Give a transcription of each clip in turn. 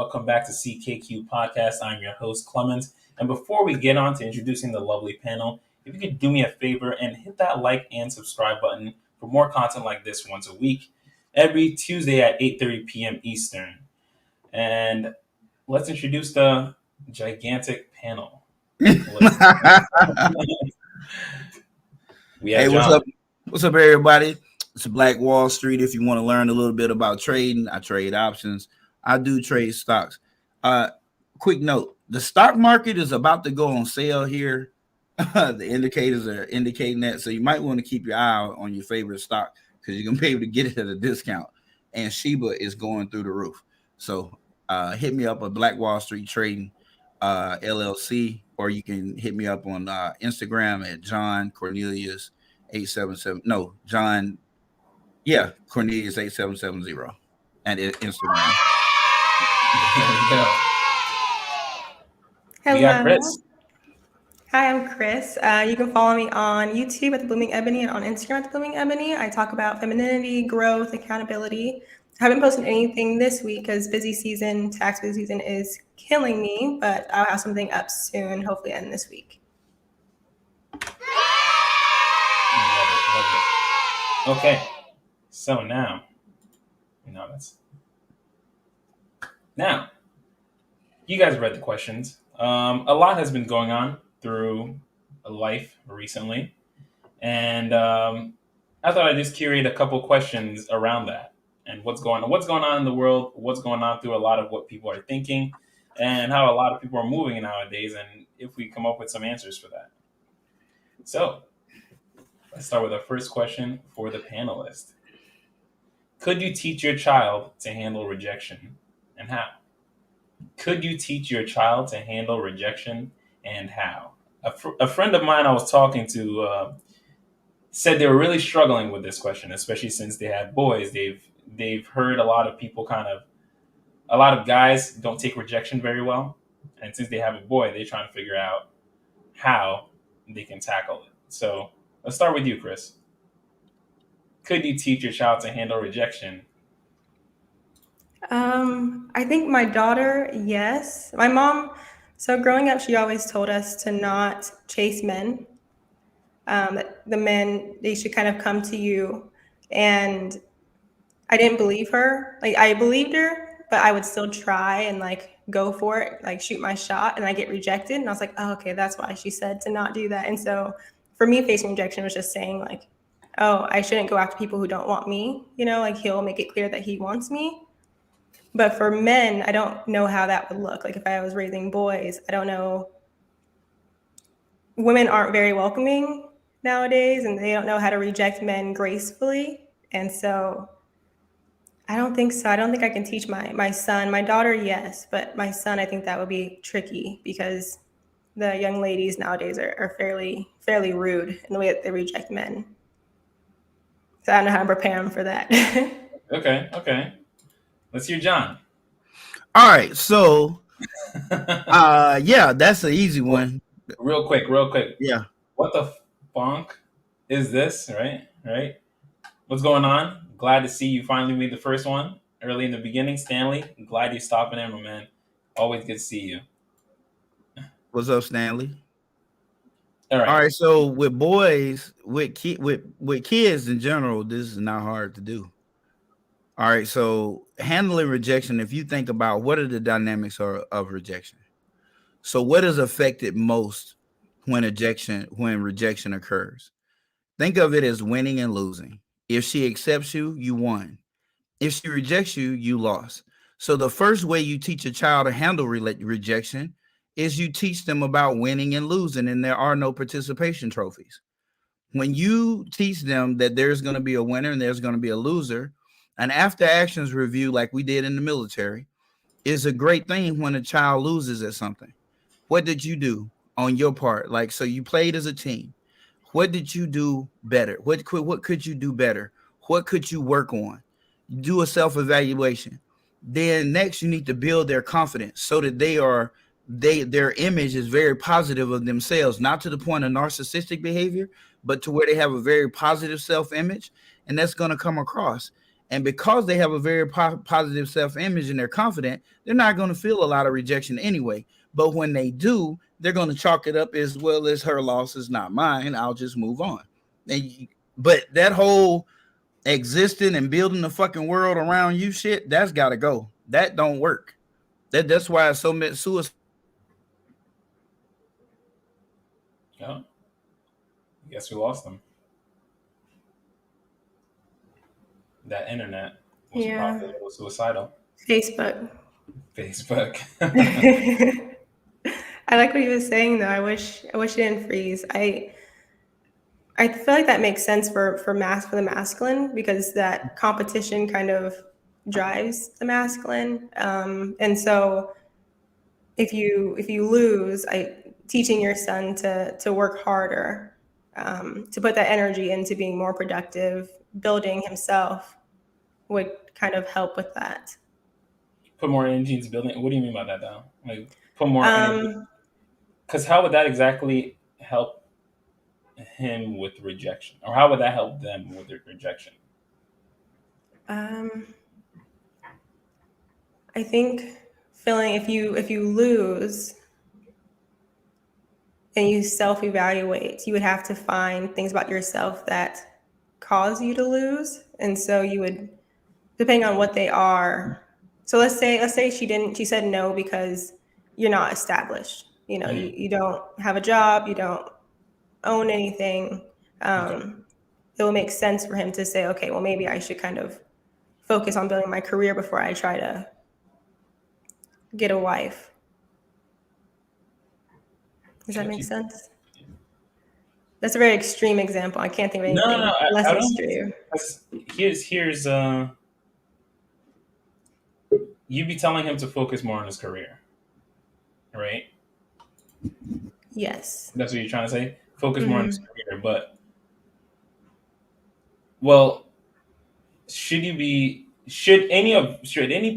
welcome back to CKQ Podcast. I'm your host, Clemens. And before we get on to introducing the lovely panel, if you could do me a favor and hit that like and subscribe button for more content like this once a week, every Tuesday at 8:30 p.m. Eastern. And let's introduce the gigantic panel. Hey, John. what's up, everybody? It's Black Wall Street. If you want to learn a little bit about trading, I trade options. I do trade stocks. Quick note: the stock market is about to go on sale here. The indicators are indicating that, so you might want to keep your eye out on your favorite stock because you're gonna be able to get it at a discount. And Shiba is going through the roof. So hit me up at Black Wall Street Trading LLC, or you can hit me up on Instagram at John Cornelius 877. No, John. Yeah, Cornelius 8770 and Instagram. We got Chris. Hi, I'm Chris. You can follow me on YouTube at The Blooming Ebony and on Instagram at The Blooming Ebony. I talk about femininity, growth, accountability. I haven't posted anything this week because tax busy season is killing me, but I'll have something up soon, hopefully end this week. Love it. Okay, so now you guys read the questions. A lot has been going on through life recently, and I thought I'd just curate a couple questions around that and what's going on in the world, what's going on through a lot of what people are thinking, and how a lot of people are moving nowadays, and if we come up with some answers for that. So let's start with our first question for the panelist. Could you teach your child to handle rejection, and how? Could you teach your child to handle rejection, and how? A friend of mine I was talking to said they were really struggling with this question, especially since they had boys. They've heard a lot of guys don't take rejection very well, and since they have a boy, they're trying to figure out how they can tackle it. So let's start with you, Chris. Could you teach your child to handle rejection? I think my daughter, yes. My mom, so growing up, she always told us to not chase men. The men, they should kind of come to you. And I didn't believe her. Like, I believed her, but I would still try and go for it, shoot my shot, and I get rejected. And I was like, oh, okay, that's why she said to not do that. And so for me, facing rejection was just saying oh, I shouldn't go after people who don't want me. He'll make it clear that he wants me. But for men, I don't know how that would look. If I was raising boys, I don't know. Women aren't very welcoming nowadays, and they don't know how to reject men gracefully. And so I don't think so. I don't think I can teach my son. My daughter, yes. But my son, I think that would be tricky because the young ladies nowadays are fairly rude in the way that they reject men. So I don't know how to prepare them for that. Okay. Let's hear John. All right, so yeah, that's an easy one. Real quick. Yeah. What the funk is this, right? What's going on? Glad to see you finally made the first one early in the beginning. Stanley, I'm glad you're stopping in, my man. Always good to see you. What's up, Stanley? All right. So with boys, with kids in general, this is not hard to do. All right, so handling rejection, if you think about what are the dynamics of rejection. So what is affected most when rejection occurs? Think of it as winning and losing. If she accepts you, you won. If she rejects you, you lost. So the first way you teach a child to handle rejection is you teach them about winning and losing, and there are no participation trophies. When you teach them that there's going to be a winner and there's going to be a loser, an after actions review like we did in the military is a great thing when a child loses at something. What did you do on your part? So you played as a team. What did you do better? What could you do better? What could you work on? Do a self-evaluation. Then next you need to build their confidence so that their image is very positive of themselves, not to the point of narcissistic behavior, but to where they have a very positive self-image, and that's going to come across. And because they have a very positive self-image and they're confident, they're not going to feel a lot of rejection anyway. But when they do, they're going to chalk it up as, well, as her loss is not mine. I'll just move on. But that whole existing and building the fucking world around you shit, that's got to go. That don't work. That's why so much suicide. Yeah. I guess we lost them. That internet was probably a little suicidal. Facebook. I like what he was saying though. I wish it didn't freeze. I feel like that makes sense for the masculine, because that competition kind of drives the masculine. And so if you lose, teaching your son to work harder, to put that energy into being more productive, building himself, would kind of help with that. Put more energy into building. What do you mean by that, though? Like, put more energy. Because how would that exactly help him with rejection, or how would that help them with their rejection? I think feeling if you lose and you self-evaluate, you would have to find things about yourself that cause you to lose, and so you would, depending on what they are. So let's say she said no because you're not established. You don't have a job, you don't own anything. It will make sense for him to say, okay, well, maybe I should kind of focus on building my career before I try to get a wife. Does that make sense? That's a very extreme example. I can't think of anything less extreme. Here's you'd be telling him to focus more on his career, right? Yes. That's what you're trying to say? Focus more on his career, but well, should any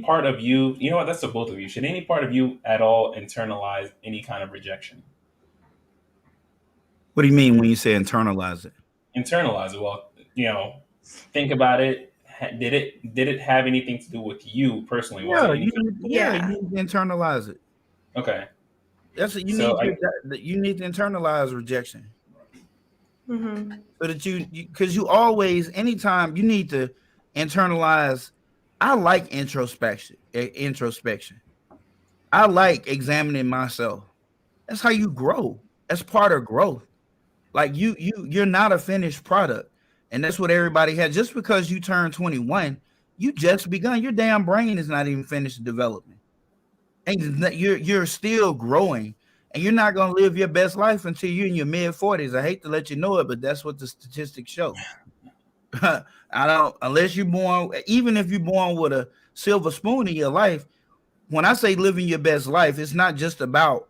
part of you, you know what, that's the both of you, should any part of you at all internalize any kind of rejection? What do you mean when you say internalize it? Internalize it. Well, think about it. Did it have anything to do with you personally? Yeah, you need to internalize it. Okay. That's what you need to internalize rejection. Mm-hmm. So that because you always, anytime you need to internalize. I like introspection. I like examining myself. That's how you grow. That's part of growth. Like you're not a finished product. And that's what everybody has. Just because you turn 21, you just begun. Your damn brain is not even finished development. And you're still growing. And you're not going to live your best life until you're in your mid-40s. I hate to let you know it, but that's what the statistics show. Unless you're born, even if you're born with a silver spoon in your life, when I say living your best life, it's not just about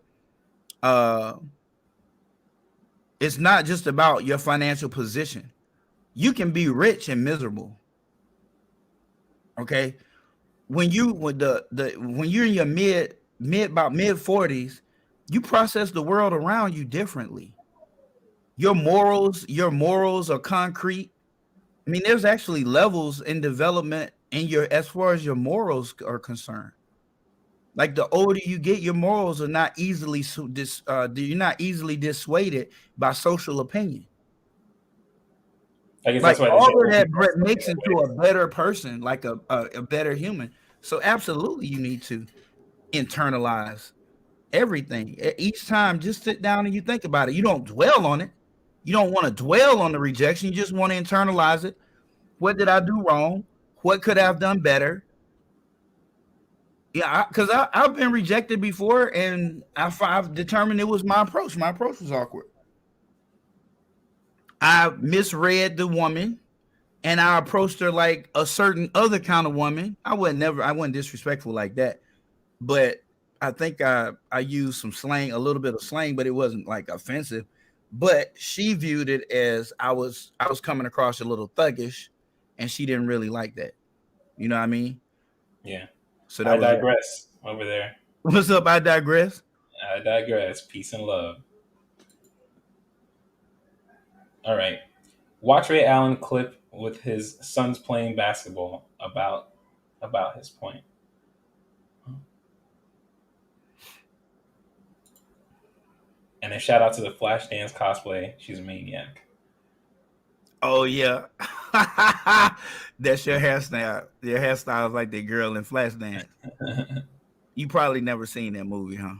your financial position. You can be rich and miserable. Okay. When you're in your mid 40s, you process the world around you differently. Your morals are concrete. I mean, there's actually levels in development as far as your morals are concerned. Like the older you get, your morals are not easily you're not easily dissuaded by social opinion. I guess like that's why all of that makes into a better person, like a better human. So absolutely, you need to internalize everything. Each time, just sit down and you think about it. You don't dwell on it. You don't want to dwell on the rejection. You just want to internalize it. What did I do wrong? What could I have done better? Yeah, because I've been rejected before, and I've determined it was my approach. My approach was awkward. I misread the woman, and I approached her like a certain other kind of woman. I wasn't disrespectful like that, but I think I used some slang, a little bit of slang, but it wasn't like offensive. But she viewed it as I was coming across a little thuggish, and she didn't really like that. You know what I mean? Yeah. So I digress over there. What's up? I digress. Peace and love. All right. Watch Ray Allen clip with his sons playing basketball about his point. And then shout out to the Flashdance cosplay. She's a maniac. Oh yeah, that's your hairstyle. Your hairstyle is like that girl in Flashdance. You probably never seen that movie, huh?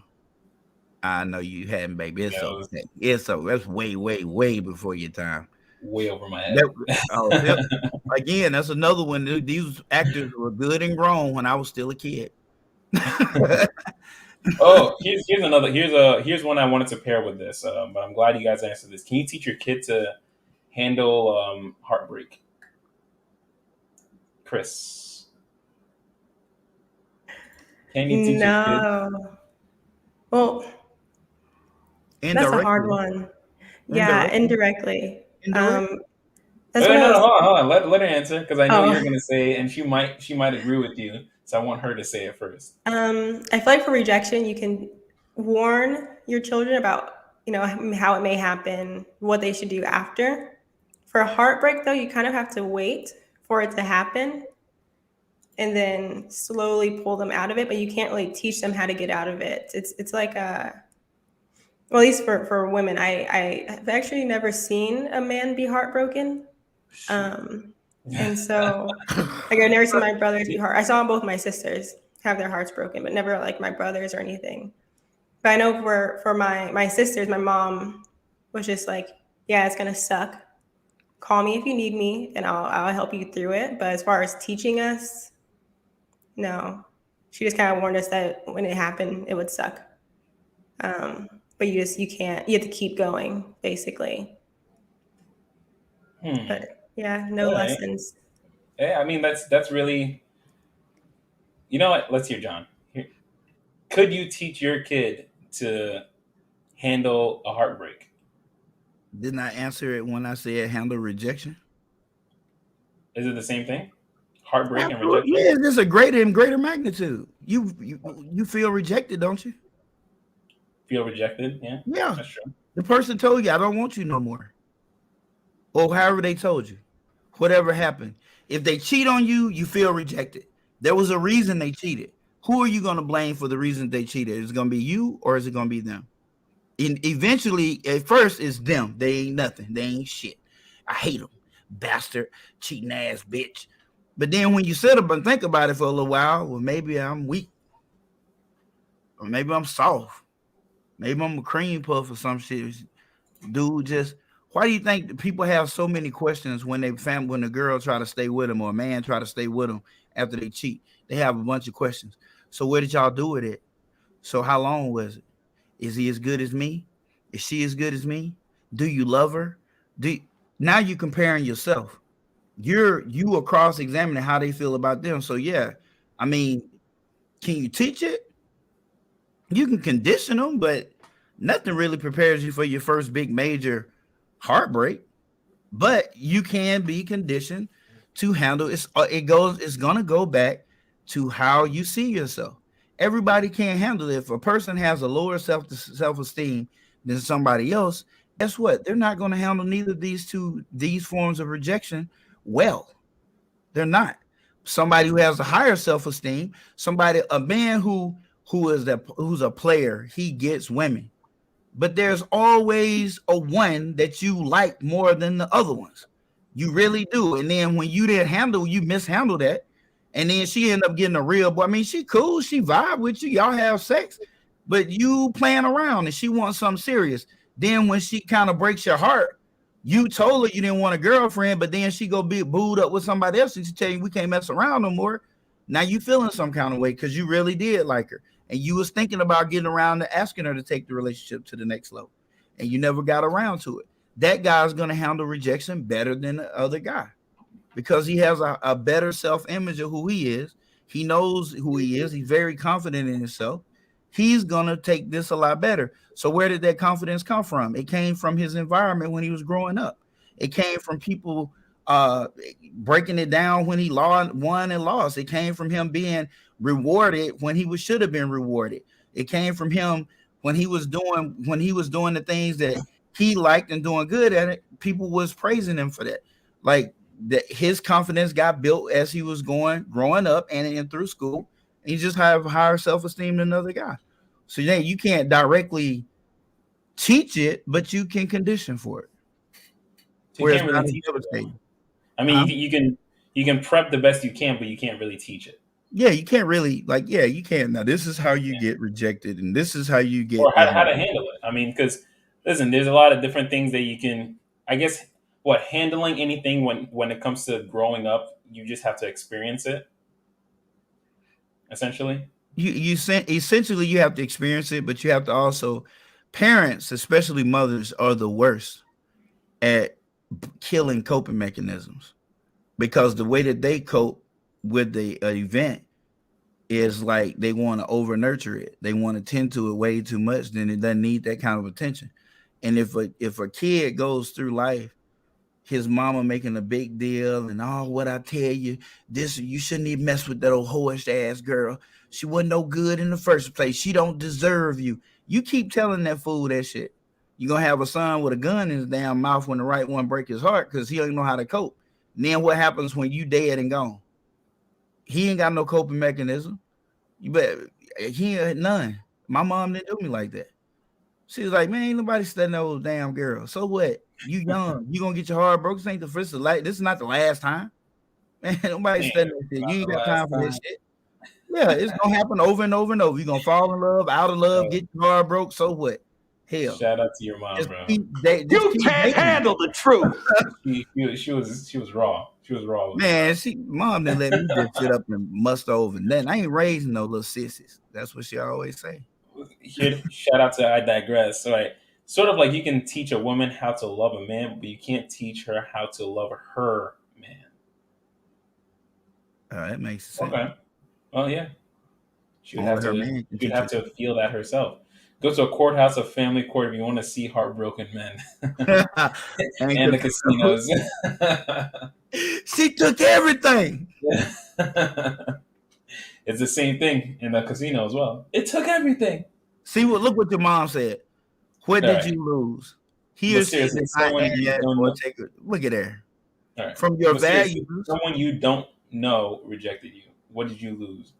I know you hadn't, baby. It's Yeah, it so, was it's so. That's way, way, way before your time. way over my head. That, oh, again, that's another one. These actors were good and grown when I was still a kid. Oh, here's one I wanted to pair with this, but I'm glad you guys answered this. Can you teach your kid to handle heartbreak, Chris? Can you teach your kid? No. Well, that's a hard Indirectly, one. Yeah, indirectly. indirectly. That's No, what I no, was. hold on. Let her answer because I know you're Oh, gonna say, and she might agree with you. So I want her to say it first. I feel like for rejection, you can warn your children about, how it may happen, what they should do after. For heartbreak, though, you kind of have to wait for it to happen and then slowly pull them out of it. But you can't really teach them how to get out of it. It's like well, at least for women, I have actually never seen a man be heartbroken. And so, like, I've never seen my brothers be heart. I saw both my sisters have their hearts broken, but never like my brothers or anything. But I know for my sisters, my mom was just like, "Yeah, it's gonna suck. Call me if you need me, and I'll help you through it." But as far as teaching us, no, she just kind of warned us that when it happened, it would suck. But you can't. You have to keep going, basically. Hmm. But yeah, no All right. lessons. Yeah, I mean that's really. You know what? Let's hear John. Could you teach your kid to handle a heartbreak? Didn't I answer it when I said handle rejection? Is it the same thing? Heartbreak and Absolutely. rejection? Yeah, there's a greater and greater magnitude. You feel rejected, don't you? Feel rejected? Yeah, Yeah. that's true. The person told you, I don't want you no more. Or however they told you. Whatever happened. If they cheat on you, you feel rejected. There was a reason they cheated. Who are you going to blame for the reason they cheated? Is it going to be you or is it going to be them? And eventually, at first, it's them. They ain't nothing. They ain't shit. I hate them. Bastard, cheating ass bitch. But then when you sit up and think about it for a little while, well, maybe I'm weak. Or maybe I'm soft. Maybe I'm a cream puff or some shit. Dude, just why do you think people have so many questions when when a girl try to stay with them or a man try to stay with them after they cheat? They have a bunch of questions. So where did y'all do with it? So how long was it? Is he as good as me? Is she as good as me? Do you love her? Now you're comparing yourself. You are cross-examining how they feel about them. So yeah, I mean, can you teach it? You can condition them, but nothing really prepares you for your first big major heartbreak. But you can be conditioned to handle it. It's gonna go back to how you see yourself. Everybody can't handle it. If a person has a lower self-esteem than somebody else, guess what? They're not going to handle neither of these forms of rejection well. They're not. Somebody who has a higher self-esteem, a man who's a player, he gets women. But there's always a one that you like more than the other ones. You really do. And then when you mishandle that. And then she ended up getting a real boy. I mean, she cool. She vibe with you. Y'all have sex. But you playing around and she wants something serious. Then when she kind of breaks your heart, you told her you didn't want a girlfriend, but then she go be booed up with somebody else and she tell you we can't mess around no more. Now you feeling some kind of way because you really did like her. And you was thinking about getting around to asking her to take the relationship to the next level. And you never got around to it. That guy's going to handle rejection better than the other guy because he has a better self-image of who he is. He knows who he is. He's very confident in himself. He's going to take this a lot better. So where did that confidence come from? It came from his environment when he was growing up. It came from people breaking it down when he won and lost. It came from him being rewarded when he should have been rewarded. It came from him when he was doing the things that he liked and doing good at it. People was praising him for that. Like that his confidence got built as he was growing up and through school. And he just have higher self-esteem than another guy. So then you can't directly teach it, but you can condition for it. So you Where it's can't really not as teach it, though. devastating. I mean, you can prep the best you can, but you can't really teach it. Yeah, you can't really you can't. Now this is how you get rejected, and this is how you get Or how to handle it. I mean, because listen, there's a lot of different things that you can. I guess handling anything when it comes to growing up, you just have to experience it. Essentially, essentially you have to experience it, but you have to also parents, especially mothers, are the worst at killing coping mechanisms because the way that they cope with the event is like they want to over nurture it. They want to tend to it way too much. Then it doesn't need that kind of attention. And if a kid goes through life, his mama making a big deal and what I tell you, this you shouldn't even mess with that old whorish ass girl. She wasn't no good in the first place. She don't deserve you. You keep telling that fool that shit. You're gonna have a son with a gun in his damn mouth when the right one break his heart because he don't know how to cope. And then what happens when you dead and gone? He ain't got no coping mechanism. He ain't none. My mom didn't do me like that. She was like, man, ain't nobody studying those damn girl. So what? You young. You gonna get your heart broke. This ain't the first. This is not the last time. Man, nobody studying that shit. You ain't got time for this shit. Yeah, it's gonna happen over and over and over. You're gonna fall in love, out of love, get your heart broke. So what? Hell. Shout out to your mom, bro. You can't handle the truth. She was raw. She was raw. Man, mom didn't let me just sit up and muster over nothing. I ain't raising no little sissies. That's what she always say. Here, shout out to I Digress. All right. Sort of like you can teach a woman how to love a man, but you can't teach her how to love her man. That makes sense. Okay. Well, yeah. She'd have to feel that herself. Go to a courthouse, a family court if you want to see heartbroken men. And the casinos. She took everything. It's the same thing in the casino as well. It took everything. Look what your mom said. What did you lose? He or she did not add or take it. Look at there. All right. From your values. Someone you don't know rejected you. What did you lose?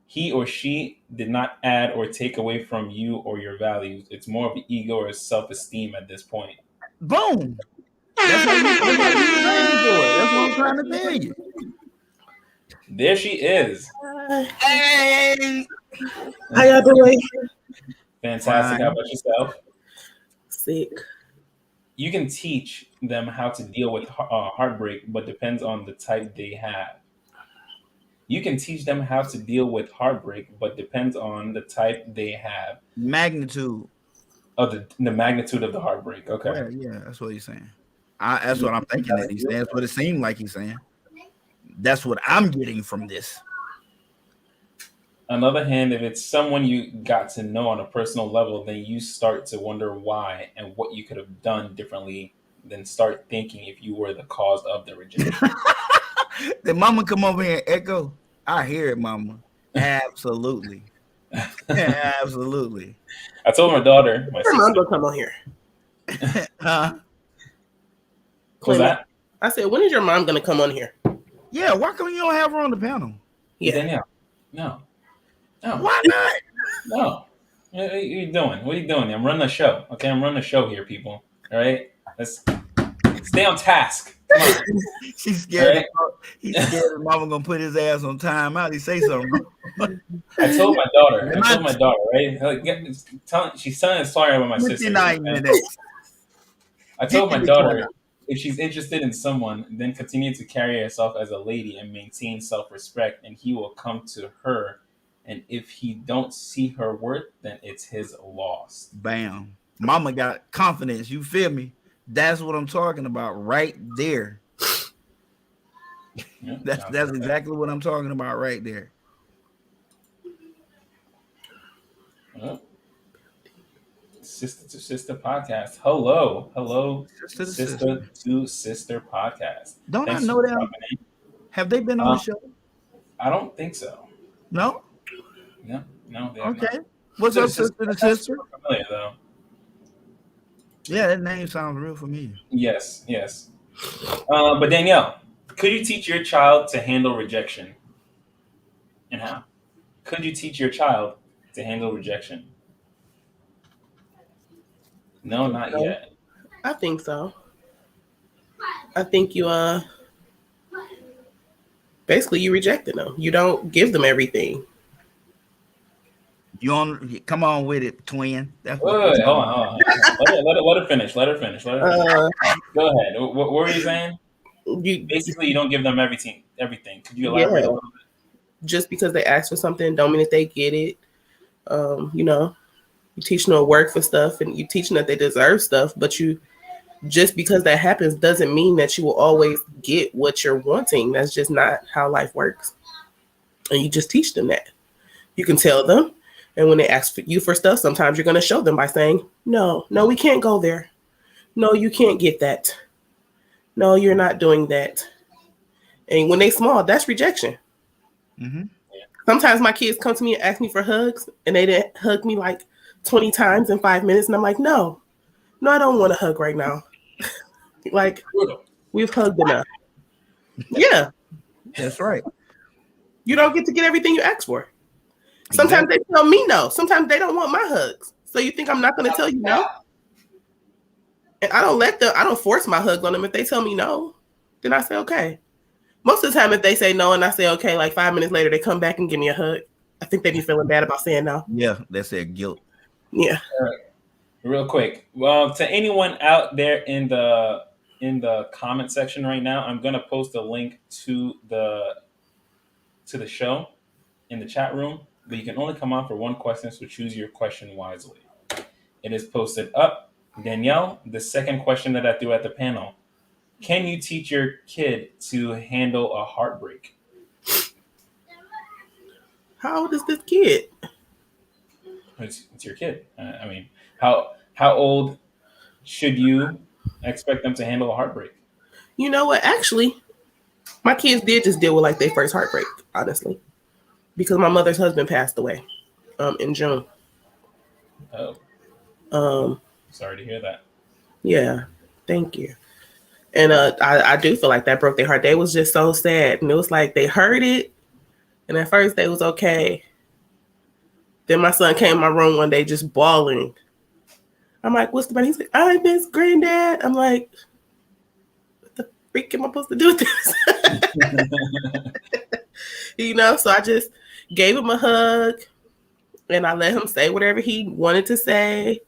He or she did not add or take away from you or your values. It's more of ego or self-esteem at this point. Boom. That's what I'm trying to tell you. There she is. Hey, how y'all doing? Fantastic. How about yourself? Sick. You can teach them how to deal with heartbreak, but depends on the type they have. You can teach them how to deal with heartbreak, but depends on the type they have. Magnitude. Oh, the magnitude of the heartbreak. Okay. Yeah, that's what he's saying. That's what I'm thinking that he's saying. That's what it seemed like he's saying. That's what I'm getting from this. On the other hand, if it's someone you got to know on a personal level, then you start to wonder why and what you could have done differently. Then start thinking if you were the cause of the rejection. Did mama come over here and echo? I hear it, mama. Absolutely. Absolutely. I told my daughter. My mom gonna come on here. Huh? What's that? I said, when is your mom gonna come on here? Yeah, why come you don't have her on the panel? Yeah. Danielle. No. Why not? No. What are you doing? What are you doing? I'm running a show. Okay, I'm running a show here, people. All right? Let's stay on task. Come on. She's scared. Right? He's scared mama gonna put his ass on timeout. He say something. I told my daughter, right? She's telling a story about my sister. I told my daughter, if she's interested in someone, then continue to carry herself as a lady and maintain self-respect, and he will come to her. And if he don't see her worth, then it's his loss. Bam. Mama got confidence. You feel me? That's what I'm talking about right there. Yeah, that's exactly what I'm talking about right there. Well, Sister to Sister podcast. Hello, Sister to Sister podcast. Don't I know them? Have they been on the show? I don't think so. No. No. Okay. What's up, Sister to Sister? Familiar though. Yeah, that name sounds real familiar. Yes. But Danielle, could you teach your child to handle rejection, and how? Could you teach your child to handle rejection? No, not No, yet. I think so. I think you basically you rejected them. You don't give them everything. You on? Come on with it, twin. That's Wait, what. wait, wait, hold on, hold on. Let her finish. Let her finish. Let her finish. Uh, Go ahead. What were you saying? you Basically, you don't give them everything. Everything. Could you elaborate yeah. a little bit? Just because they ask for something, don't mean that they get it. You know, you teach them to work for stuff, and you teach them that they deserve stuff. But you just because that happens doesn't mean that you will always get what you're wanting. That's just not how life works. And you just teach them that. You can tell them, and when they ask for you for stuff, sometimes you're going to show them by saying, "No, no, we can't go there. No, you can't get that. No, you're not doing that." And when they small, that's rejection. Mm-hmm. Sometimes my kids come to me and ask me for hugs, and they didn't hug me like 20 times in 5 minutes, and I'm like, "No, no, I don't want a hug right now. Like we've hugged enough." Yeah, That's right. you don't get to get everything you ask for. Sometimes Exactly. they tell me no. Sometimes they don't want my hugs. So you think I'm not going to tell you no? And I don't force my hugs on them. If they tell me no, then I say okay. Most of the time, if they say no and I say okay, like 5 minutes later, they come back and give me a hug. I think they be feeling bad about saying no. Yeah, that's their guilt. Yeah. Real quick. Well, to anyone out there in the comment section right now, I'm gonna post a link to the show in the chat room, but you can only come on for one question, so choose your question wisely. It is posted up. Danielle, the second question that I threw at the panel: can you teach your kid to handle a heartbreak? How old is this kid? It's your kid. I mean, how old should you expect them to handle a heartbreak? You know what? Actually, my kids did just deal with like their first heartbreak, honestly, because my mother's husband passed away in June. Oh, Um, sorry to hear that. yeah, thank you. And I do feel like that broke their heart. They was just so sad, and it was like they heard it, and at first they was okay. Then my son came in my room one day just bawling. I'm like, "What's the matter?" He's like, "I miss granddad." I'm like, "What the freak am I supposed to do with this?" You know, so I just gave him a hug and I let him say whatever he wanted to say.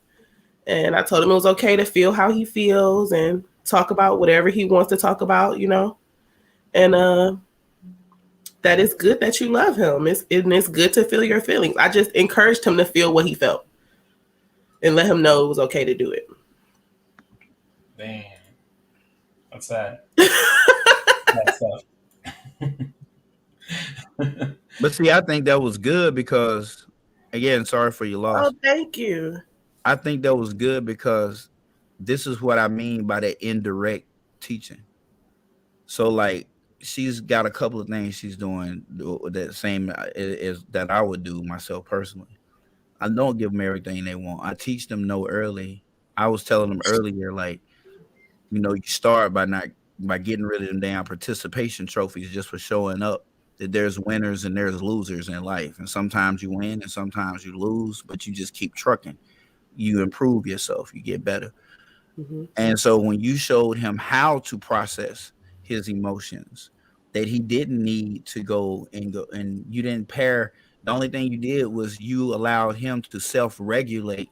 And I told him it was okay to feel how he feels and talk about whatever he wants to talk about, you know. And that it's good that you love him. It's good to feel your feelings. I just encouraged him to feel what he felt and let him know it was okay to do it. Damn, that's sad. That's But see, I think that was good because, again, sorry for your loss. Oh, thank you. I think that was good because this is what I mean by that indirect teaching. So, like, she's got a couple of things she's doing that same as that I would do myself personally. I don't give them everything they want. I teach them no early. I was telling them earlier, like, you start by getting rid of them damn participation trophies just for showing up. That there's winners and there's losers in life, and sometimes you win and sometimes you lose, but you just keep trucking. You improve yourself, you get better. Mm-hmm. And so when you showed him how to process his emotions, that he didn't need to go, and you didn't pair. The only thing you did was you allowed him to self-regulate,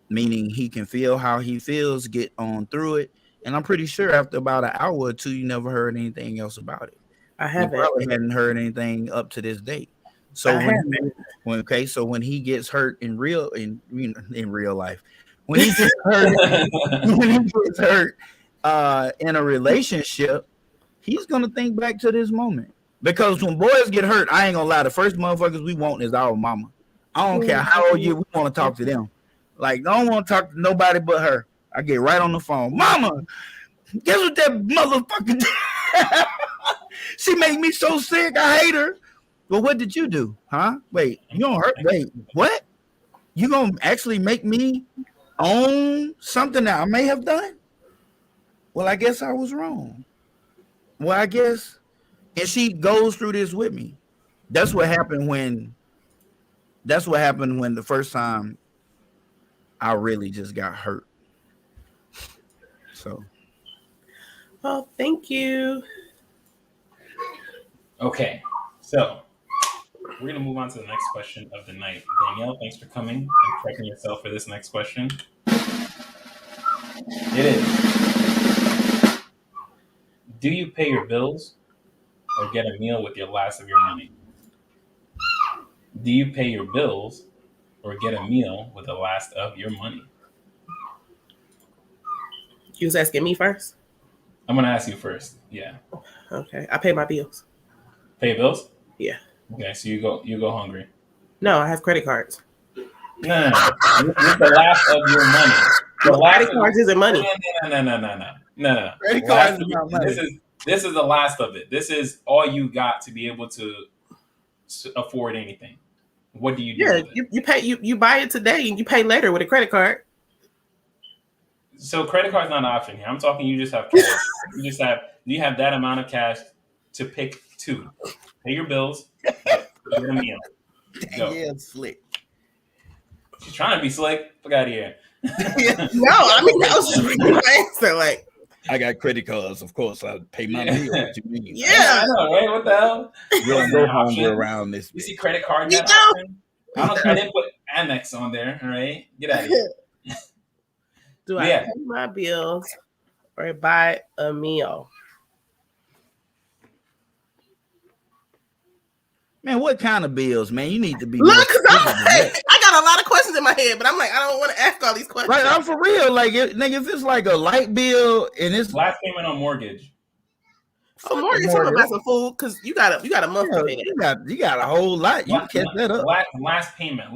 meaning he can feel how he feels, get on through it. And I'm pretty sure after about an hour or two, you never heard anything else about it. I You haven't. probably hadn't heard anything up to this date. So I haven't. when he gets hurt in real life, when he gets hurt, when he gets hurt in a relationship, he's gonna think back to this moment. Because when boys get hurt, I ain't gonna lie, the first motherfuckers we want is our mama. I don't care how old you, we want to talk to them. Like, I don't want to talk to nobody but her. I get right on the phone. Mama, guess what that motherfucker did? She made me so sick. I hate her. Well, what did you do? Huh? Wait, you don't hurt. Wait, what? You gonna actually make me own something that I may have done? Well, I guess I was wrong. Well, I guess, and she goes through this with me. That's what happened when. That's what happened when the first time I really just got hurt. So. Oh, thank you. Okay, so we're gonna move on to the next question of the night. Danielle, thanks for coming and prepping yourself for this next question. It is: do you pay your bills or get a meal with your last of your money? Do you pay your bills or get a meal with the last of your money? You was asking me first? I'm gonna ask you first. Yeah. Okay. I pay my bills. Pay your bills? Yeah. Okay, so you go hungry. No, I have credit cards. No. With the last of your money. The But last credit cards isn't money. No. Credit Last cards of is your- not money. this is the last of it. This is all you got to be able to afford anything. What do you do Yeah, with it? you pay you buy it today and you pay later with a credit card. So credit card's not an option here. I'm talking you just have cash. You have that amount of cash to pick two. Pay your bills, get a meal. Go. Yeah, slick. She's trying to be slick. Fuck out of here. No, I mean that was just my answer. Like, I got credit cards, of course. I pay my meal. What you mean? yeah. I know, right? What the hell? We don't go hungry Option. around this. You see bitch. credit card You that know? option? I didn't put Amex on there, all right? Get out of here. Do I Yeah. pay my bills or buy a meal? Man, what kind of bills, man? You need to be. Look, more 'cause specific than that. I got a lot of questions in my head, but I'm like, I don't want to ask all these questions. Like, I'm for real. Like, nigga, if it's like a light bill and it's Last payment on mortgage. Oh, mortgage, talking about some food because you got a month to pay that. you got a whole lot. You can catch that up. Last payment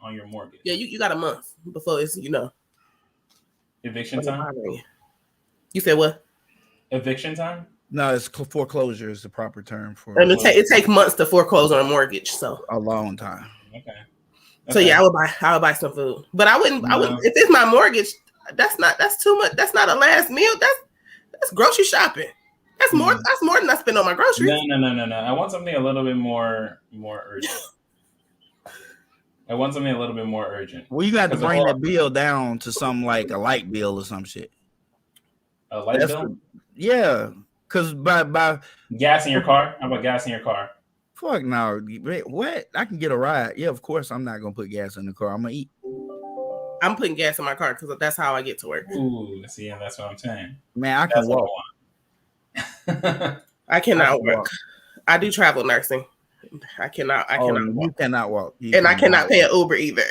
on your mortgage. Yeah, you got a month before it's Eviction time? You said what? Eviction time? No, it's foreclosure is the proper term for And it takes months to foreclose on a mortgage, so a long time. Okay. So yeah, I would buy some food, but I wouldn't if it's my mortgage. That's too much. That's not a last meal. That's grocery shopping. That's more than I spend on my groceries. No. I want something a little bit more urgent. Well, you got to bring that bill down to something like a light bill or some shit. A light bill? Yeah, because by gas in your car. How about gas in your car? Fuck no. Wait, what? I can get a ride. Yeah, of course I'm not gonna put gas in the car. I'm gonna eat. I'm putting gas in my car because that's how I get to work. Ooh, see, and that's what I'm saying. Man, I can walk. I cannot walk. I do travel nursing. I cannot walk. You cannot walk. I cannot pay an Uber either.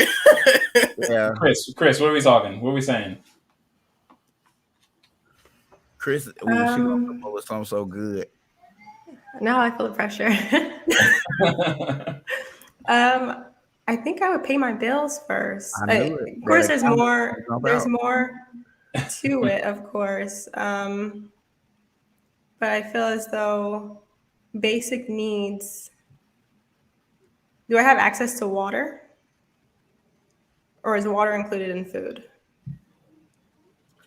Yeah. Chris, what are we talking? What are we saying? Chris, she was something so good. Now I feel the pressure. I think I would pay my bills first. Of course, there's more to it, of course. But I feel as though basic needs. Do I have access to water? Or is water included in food?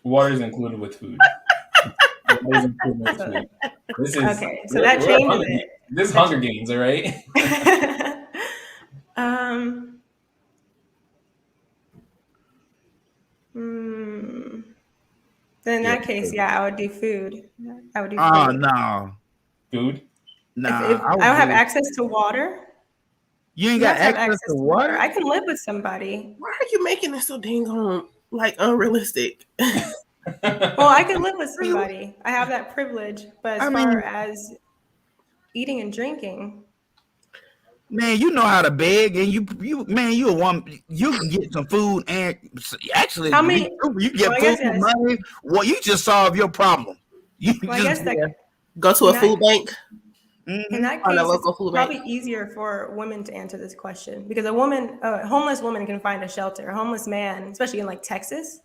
Water is included with food. This is okay, so that changes it. This is Hunger Games, all right? Then in that case, yeah, I would do food. I would do food. Oh, no. Food? If I don't have access to water. You ain't got access to water? I can live with somebody. Why are you making this so dang on unrealistic? Well, I can live with somebody. I have that privilege. But as far as eating and drinking, man, you know how to beg, and you a woman. You can get some food, and actually, you get food, money. Well, you just solve your problem. Go to a food bank. In that case, it's probably easier for women to answer this question because a homeless woman can find a shelter. A homeless man, especially in like Texas,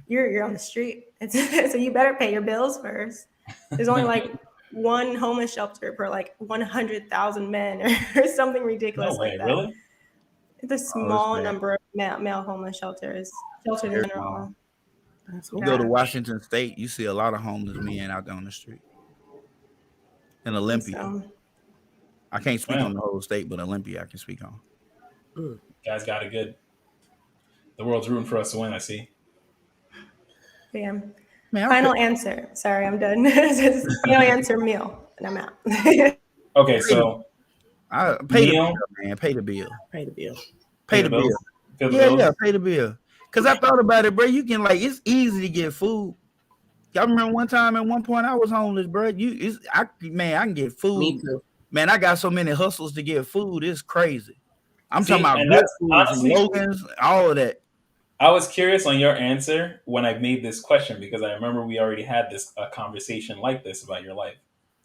you're on the street. So you better pay your bills first. There's only like one homeless shelter per like 100,000 men or something ridiculous like that. Really? It's a small number of male homeless shelters in general. You go to Washington State, you see a lot of homeless men out there on the street. In Olympia. So, I can't speak on the whole state, but Olympia I can speak on. Guys got it good. The world's rooting for us to win, I see. yeah. Man, Final answer. Sorry, I'm done. Final answer, meal. And I'm out. Okay, so I pay the meal. bill, man. Pay the bill. Pay the bill. Pay the bill. Pay the Yeah, bills? yeah, pay the bill. Cause I thought about it, bro. You can it's easy to get food. Y'all remember one time at one point I was homeless, bro. I can get food. Me too. Man, I got so many hustles to get food. It's crazy. I'm See, talking about and good that's food, honestly- Logan's, all of that. I was curious on your answer when I made this question because I remember we already had this conversation like this about your life.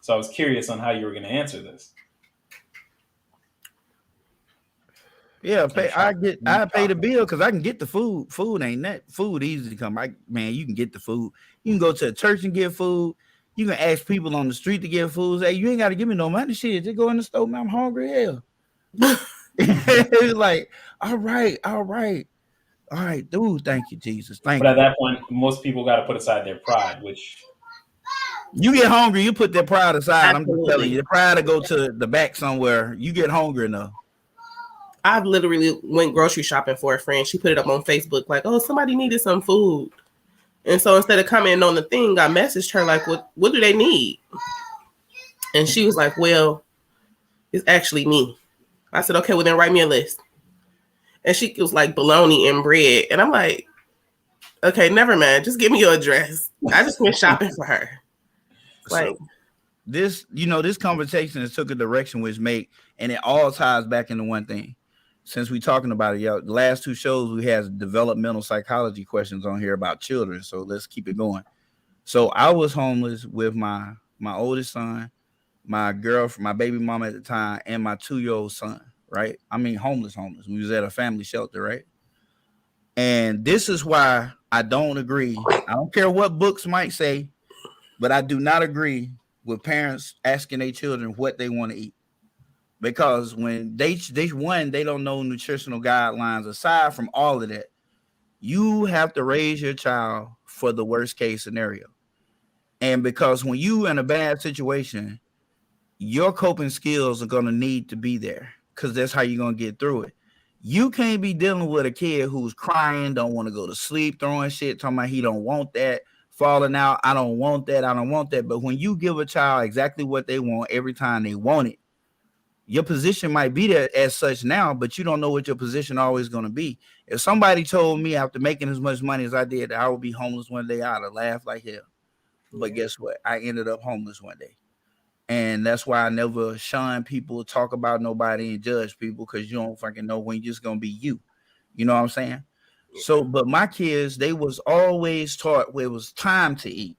So I was curious on how you were going to answer this. Yeah, I pay the bill because I can get the food. Food ain't that food easy to come. You can get the food. You can go to a church and get food. You can ask people on the street to get food. Hey, you ain't got to give me no money. Shit, just go in the store, man. I'm hungry hell. It's like, all right, dude. Thank you, Jesus. Thank But you. at that point, most people got to put aside their pride, which You get hungry, you put that pride aside. Absolutely. I'm just telling you, the pride to go to the back somewhere. You get hungry enough. I've literally went grocery shopping for a friend. She put it up on Facebook like, oh, somebody needed some food. And so instead of commenting on the thing, I messaged her like, what do they need? And she was like, well, it's actually me. I said, okay, well then write me a list. And she was like, bologna and bread. And I'm like, okay, never mind. Just give me your address. I just went shopping for her. Like, So this conversation has took a direction which and it all ties back into one thing. Since we're talking about it, y'all, the last two shows we had developmental psychology questions on here about children. So let's keep it going. So I was homeless with my oldest son, my girlfriend, my baby mama at the time, and my 2-year-old son, right? I mean, homeless. We was at a family shelter, right? And this is why I don't agree. I don't care what books might say, but I do not agree with parents asking their children what they want to eat. Because when they don't know nutritional guidelines. Aside from all of that, you have to raise your child for the worst case scenario. And because when you in a bad situation, your coping skills are going to need to be there because that's how you're going to get through it. You can't be dealing with a kid who's crying, don't want to go to sleep, throwing shit, talking about he don't want that, falling out, I don't want that. But when you give a child exactly what they want every time they want it, your position might be there as such now, but you don't know what your position always going to be. If somebody told me after making as much money as I did that I would be homeless one day, I'd have laughed like hell. But guess what? I ended up homeless one day. And that's why I never shun people, talk about nobody, and judge people, because you don't fucking know when you're just going to be you. You know what I'm saying? So, but my kids, they was always taught where it was time to eat.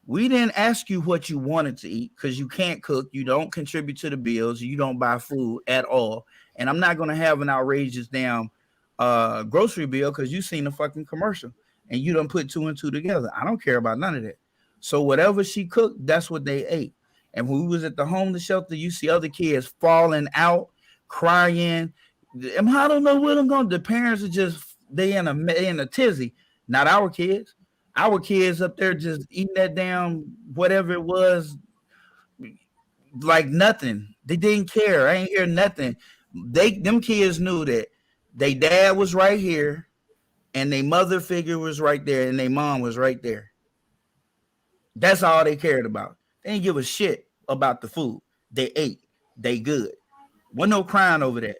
We didn't ask you what you wanted to eat because you can't cook. You don't contribute to the bills. You don't buy food at all. And I'm not going to have an outrageous damn grocery bill because you seen the fucking commercial and you don't put 2 and 2 together. I don't care about none of that. So whatever she cooked, that's what they ate. And when we was at the homeless shelter, you see other kids falling out, crying. I don't know what I'm going to do. The parents are just, they in a tizzy. Not our kids. Our kids up there just eating that damn whatever it was, like nothing. They didn't care. I ain't hear nothing. Them kids knew that their dad was right here, and their mother figure was right there, and their mom was right there. That's all they cared about. They didn't give a shit about the food. They ate. They good. Wasn't no crying over that.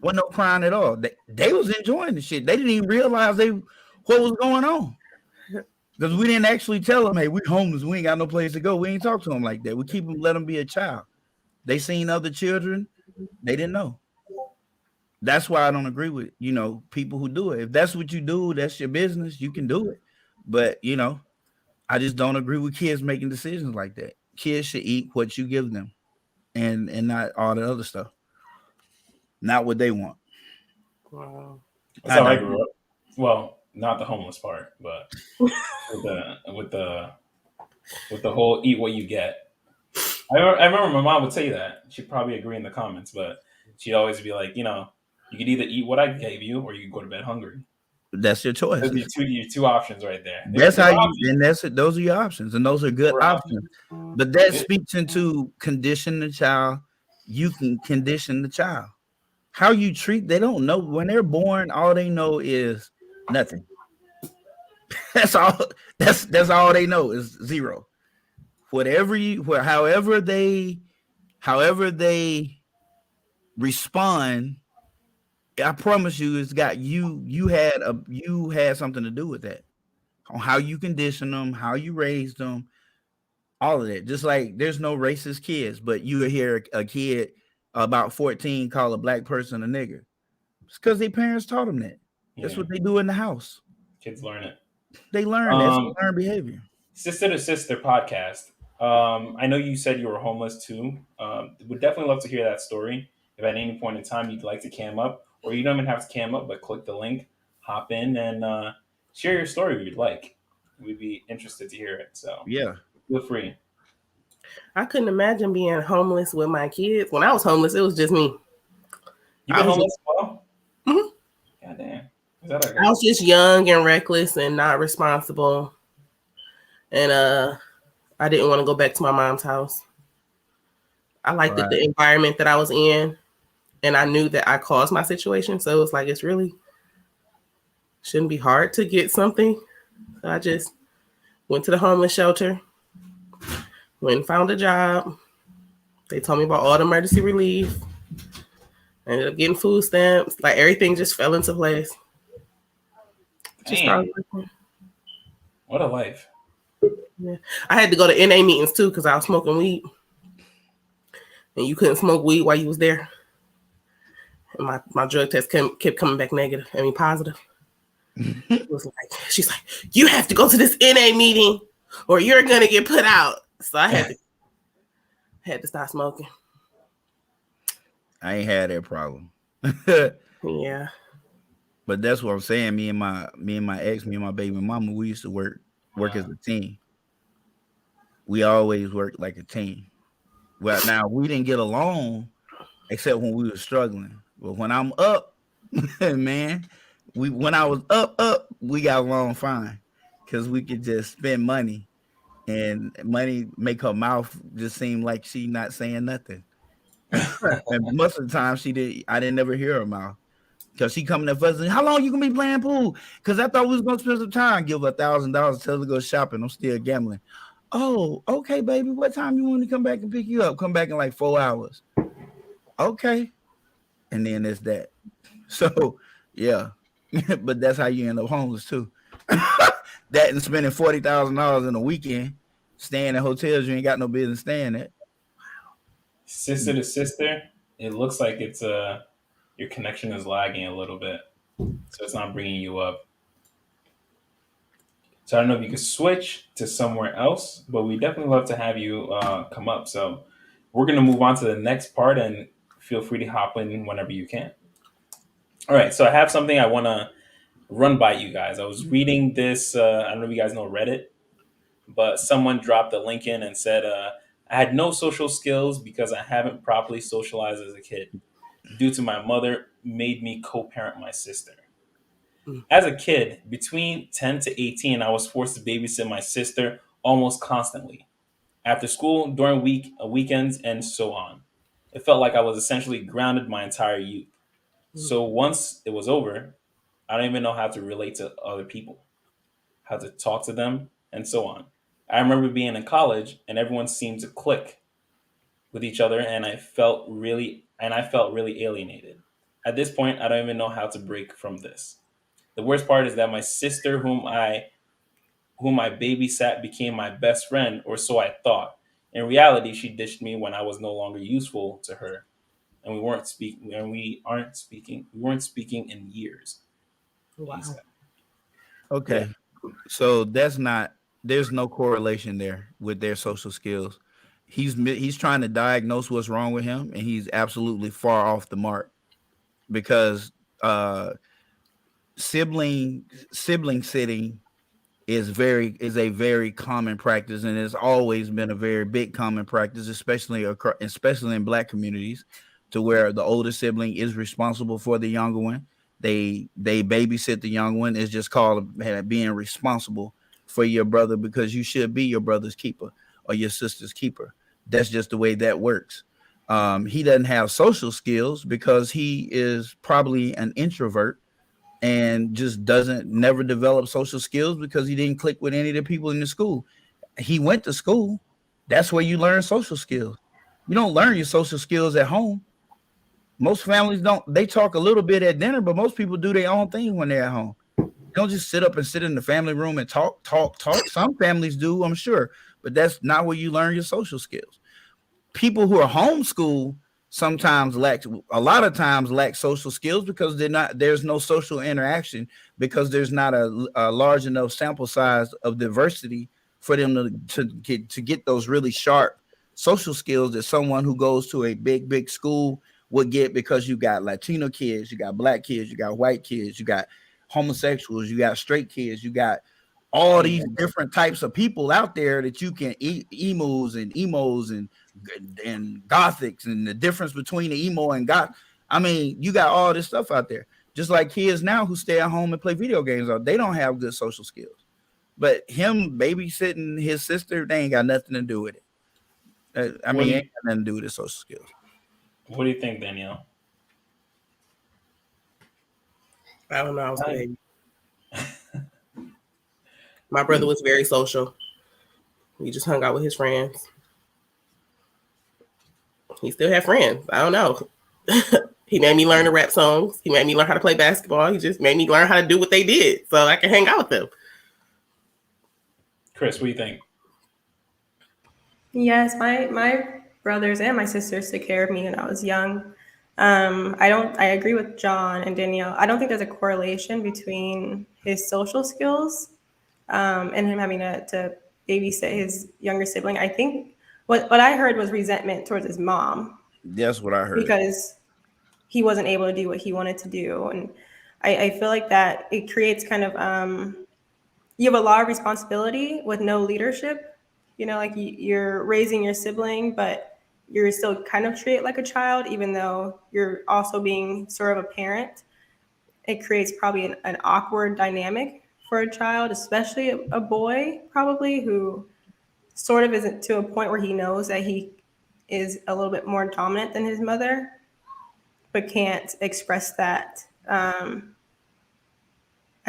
Wasn't no crying at all. They was enjoying the shit. They didn't even realize what was going on. Because we didn't actually tell them, hey, we homeless. We ain't got no place to go. We ain't talk to them like that. We let them be a child. They seen other children. They didn't know. That's why I don't agree with, people who do it. If that's what you do, that's your business. You can do it. But, I just don't agree with kids making decisions like that. Kids should eat what you give them and not all the other stuff. Not what they want. wow. That's how I grew up. Well, not the homeless part, but with the whole eat what you get. I remember my mom would say that. She'd probably agree in the comments, but she'd always be like, you could either eat what I gave you or you could go to bed hungry. That's your Those are choices. your two options right there. That's They're how you, options. and those are your options, and those are good They're options. options. But that Good. speaks into condition the child. You can condition the child. How you treat, they don't know when they're born. All they know is nothing. That's all. That's all they know is zero. However they respond, I promise you, it's got you. You had something to do with that. On how you condition them, how you raised them, all of that. Just like there's no racist kids, but you hear a kid about 14 call a black person a nigger. It's because their parents taught them that. That's Yeah. what they do in the house. Kids learn it. They learn. That's learned behavior. Sister to Sister podcast. I know you said you were homeless too. Would definitely love to hear that story. If at any point in time you'd like to cam up, or you don't even have to cam up, but click the link, hop in, and share your story if you'd like. We'd be interested to hear it. So Yeah. feel free. I couldn't imagine being homeless with my kids. When I was homeless, it was just me. You've been homeless as well? Mhm. God damn. Is that I was just young and reckless and not responsible. And I didn't want to go back to my mom's house. I liked the environment that I was in, and I knew that I caused my situation. So it was like, it's really shouldn't be hard to get something. So I just went to the homeless shelter, went and found a job. They told me about all the emergency relief. I ended up getting food stamps. Like everything just fell into place. Just started working. What a life. Yeah. I had to go to NA meetings too because I was smoking weed. And you couldn't smoke weed while you was there. And my drug test kept coming back negative. I mean positive. It was like, she's like, you have to go to this NA meeting or you're gonna get put out. So I had to stop smoking. I ain't had that problem. Yeah. But that's what I'm saying. Me and my ex, me and my baby mama, we used to work as a team. We always worked like a team. Well, now we didn't get along except when we were struggling. But when I'm up, man, when I was up, we got along fine because we could just spend money, and money make her mouth just seem like she not saying nothing. And most of the time I didn't ever hear her mouth. Because she coming at us and how long you gonna be playing pool? Because I thought we was gonna spend some time, give her $1,000, tell her to go shopping. I'm still gambling. Oh, okay, baby. What time you want to come back and pick you up? Come back in like 4 hours. Okay. And then there's that. So yeah. But that's how you end up homeless too. That and spending $40,000 in a weekend, staying in hotels you ain't got no business staying at. Sister to sister, it looks like it's your connection is lagging a little bit, so it's not bringing you up. So I don't know if you could switch to somewhere else, but we definitely love to have you come up. So we're going to move on to the next part, and feel free to hop in whenever you can. All right, so I have something I want to run by you guys. I was reading this. I don't know if you guys know Reddit, but someone dropped a link in and said, I had no social skills because I haven't properly socialized as a kid due to my mother made me co-parent my sister. As a kid, between 10 to 18, I was forced to babysit my sister almost constantly. After school, during weekends, and so on. It felt like I was essentially grounded my entire youth. So once it was over, I don't even know how to relate to other people, how to talk to them, and so on. I remember being in college and everyone seemed to click with each other, and I felt really alienated. At this point, I don't even know how to break from this. The worst part is that my sister, whom I babysat, became my best friend, or so I thought. In reality, she ditched me when I was no longer useful to her, and we weren't speaking. And we weren't speaking in years. Wow. Okay. Yeah. So there's no correlation there with their social skills. He's trying to diagnose what's wrong with him, and he's absolutely far off the mark because sibling sitting is a very common practice, and it's always been a very big common practice, especially in Black communities, to where the older sibling is responsible for the younger one. They babysit the young one. It's just called being responsible for your brother, because you should be your brother's keeper or your sister's keeper. That's just the way that works. He doesn't have social skills because he is probably an introvert and just doesn't never develop social skills because he didn't click with any of the people in the school. He went to school. That's where you learn social skills. You don't learn your social skills at home. Most families don't. They talk a little bit at dinner, but most people do their own thing when they're at home. They don't just sit in the family room and talk. Some families do, I'm sure, but that's not where you learn your social skills. People who are homeschooled sometimes a lot of times lack social skills because there's no social interaction, because there's not a large enough sample size of diversity for them to get those really sharp social skills that someone who goes to a big school would get, because you got Latino kids, you got black kids, you got white kids, you got homosexuals, you got straight kids, you got all these different types of people out there that you can emos and gothics, and the difference between the emo and goth. I mean, you got all this stuff out there. Just like kids now who stay at home and play video games, they don't have good social skills. But him babysitting his sister, they ain't got nothing to do with it. It ain't got nothing to do with his social skills. What do you think, Danielle? I don't know. I was a baby. My brother was very social. He just hung out with his friends. He still had friends. I don't know. He made me learn to rap songs. He made me learn how to play basketball. He just made me learn how to do what they did so I can hang out with them. Chris, what do you think? Yes, my brothers and my sisters took care of me when I was young. I agree with John and Danielle. I don't think there's a correlation between his social skills and him having to babysit his younger sibling. I think what I heard was resentment towards his mom. That's what I heard. Because he wasn't able to do what he wanted to do. And I feel like that it creates kind of, you have a lot of responsibility with no leadership. You know, like you're raising your sibling, but you're still kind of treated like a child, even though you're also being sort of a parent. It creates probably an awkward dynamic for a child, especially a boy, probably, who sort of isn't to a point where he knows that he is a little bit more dominant than his mother, but can't express that. I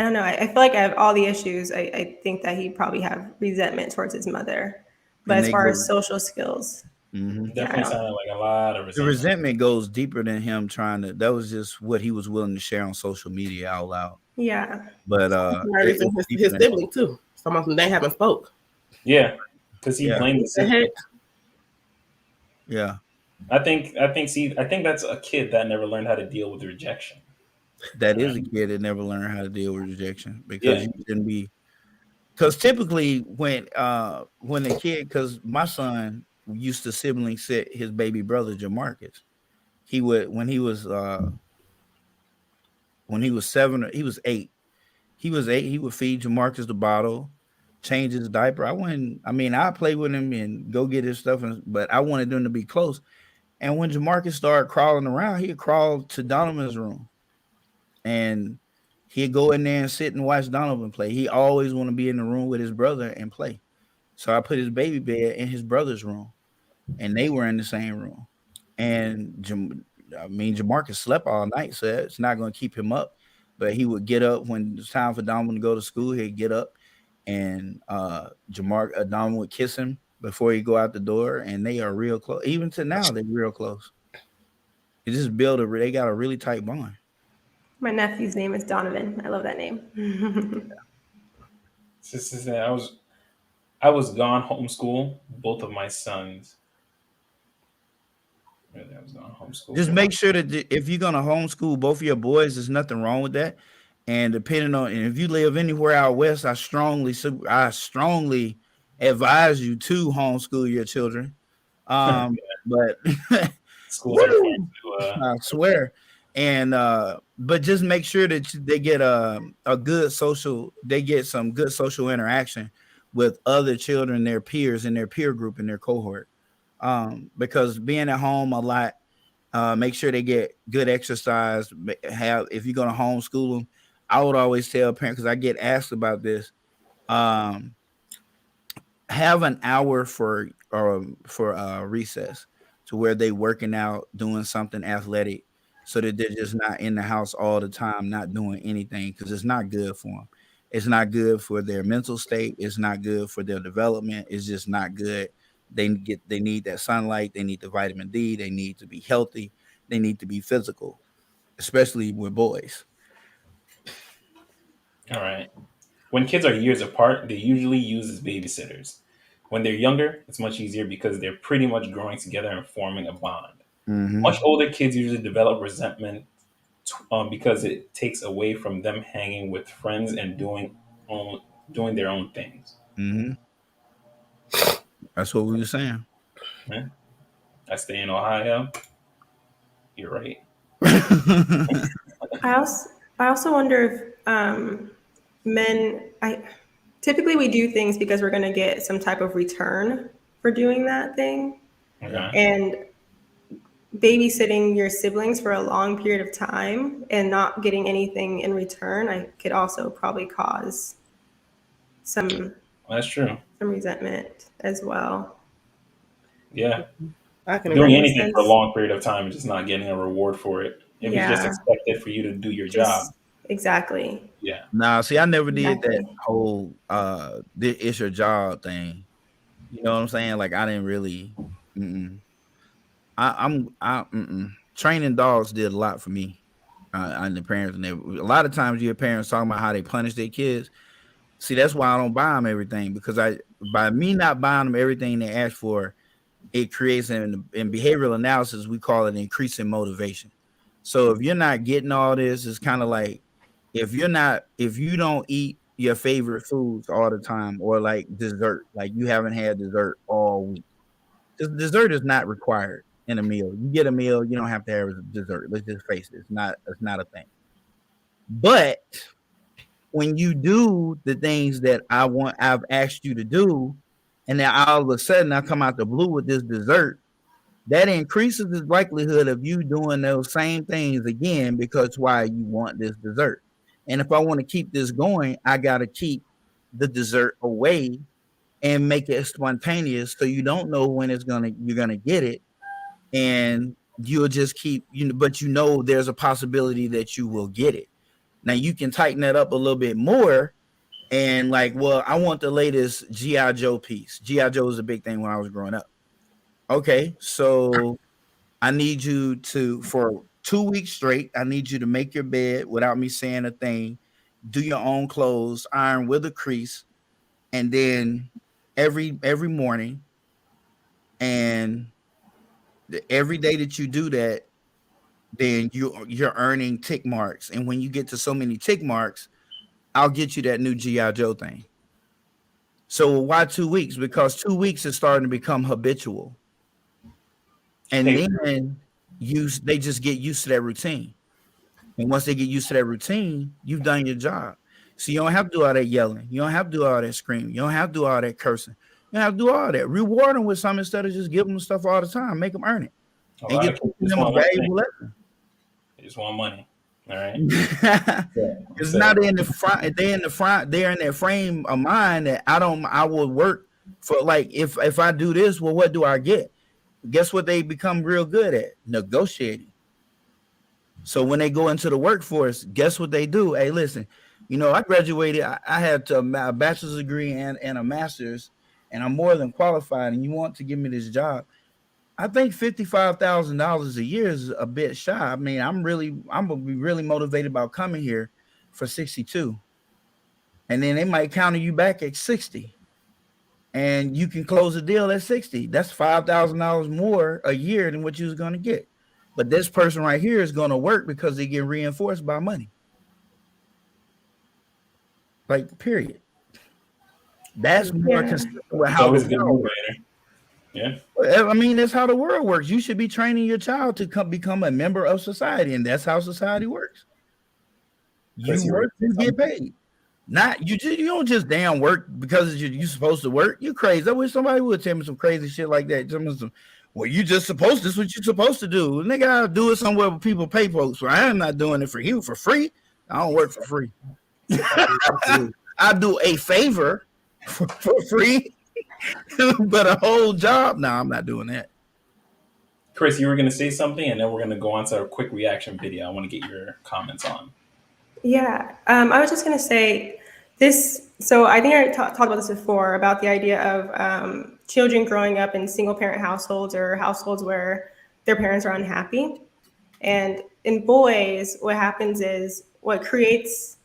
don't know. I feel like I have all the issues. I think that he probably have resentment towards his mother. But as far as social skills, definitely sounded like a lot of resentment. The resentment goes deeper than him trying to. That was just what he was willing to share on social media out loud. Yeah. But his sibling too. Some of them they haven't spoke. Yeah, because he blamed the sibling. Yeah. I think that's a kid that never learned how to deal with rejection. That is a kid that never learned how to deal with rejection, because you shouldn't be. Because typically when the kid, because my son used to sibling sit his baby brother Jamarcus, he would when he was 7 or he was 8, he would feed Jamarcus the bottle, change his diaper. I play with him and go get his stuff, but I wanted them to be close. And when Jamarcus started crawling around, he'd crawl to Donovan's room, and he'd go in there and sit and watch Donovan play. He always want to be in the room with his brother and play. So I put his baby bed in his brother's room, and they were in the same room. And Jamarcus slept all night, so it's not going to keep him up. But he would get up when it's time for Donovan to go to school. He'd get up, and Donovan would kiss him before he go out the door, and they are real close. Even to now, they're real close. It just they got a really tight bond. My nephew's name is Donovan. I love that name. I was gone homeschool both of my sons. Really, I was gone homeschool. Just make sure that if you're gonna homeschool both of your boys, there's nothing wrong with that. And depending on, and if you live anywhere out west, I strongly advise you to homeschool your children. But schools are fun to, I swear. And but just make sure that they get some good social interaction with other children, their peers, in their peer group, in their cohort. Because being at home a lot Make sure they get good exercise. If you're going to homeschool them, I would always tell parents, because I get asked about this. Have an hour for recess, to where they working out, doing something athletic, so that they're just not in the house all the time, not doing anything, because it's not good for them. It's not good for their mental state. It's not good for their development. It's just not good. They need that sunlight. They need the vitamin D. They need to be healthy. They need to be physical, especially with boys. All right. When kids are years apart, they usually use as babysitters. When they're younger, it's much easier because they're pretty much growing together and forming a bond. Mm-hmm. Much older kids usually develop resentment because it takes away from them hanging with friends and doing their own things. Mm-hmm. That's what we were saying. Yeah. I stay in Ohio. You're right. I also wonder if men. Typically we do things because we're going to get some type of return for doing that thing, Okay. and babysitting your siblings for a long period of time and not getting anything in return, I could also probably cause some That's true. resentment as well. Yeah. I can Doing agree. anything for a long period of time and just not getting a reward for it. If it's just Yeah. expected for you to do your job. Exactly. Yeah. Nah, see, I never did that Exactly. whole it's your job thing. You know what I'm saying? Like, I didn't really. Training dogs did a lot for me. And the parents, and a lot of times you hear parents talking about how they punish their kids. See, that's why I don't buy them everything, because by me not buying them everything they ask for, it creates in behavioral analysis, we call it increasing motivation. So if you're not getting all this, it's kind of like, if you don't eat your favorite foods all the time, or like dessert, like you haven't had dessert all week. Dessert is not required in a meal. You get a meal, you don't have to have dessert. Let's just face it. It's not a thing. But when you do the things that I've asked you to do, and then all of a sudden I come out the blue with this dessert, that increases the likelihood of you doing those same things again, because why? You want this dessert. And if I want to keep this going, I got to keep the dessert away and make it spontaneous, so you don't know when you're gonna get it, and you'll just keep, but there's a possibility that you will get it. Now you can tighten that up a little bit more, and like, well, I want the latest G.I. Joe piece. G.I. Joe was a big thing when I was growing up. Okay, so I need you to, for 2 weeks straight, I need you to make your bed without me saying a thing, do your own clothes, iron with a crease, and then every morning, and every day that you do that, then you're earning tick marks. And when you get to so many tick marks, I'll get you that new G.I. Joe thing. So why 2 weeks? Because 2 weeks is starting to become habitual. And then they just get used to that routine. And once they get used to that routine, you've done your job. So you don't have to do all that yelling. You don't have to do all that screaming. You don't have to do all that cursing. You don't have to do all that. Reward them with something instead of just giving them stuff all the time. Make them earn it. And you're teaching them a valuable lesson. They just want money. All right. It's not in the front. They're in the front. They're in that frame of mind that I will work for. Like, if I do this, well, what do I get? Guess what they become real good at? Negotiating. So when they go into the workforce, guess what they do? Hey, listen, I graduated. I had a bachelor's degree and a master's, and I'm more than qualified. And you want to give me this job? I think $55,000 a year is a bit shy. I mean, I'm gonna be really motivated about coming here for 62, and then they might counter you back at 60, and you can close the deal at 60. That's $5,000 more a year than what you was gonna get. But this person right here is gonna work because they get reinforced by money. Like, period. That's more consistent with how it's always a good motivator. Yeah. I mean, that's how the world works. You should be training your child to become a member of society, and that's how society works. You work, you get paid. Not you don't just damn work because you're supposed to work. You're crazy. I wish somebody would tell me some crazy shit like that. well, you just supposed this is what you're supposed to do. Nigga, I'll do it somewhere where people pay folks. So I am not doing it for you for free. I don't work for free. I do a favor for free, but a whole job. No, I'm not doing that. Chris, you were going to say something, and then we're going to go on to a quick reaction video. I want to get your comments on. Yeah, I was just going to say this. So I think I talked about this before about the idea of children growing up in single parent households or households where their parents are unhappy. And in boys, what happens is what creates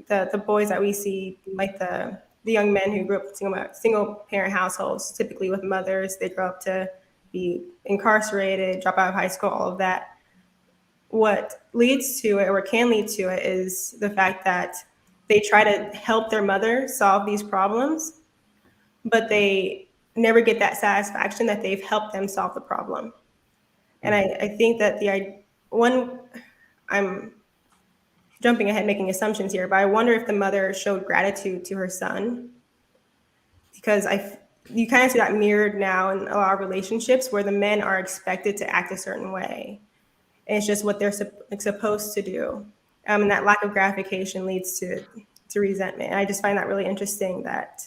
the boys that we see, like the young men who grew up in single parent households, typically with mothers, they grow up to be incarcerated, drop out of high school, all of that. What leads to it, or can lead to it, is the fact that they try to help their mother solve these problems, but they never get that satisfaction that they've helped them solve the problem. And I think that I'm jumping ahead, making assumptions here, but I wonder if the mother showed gratitude to her son, because you kind of see that mirrored now in a lot of relationships where the men are expected to act a certain way. And it's just what they're supposed to do. And that lack of gratification leads to resentment. And I just find that really interesting that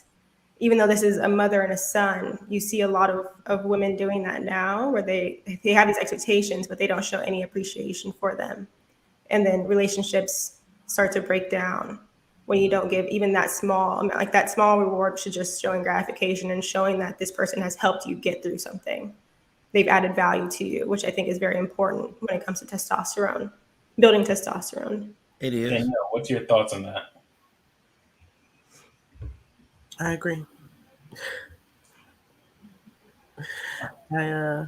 even though this is a mother and a son, you see a lot of women doing that now, where they have these expectations, but they don't show any appreciation for them. And then relationships start to break down when you don't give even that small, like that small reward should just showing gratification and showing that this person has helped you get through something. They've added value to you, which I think is very important when it comes to testosterone, building testosterone. It is. Danielle, what's your thoughts on that? I agree. I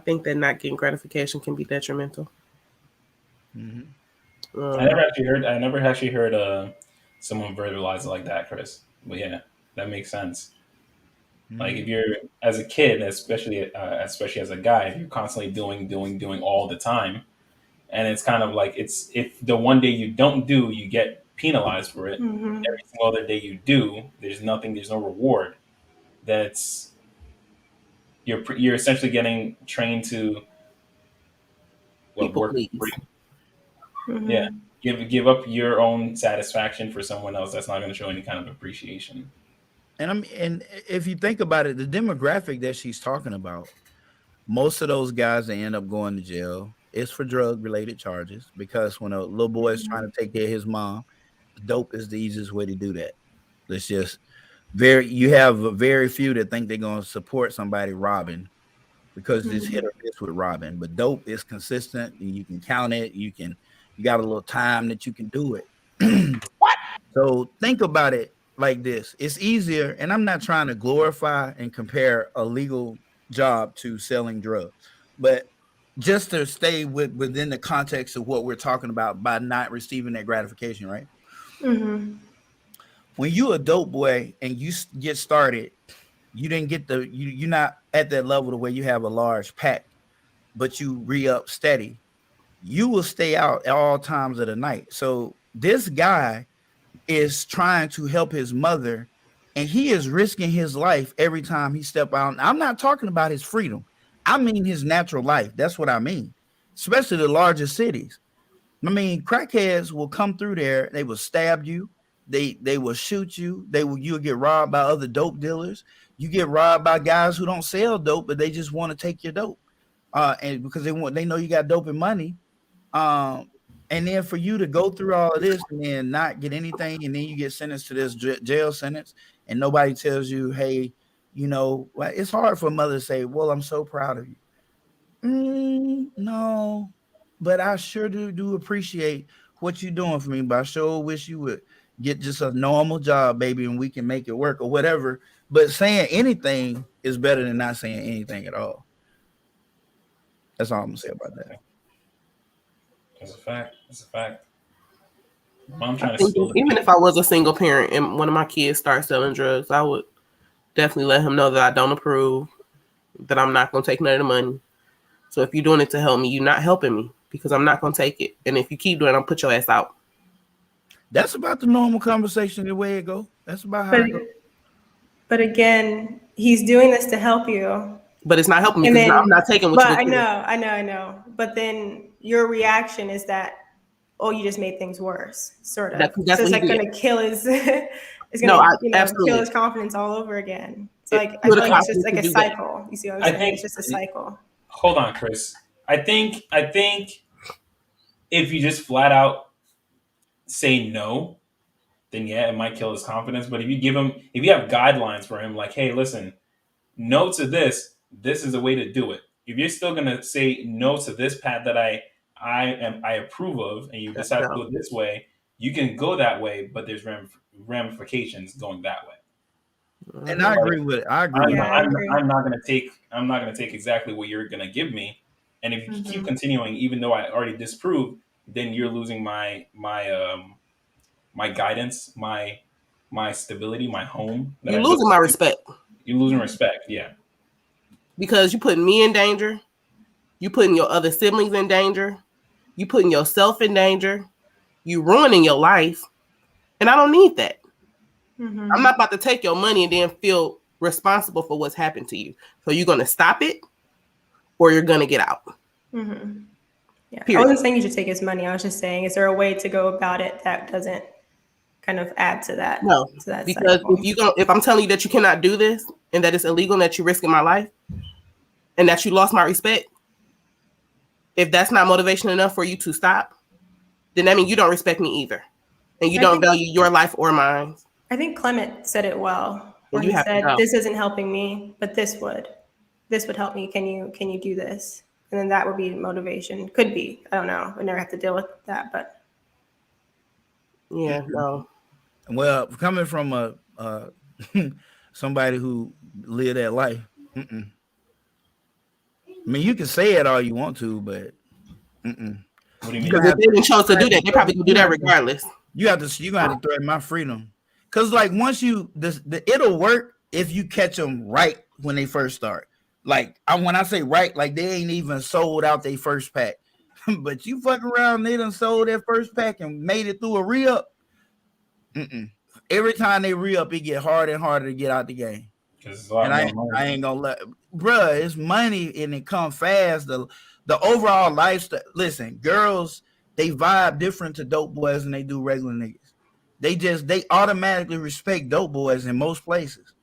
think that not getting gratification can be detrimental. Mm-hmm. I never actually heard someone verbalize it like that, Chris. But yeah, that makes sense. Mm-hmm. Like if you're as a kid, especially as a guy, if you're constantly doing all the time, and it's kind of like if the one day you don't do, you get penalized for it. Mm-hmm. Every single other day you do, there's no reward. You're essentially getting trained to work. Mm-hmm. Yeah, give up your own satisfaction for someone else. That's not going to show any kind of appreciation. And if you think about it, the demographic that she's talking about, most of those guys that end up going to jail is for drug-related charges, because when a little boy is trying to take care of his mom, dope is the easiest way to do that. It's just you have very few that think they're going to support somebody robbing, because it's hit or miss with robbing. But dope is consistent, and you can count it. You got a little time that you can do it. What? So think about it like this. It's easier, and I'm not trying to glorify and compare a legal job to selling drugs, but just to stay within the context of what we're talking about by not receiving that gratification, right? Mm-hmm. When you're a dope boy and you get started, you didn't get you're not at that level to where you have a large pack, but you re-up steady. You will stay out at all times of the night. So this guy is trying to help his mother, and he is risking his life every time he step out. I'm not talking about his freedom. I mean his natural life. That's what I mean, especially the largest cities. I mean, crackheads will come through there. They will stab you. They will shoot you. You'll get robbed by other dope dealers. You get robbed by guys who don't sell dope, but they just want to take your dope. And because they know you got dope and money. And then for you to go through all of this and then not get anything, and then you get sentenced to this jail sentence, and nobody tells you, hey, it's hard for a mother to say, well, I'm so proud of you. No, but I sure do appreciate what you're doing for me, but I sure wish you would get just a normal job, baby, and we can make it work or whatever. But saying anything is better than not saying anything at all. That's all I'm gonna say about that. That's a fact. I'm trying to even if I was a single parent and one of my kids starts selling drugs, I would definitely let him know that I don't approve, that I'm not going to take none of the money. So if you're doing it to help me, you're not helping me, because I'm not going to take it. And if you keep doing it, I'll put your ass out. That's about the normal conversation, the way it goes. That's about how it goes. But again, he's doing this to help you. But it's not helping me And because then, I'm not taking what but you just I know. But then your reaction is that, oh, you just made things worse, sort of. That's So what it's he like did. going to kill his, it's No, going I to, kill absolutely. his confidence all over again. So like, I Kill the feel like it's just confidence like to a do that. cycle. You see what I'm I saying? think. It's just a cycle. Hold on, Chris. I think if you just flat out say no, then yeah, it might kill his confidence. But if you have guidelines for him, like, hey, listen, no to this. This is a way to do it. If you're still gonna say no to this path that I approve of, and you decide to No. go this way, you can go that way, but there's ramifications going that way. And I agree with it. I agree with Yeah, I it. agree. I'm not gonna take exactly what you're gonna give me, and if you keep continuing, even though I already disproved, then you're losing my guidance, my stability, my home that You're I built. losing my respect You're losing respect. Yeah. because you're putting me in danger. You putting your other siblings in danger. You putting yourself in danger. You ruining your life. And I don't need that. I'm not about to take your money and then feel responsible for what's happened to you. So you're going to stop it or you're going to get out. Yeah. Period. I wasn't saying you should take his money. I was just saying, is there a way to go about it that doesn't kind of add to that? No, to that because cycle? if I'm telling you that you cannot do this and that it's illegal and that you're risking my life and that you lost my respect, if that's not motivation enough for you to stop, then that means you don't respect me either. And you don't value your life or mine. I think Clement said it well, where And you he have to said, go. "This isn't helping me, but this would help me. Can you do this?" And then that would be motivation. Could be. I don't know. I never have to deal with that, but Yeah, no. Well, coming from a somebody who lived that life, I mean, you can say it all you want to, but What do you mean? Because if they didn't chose to do that, they probably could do that regardless. you have to threaten my freedom. Because like once it'll work if you catch them right when they first start. Like when I say right, like they ain't even sold out their first pack, but you fuck around, they done sold their first pack and made it through a re-up. Every time they re-up, it get harder and harder to get out the game. And I ain't gonna let, bruh, it's money and it come fast. The overall lifestyle. Listen, girls, they vibe different to dope boys than they do regular niggas. They automatically respect dope boys in most places.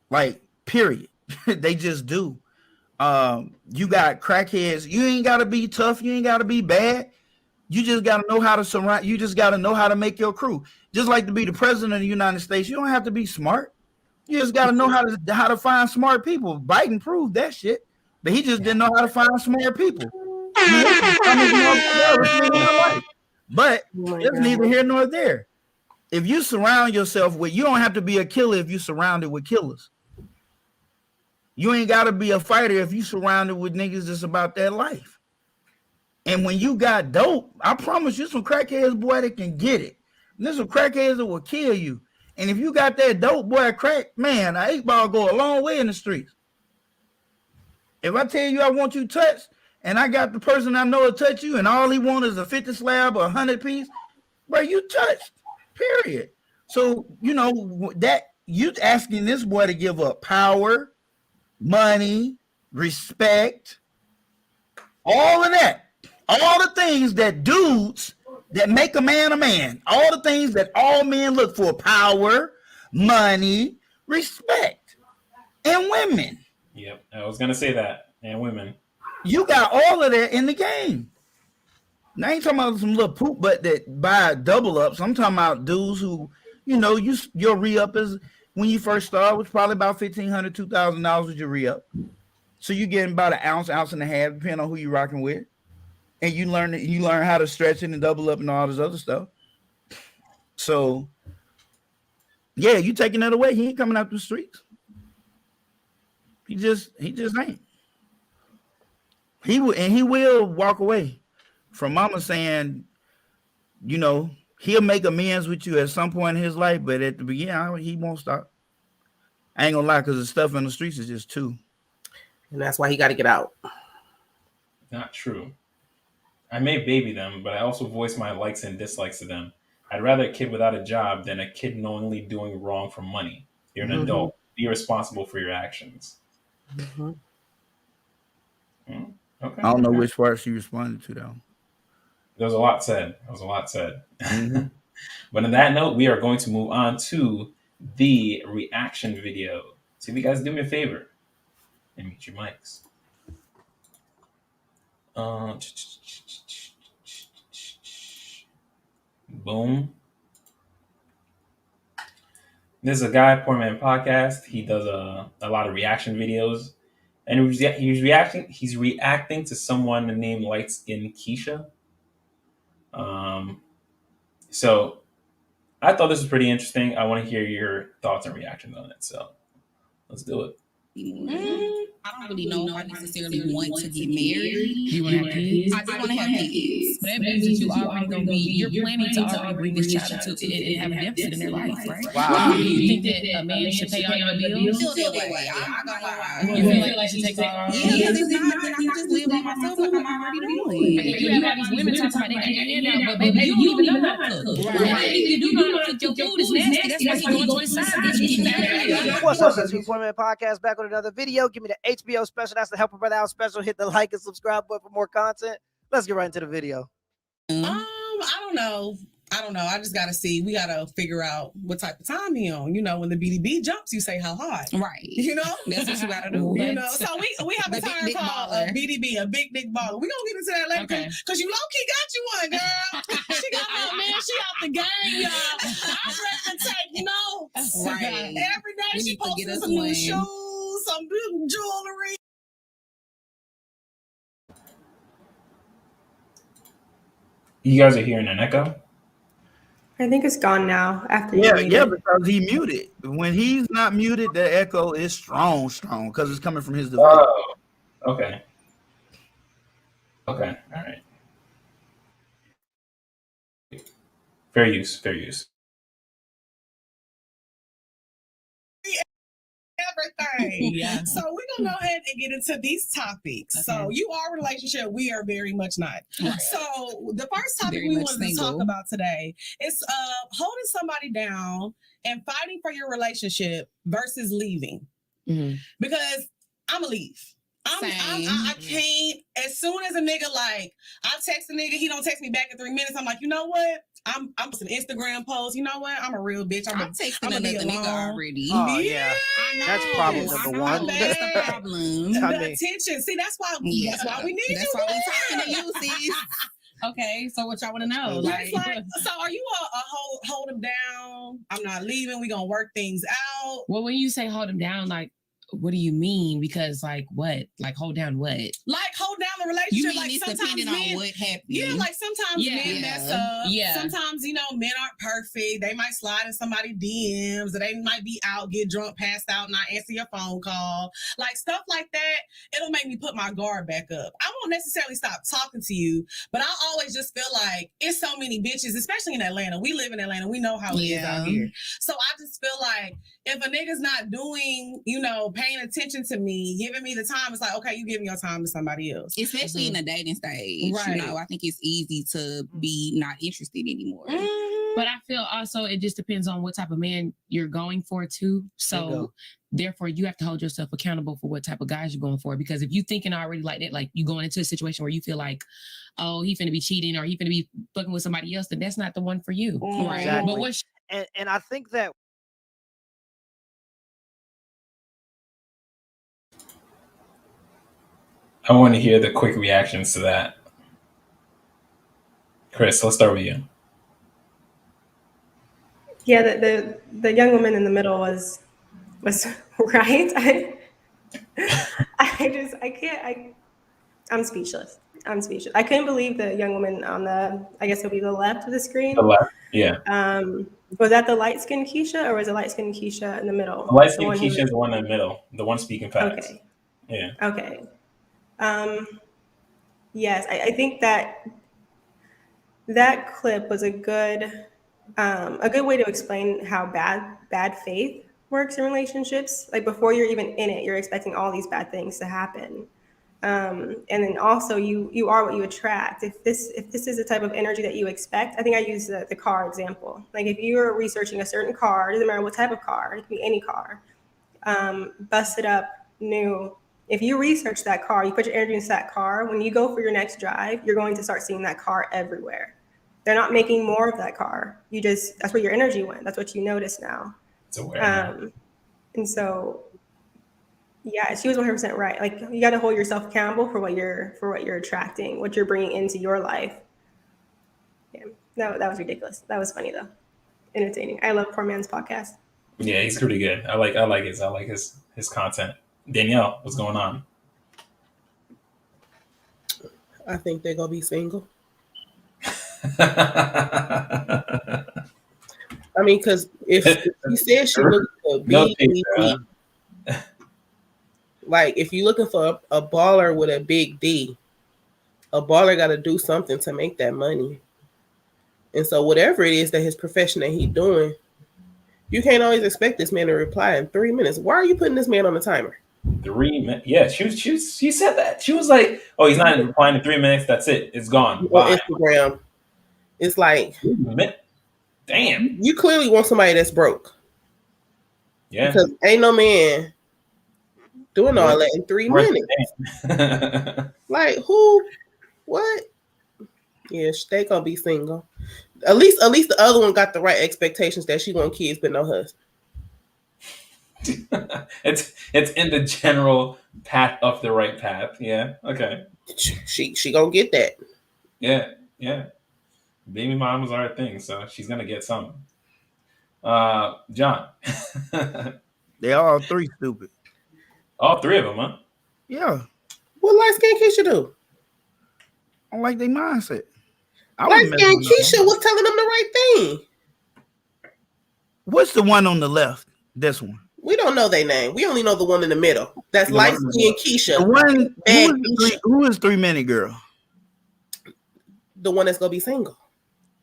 Like, period. They just do. You got crackheads. You ain't gotta be tough. You ain't gotta be bad. You just gotta know how to surround. You just gotta know how to make your crew. Just like to be the president of the United States, you don't have to be smart. You just gotta know how to find smart people. Biden proved that shit, but he just didn't know how to find smart people. But it's neither here nor there. If you surround yourself with, you don't have to be a killer if you surrounded with killers. You ain't got to be a fighter if you surrounded with niggas that's about that life. And when you got dope, I promise you some crackheads, boy, that can get it. And there's some crackheads that will kill you. And if you got that dope, boy, crack, man, an 8-ball go a long way in the streets. If I tell you I want you touched, and I got the person I know to touch you, and all he wants is a 50 slab or 100 piece, bro, you touched, period. So, that you asking this boy to give up power, money, respect, all of that, all the things that dudes that make a man, all the things that all men look for: power, money, respect, and women. Yep, I was gonna say that, and women. You got all of that in the game. Now I ain't talking about some little poop butt that buy double ups. I'm talking about dudes who, your re-up is, when you first start, was probably about $1,500, $2,000 with your re-up. So you getting about an ounce and a half, depending on who you're rocking with. And you learn how to stretch it and double up and all this other stuff. So yeah, you taking that away. He ain't coming out the streets. He just ain't. He will walk away from mama saying, he'll make amends with you at some point in his life, but at the beginning, he won't stop. I ain't gonna lie, because the stuff in the streets is just too. And that's why he got to get out. Not true. I may baby them, but I also voice my likes and dislikes to them. I'd rather a kid without a job than a kid knowingly doing wrong for money. You're an adult. Be responsible for your actions. Okay. I don't know which part she responded to though. There was a lot said. There was a lot said. Mhm. But on that note, we are going to move on to the reaction video. So if you guys do me a favor and mute your mics. Boom. This is a guy, Poor Man Podcast. He does a lot of reaction videos, and he's reacting to someone named Light Skin Keisha. So I thought this was pretty interesting. I want to hear your thoughts and reactions on it. So let's do it. I don't really know if I necessarily want to get married. Do you want to have kids? I do want to have kids. But that means that you already going to be, you're planning to already bring this child into it and have a deficit in their life, right? Wow. Do you think that a man should pay all your bills? Feel that way. I'm not gonna lie. You feel like you should take all? Yeah, because if not, then I can just live by myself like I'm already doing. And you have all these women talking about they can't get in now, but baby, you don't even know how to cook. Right. You do know how to cook your food. It's nasty. That's why you going to the side bitch and getting married. What's up, this is Poor Man Podcast, back with another video. Give me the HBO special. That's the Help a Brother Out special. Hit the like and subscribe button for more content. Let's get right into the video. I don't know. I just gotta see. We gotta figure out what type of time he on. You know, when the BDB jumps, you say how hard. Right. You know, that's what you gotta do. You know, so we have a term called a BDB, a big dick baller. We gonna get into that later because you low key got you one, girl. She got my man. She out the game, y'all. I'm ready to take notes. Right. Every day she posting some new shoes, some new jewelry. You guys are hearing an echo? I think it's gone now after you Yeah, read yeah, it. because he muted. When he's not muted, the echo is strong, because it's coming from his device. Oh, okay. Okay, all right. Fair use, fair use. Everything. Yeah. So we're gonna go ahead and get into these topics. Okay. So you are a relationship, we are very much not. Right. So the first topic we wanted to talk about today is holding somebody down and fighting for your relationship versus leaving. Mm-hmm. Because I'm gonna leave. I can't. As soon as a nigga I text a nigga, he don't text me back in 3 minutes. I'm like, you know what? I'm posting Instagram posts. You know what? I'm a real bitch. I'm texting another nigga already. Oh yeah, that's problem number one. That's the problem. The attention. See, that's why we need you. That's why we talking to you, sis. Okay, so what y'all want to know? So are you a hold him down? I'm not leaving. We gonna work things out. Well, when you say hold him down, what do you mean? Because what? Hold down what? Hold down the relationship. You mean it's depending on what happened? Yeah, sometimes men mess up. Yeah. Sometimes, men aren't perfect. They might slide in somebody's DMs, or they might be out, get drunk, passed out, not answer your phone call. Stuff like that, it'll make me put my guard back up. I won't necessarily stop talking to you, but I always just feel like it's so many bitches, especially in Atlanta. We live in Atlanta. We know how it is out here. So I just feel like if a nigga's not doing, paying attention to me, giving me the time, it's like, okay, you giving your time to somebody else. Especially in the dating stage. Right. I think it's easy to be not interested anymore. But I feel also it just depends on what type of man you're going for too. So therefore you have to hold yourself accountable for what type of guys you're going for. Because if you thinking already like that, you going into a situation where you feel like, oh, he finna be cheating or he finna be fucking with somebody else, then that's not the one for you. Right. Exactly. But and I think that I want to hear the quick reactions to that. Chris, let's start with you. Yeah, the young woman in the middle was right. I'm speechless. I couldn't believe the young woman on I guess it'll be the left of the screen. The left, yeah. Was that the light-skinned Keisha, or was it light-skinned Keisha in the middle? The light-skinned Keisha is the one in the middle, the one speaking facts. Okay. Yeah. Okay. Yes, I think that clip was a good way to explain how bad faith works in relationships. Before you're even in it, you're expecting all these bad things to happen. And then also you are what you attract. If this is the type of energy that you expect, I think I use the car example. If you're researching a certain car, it doesn't matter what type of car, it can be any car, busted up, new, If you research that car, you put your energy into that car, when you go for your next drive, you're going to start seeing that car everywhere. They're not making more of that car. That's where your energy went. That's what you notice now. It's aware. And so, yeah, she was 100% right. Like, you got to hold yourself accountable for what you're attracting, what you're bringing into your life. Yeah, that was ridiculous. That was funny though, entertaining. I love Poor Man's podcast. Yeah, he's pretty good. I like his content. Danielle, what's going on? I think they're gonna be single. I mean, because if she said she looking for big, like if you're looking for a baller with a big D, a baller got to do something to make that money. And so whatever it is that his profession that he's doing, you can't always expect this man to reply in 3 minutes. Why are you putting this man on the timer? 3 minutes? Yeah, she said that. She was like, "Oh, he's not replying in 3 minutes. That's it. It's gone." On Instagram, it's like, damn. You clearly want somebody that's broke. Yeah. Because ain't no man doing all that in 3 minutes. Like who? What? Yeah, they gonna be single. At least the other one got the right expectations that she want kids but no husband. It's in the general path of the right path. Yeah. Okay. She gonna get that. Yeah. Baby mamas are a thing, so she's gonna get some. John. They all three stupid. All three of them, huh? Yeah. What light skin Keisha do? I don't like their mindset. Light skin Keisha was telling them the right thing. What's the one on the left? This one. We don't know their name. We only know the one in the middle. That's light skin Keisha. The one who is 3 Minute Girl? The one that's gonna be single.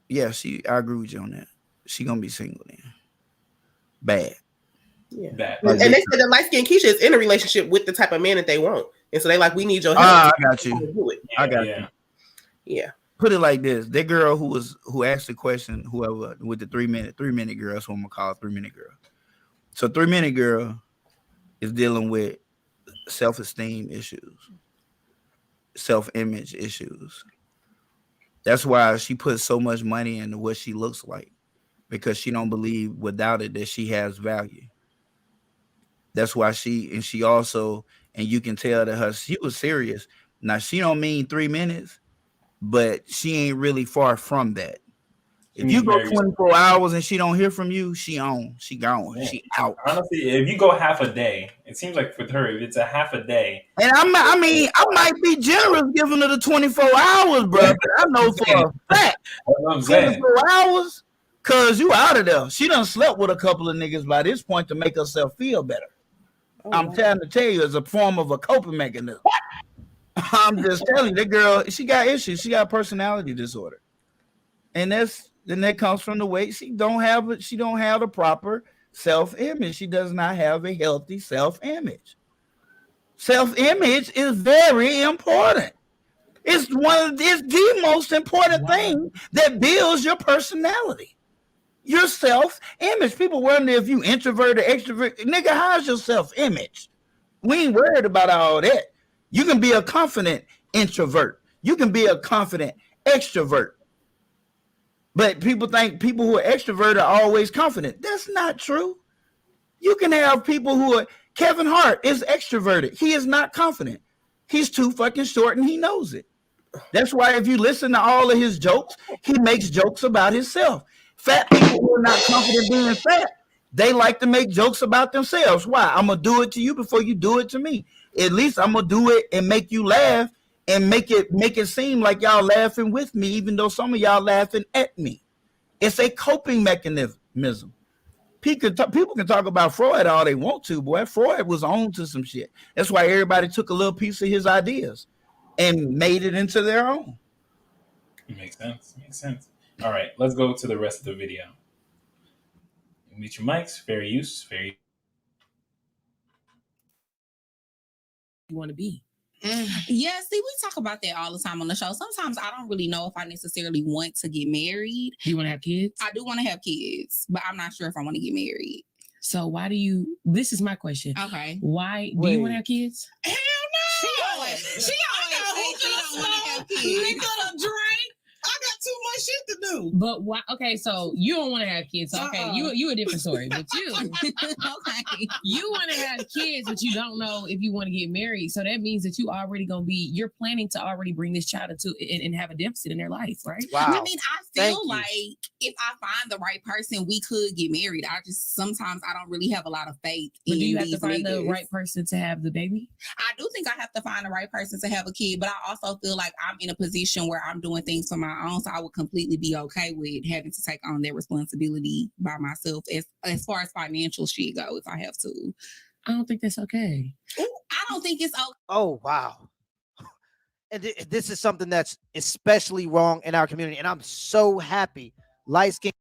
Yeah, I agree with you on that. She gonna be single then. Bad. Yeah. Bad. And they said that light skin Keisha is in a relationship with the type of man that they want. And so they like, we need your help. I got you. I got you. Yeah. Put it like this. That girl who asked the question, whoever with the 3 minute girl, that's what I'm gonna call a 3 Minute Girl. So 3 Minute Girl is dealing with self-esteem issues, self-image issues. That's why she puts so much money into what she looks like, because she don't believe without it that she has value. That's why she also, and you can tell that she was serious. Now she don't mean 3 minutes, but she ain't really far from that. If you go 24 hours and she don't hear from you, she gone. Yeah. She out. Honestly, if you go half a day, it seems like with her, if it's a half a day. And I might be generous giving her the 24 hours, bro. But I know for a fact, 24 hours, cause you out of there. She done slept with a couple of niggas by this point to make herself feel better. I'm trying to tell you, it's a form of a coping mechanism. I'm just telling you, that girl, she got issues. She got a personality disorder, and that comes from the way she don't have the proper self-image. She does not have a healthy self-image. Self-image is very important. It's the most important thing that builds your personality. Your self-image. People wonder if you introvert or extrovert. Nigga, how's your self-image? We ain't worried about all that. You can be a confident introvert. You can be a confident extrovert. But people think people who are extroverted are always confident. That's not true. You can have people who are... Kevin Hart is extroverted. He is not confident. He's too fucking short and he knows it. That's why if you listen to all of his jokes, he makes jokes about himself. Fat people who are not confident being fat, they like to make jokes about themselves. Why? I'm going to do it to you before you do it to me. At least I'm going to do it and make you laugh and make it seem like y'all laughing with me, even though some of y'all laughing at me. It's a coping mechanism. People can talk about Freud all they want to, boy. Freud was on to some shit. That's why everybody took a little piece of his ideas and made it into their own. It makes sense. All right, let's go to the rest of the video. Mute your mics. Fair use. You want to be. Yeah, see, we talk about that all the time on the show. Sometimes I don't really know if I necessarily want to get married. Do you want to have kids? I do want to have kids, but I'm not sure if I want to get married. So why do you... This is my question. Okay. Why do you want to have kids? Hell She always say she don't want to have kids. Nigga, a drink. I got too much shit to do. But why? Okay, so you don't want to have kids. So, okay, you a different story. But you, okay, you want to have kids, but you don't know if you want to get married. So that means that you already you're planning to already bring this child into and have a deficit in their life, right? Wow. I mean, I feel like if I find the right person, we could get married. I just sometimes I don't really have a lot of faith. But do you have to find the right person to have the baby? I do think I have to find the right person to have a kid, but I also feel like I'm in a position where I'm doing things for my own, so I would completely be okay with having to take on that responsibility by myself as far as financial shit goes. I have to. I don't think that's okay. I don't think it's okay. Oh, wow. And this is something that's especially wrong in our community, and I'm so happy. Light skin.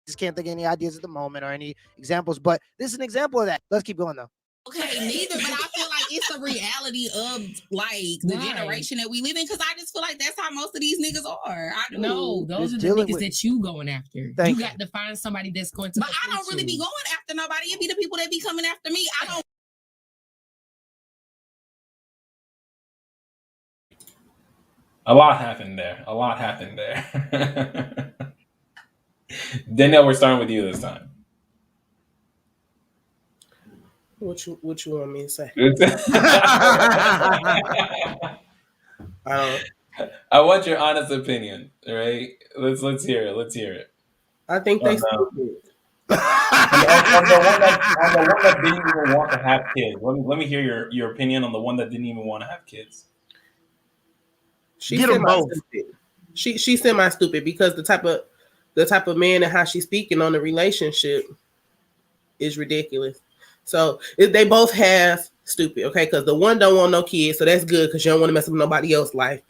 Just can't think of any ideas at the moment or any examples, but this is an example of that. Let's keep going though. Okay, neither, but I feel like it's a reality of like the generation that we live in, because I just feel like that's how most of these niggas are. I do. No, those are the niggas that you going after. You got to find somebody that's going to. But I don't really be going after nobody. It be the people that be coming after me. I don't. A lot happened there. Danielle, we're starting with you this time. What you want me to say? I want your honest opinion, right? Let's hear it. I think they stupid. On the one that didn't even want to have kids. Let me hear your opinion on the one that didn't even want to have kids. She's semi-stupid. She's semi-stupid because the type of man and how she's speaking on the relationship is ridiculous. So they both have stupid, okay? Because the one don't want no kids, so that's good because you don't want to mess up nobody else's life.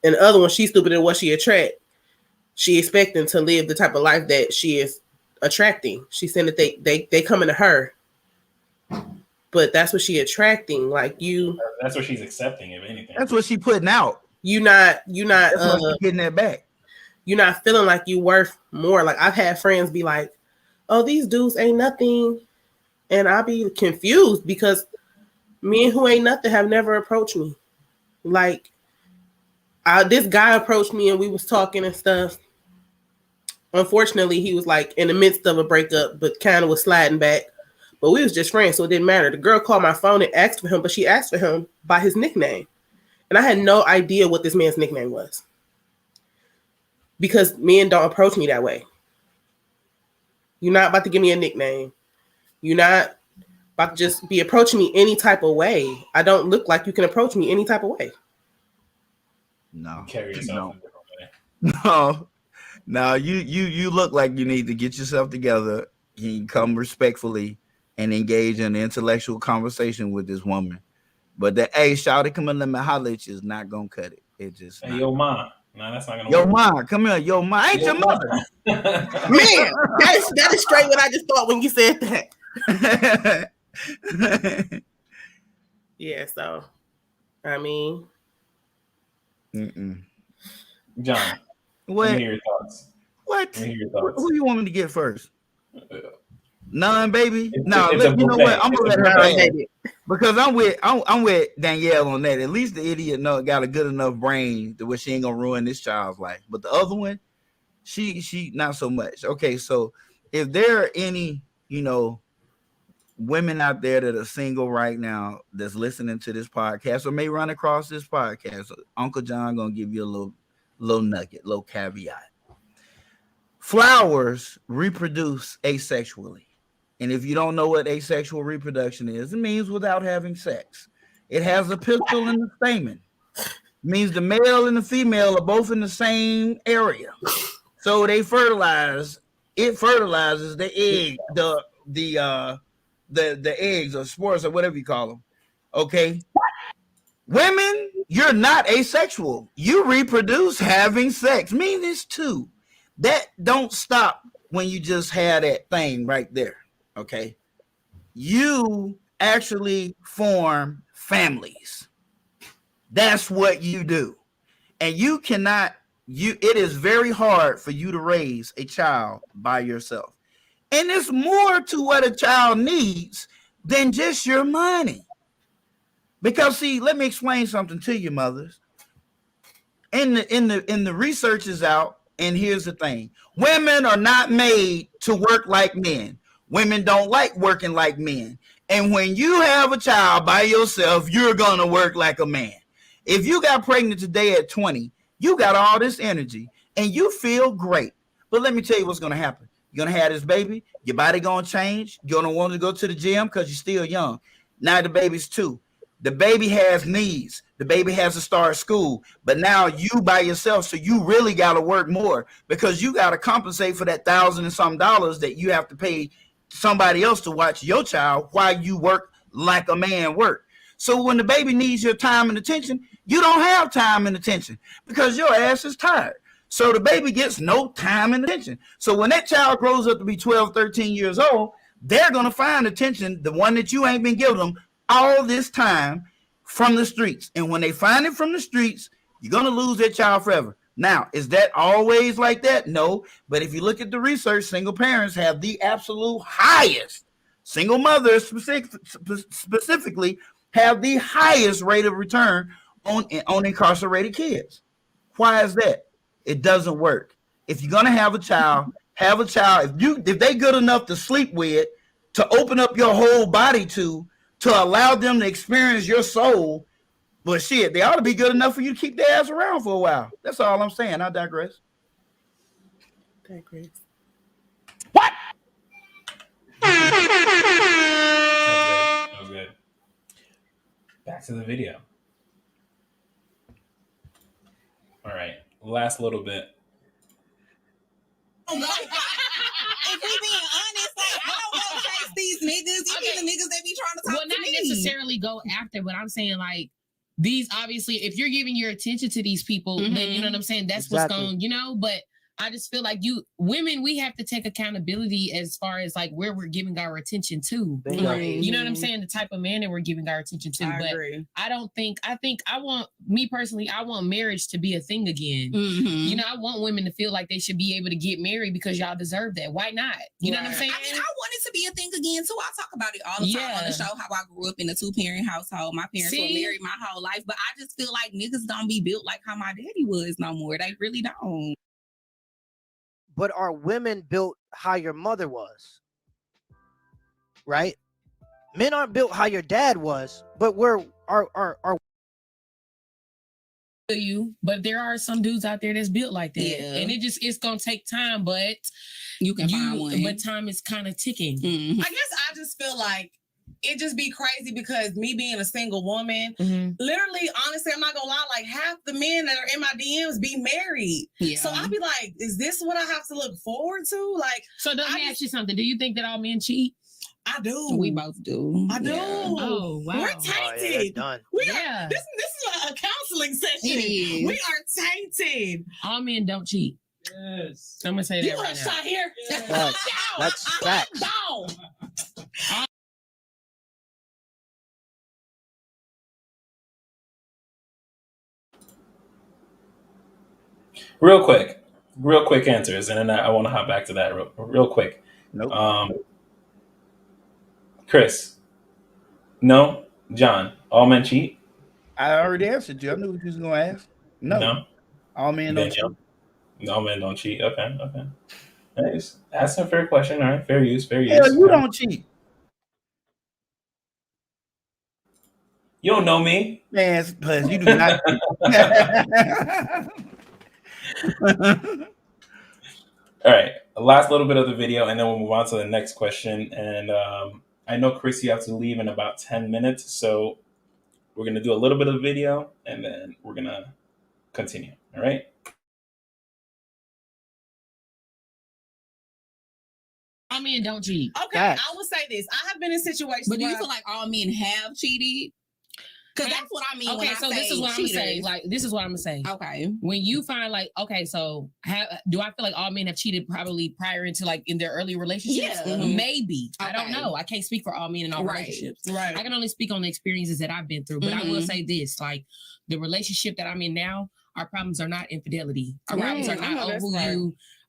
And the other one, she's stupid in what she attract. She expecting to live the type of life that she is attracting. She's saying that they coming to her, but that's what she attracting. Like you, that's what she's accepting. If anything, that's what she putting out. You not getting that back. You're not feeling like you worth more. Like I've had friends be like, "Oh, these dudes ain't nothing." And I'll be confused because men who ain't nothing have never approached me. Like, this guy approached me and we was talking and stuff. Unfortunately, he was like in the midst of a breakup, but kind of was sliding back. But we was just friends, so it didn't matter. The girl called my phone and asked for him, but she asked for him by his nickname. And I had no idea what this man's nickname was. Because men don't approach me that way. You're not about to give me a nickname. You're not about to just be approaching me any type of way. I don't look like you can approach me any type of way. No. Carry yourself in a different way. No. You look like you need to get yourself together. You can come respectfully and engage in an intellectual conversation with this woman. But the shawty come in and holler at you is not gonna cut it. It just yo ma. No, that's not gonna yo work. ma, come here, yo ma. Ain't your mother. Man, that is straight what I just thought when you said that. Yeah, so I mean, John, what? Let me hear your thoughts. What? Let me hear your thoughts. Who you want me to get first? None, baby. It's No, a you know buffet. what? I'm gonna let It's a her buffet. say it because I'm with Danielle on that. At least the idiot got a good enough brain to where she ain't gonna ruin this child's life. But the other one, she not so much. Okay, so if there are any, women out there that are single right now that's listening to this podcast or may run across this podcast, Uncle John gonna give you a little nugget, little caveat. Flowers reproduce asexually. And if you don't know what asexual reproduction is, it means without having sex. It has a pistil and a stamen. It means the male and the female are both in the same area. So they fertilize. It fertilizes the egg, the eggs or spores or whatever you call them. Okay. Women, you're not asexual. You reproduce having sex. Mean this too. That don't stop when you just have that thing right there. Okay. You actually form families. That's what you do. And you cannot, it is very hard for you to raise a child by yourself. And it's more to what a child needs than just your money. Because see, let me explain something to you, mothers. In the research is out, and here's the thing: women are not made to work like men. Women don't like working like men. And when you have a child by yourself, you're gonna work like a man. If you got pregnant today at 20, you got all this energy and you feel great. But let me tell you what's gonna happen. You're gonna have this baby, your body gonna change, you're gonna want to go to the gym because you're still young. Now the baby's 2. The baby has needs. The baby has to start school. But now you by yourself, so you really got to work more because you got to compensate for that $1,000 and some that you have to pay somebody else to watch your child while you work like a man work. So when the baby needs your time and attention, you don't have time and attention because your ass is tired. So the baby gets no time and attention. So when that child grows up to be 12, 13 years old, they're going to find attention, the one that you ain't been giving them all this time, from the streets. And when they find it from the streets, you're going to lose that child forever. Now, is that always like that? No. But if you look at the research, single parents have the absolute highest, single mothers specifically have the highest rate of return on incarcerated kids. Why is that? It doesn't work. If you're going to have a child, if they good enough to sleep with, to open up your whole body to allow them to experience your soul, but shit, they ought to be good enough for you to keep their ass around for a while. That's all I'm saying. I digress. What? That was good. Back to the video. All right, last little bit. If we being honest, like I don't go chase these niggas. You be the niggas that be trying to talk to me. Well, not necessarily go after, but I'm saying like these. Obviously, if you're giving your attention to these people, then you know what I'm saying. That's what's going, But I just feel like women, we have to take accountability as far as like where we're giving our attention to. Right. You know what I'm saying? The type of man that we're giving our attention to. I but agree. I want marriage to be a thing again. I want women to feel like they should be able to get married because y'all deserve that. Why not? You know what I'm saying? I mean, I want it to be a thing again too. I talk about it all the time on the show, how I grew up in a 2-parent household. My parents were married my whole life, but I just feel like niggas don't be built like how my daddy was no more. They really don't. But are women built how your mother was? Right? Men aren't built how your dad was, but but there are some dudes out there that's built like that. Yeah. And it's gonna take time, but you can find one. But time is kind of ticking. I guess I just feel like it just be crazy because me being a single woman, literally, honestly, I'm not gonna lie, like half the men that are in my DMs be married. Yeah. So I'll be like, is this what I have to look forward to? Like, so let me ask you something. Do you think that all men cheat? I do. We both do. I do. Yeah. Oh, wow. We're tainted. We are. This is a counseling session. We are tainted. All men don't cheat. Yes. I'm gonna say that You right want a now. shot here? That's facts. Real quick answers, and then I want to hop back to that real quick. Nope. Chris, no. John, all men cheat? I already answered you. I knew what you was going to ask. No. All men don't cheat. All men don't cheat. Okay. Nice. That's a fair question. All right. Fair use. Hell, you don't cheat. You don't know me. Man, plus you do not cheat. All right, last little bit of the video, and then we'll move on to the next question. And I know, Chris, you have to leave in about 10 minutes, so we're going to do a little bit of the video, and then we're going to continue, all right? All men don't cheat. Okay, I will say this. I have been in situations But do you feel like all men have cheated? Because that's what I mean. Okay, when so I this is what I'm gonna say. cheaters. This is what I'm gonna say. Okay. When you find do I feel like all men have cheated probably prior into like in their early relationships? Yeah. Maybe. Okay. I don't know. I can't speak for all men in all relationships. Right. I can only speak on the experiences that I've been through. But I will say this: like the relationship that I'm in now, our problems are not infidelity. Our problems are not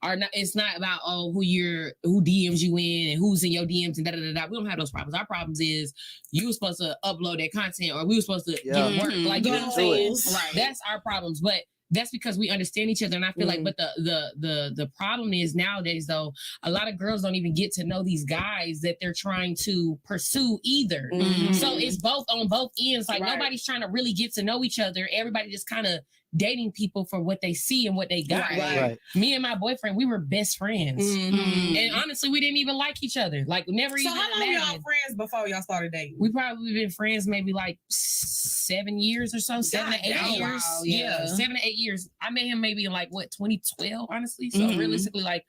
are not. It's not about who DMs you in and who's in your DMs and da da da da. We don't have those problems. Our problems is you were supposed to upload that content or we were supposed to get work. Like, you know what I'm saying? Right. That's our problems, but. That's because we understand each other, and I feel like, but the problem is nowadays though, a lot of girls don't even get to know these guys that they're trying to pursue either. So it's both on both ends. Like nobody's trying to really get to know each other. Everybody just kind of dating people for what they see and what they got. Right. Me and my boyfriend, we were best friends, and honestly, we didn't even like each other. Like never. So how long y'all friends before y'all started dating? We probably been friends maybe like 7 years or so, 7 to 8 years. Wow, yeah, 7 to 8 years. I met him maybe in like 2012, honestly. So realistically, like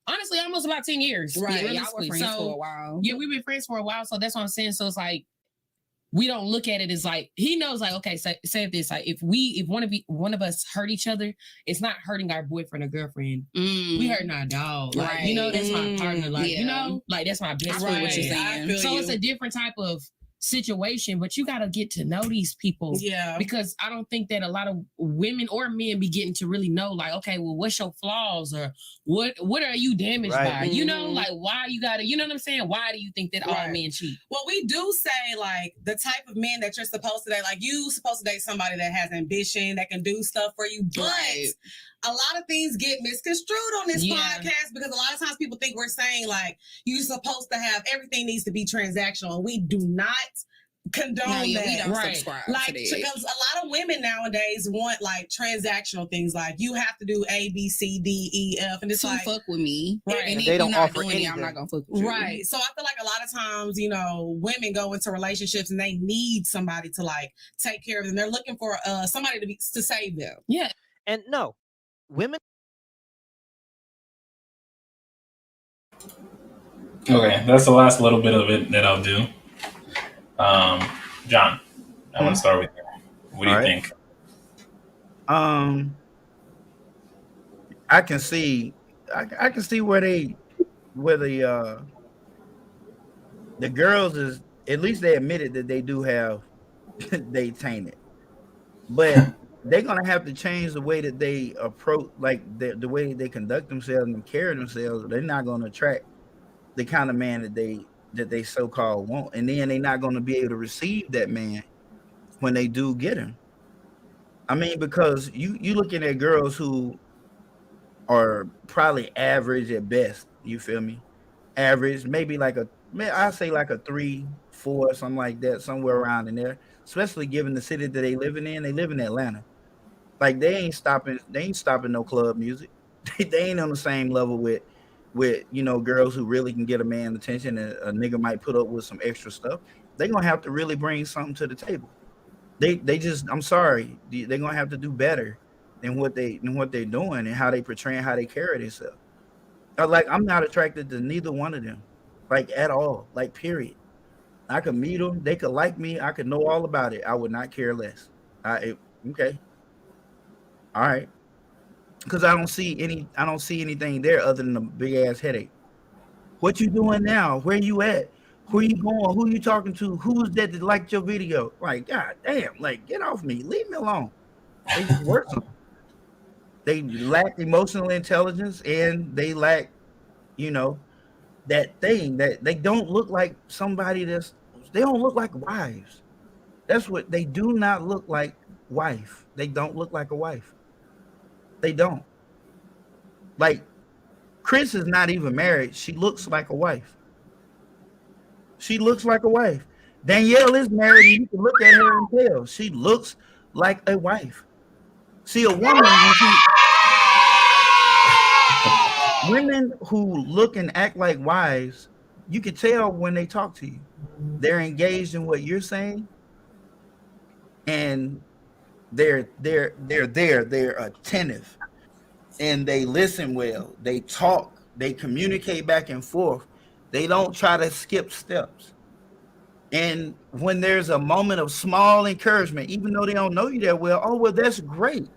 honestly, almost about 10 years. Right. Y'all were friends for a while. Yeah, we've been friends for a while. So that's what I'm saying. So it's like we don't look at it as like he knows like okay, say this like if one of us hurt each other, it's not hurting our boyfriend or girlfriend. We hurting our dog. Like you know, that's my partner. Like you know, like that's my best friend. What you're saying. So it's a different type of situation, but you got to get to know these people. Yeah. Because I don't think that a lot of women or men be getting to really know, like, okay, well, what's your flaws or what are you damaged by? You know, like why you gotta, you know what I'm saying? Why do you think that all men cheat? Well, we do say like the type of men that you're supposed to date, like you supposed to date somebody that has ambition, that can do stuff for you, but a lot of things get misconstrued on this podcast because a lot of times people think we're saying like you're supposed to have everything needs to be transactional. We do not condone that. We don't subscribe like to that. because a lot of women nowadays want like transactional things like you have to do A, B, C, D, E, F, and it's to like fuck with me. Right. And they don't offer anything. I'm not gonna fuck with you. Right. So I feel like a lot of times, you know, women go into relationships and they need somebody to like take care of them. They're looking for somebody to save them. Yeah. And no. Women. Okay, that's the last little bit of it that I'll do. John, I want to start with you. What do you think? I can see where the girls is at least they admitted that they do have they tainted, but they're gonna have to change the way that they approach, like the way they conduct themselves and carry themselves. They're not gonna attract the kind of man that they so-called want, and then they're not gonna be able to receive that man when they do get him. I mean, because you looking at girls who are probably average at best. You feel me? Average, maybe like I say like a 3, 4, something like that, somewhere around in there. Especially given the city that they living in. They live in Atlanta. Like they ain't stopping no club music. They ain't on the same level with you know girls who really can get a man's attention, and a nigga might put up with some extra stuff. They're gonna have to really bring something to the table. They just, I'm sorry, they're gonna have to do better than what they're doing and how they portray and how they carry themselves. Like I'm not attracted to neither one of them, like at all, like period. I could meet them, they could like me, I could know all about it. I would not care less. Okay, all right, because I don't see anything there other than a big ass headache. What you doing now? Where you at? Where you going? Who you talking to? Who's that liked your video? Like, god damn, like get off me, leave me alone. They just work. They lack emotional intelligence, and they lack, you know, that thing that they don't look like somebody they don't look like wives. That's what they do not look like. Wife. They don't look like a wife. They don't. Like Chris is not even married. She looks like a wife. She looks like a wife. Danielle is married, and you can look at her and tell she looks like a wife. See, a woman, women who look and act like wives, you can tell when they talk to you. They're engaged in what you're saying, and they're attentive, and they listen well. They talk. They communicate back and forth. They don't try to skip steps. And when there's a moment of small encouragement, even though they don't know you that well, oh well, that's great.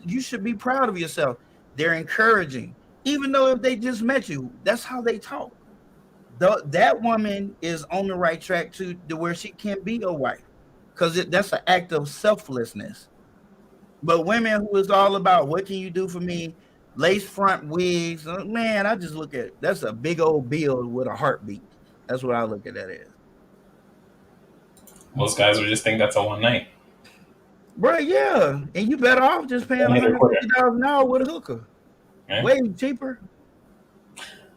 You should be proud of yourself. They're encouraging, even though if they just met you, that's how they talk. That woman is on the right track to where she can be a wife, because that's an act of selflessness. But women who is all about what can you do for me, lace front wigs. Man, I just look at that's a big old bill with a heartbeat. That's what I look at that as. Most guys would just think that's a one night. Bro, yeah. And you better off just paying One hit or quit. $150 an hour with a hooker. Okay? Way cheaper.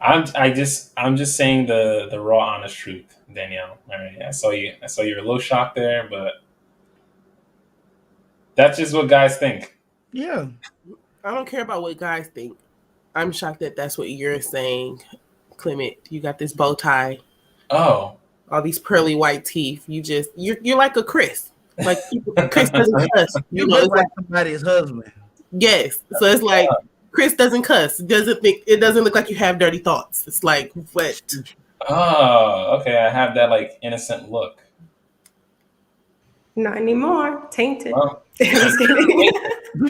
I'm just saying the raw, honest truth, Danielle. All right, I saw you're a little shocked there, but that's just what guys think. Yeah. I don't care about what guys think. I'm shocked that that's what you're saying, Clement. You got this bow tie. Oh. All these pearly white teeth. You're like a Chris. Like Chris doesn't cuss. You know, it's like somebody's husband. Yes. So it's like Chris doesn't cuss. It doesn't look like you have dirty thoughts. It's like what? Oh, okay. I have that like innocent look. Not anymore. Tainted. Well,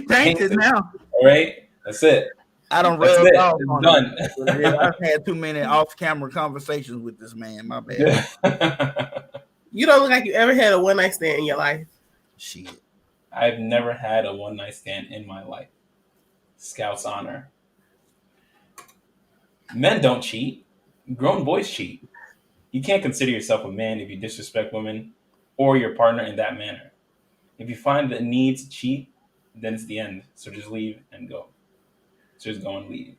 Tainted now. All right. That's it. I don't That's rub it. off It's on done. it. I've had too many off-camera conversations with this man. My bad. You don't look like you ever had a one night stand in your life. Shit. I've never had a one night stand in my life. Scout's honor. Men don't cheat. Grown boys cheat. You can't consider yourself a man if you disrespect women or your partner in that manner. If you find the need to cheat, then it's the end. So just leave and go. So just go and leave.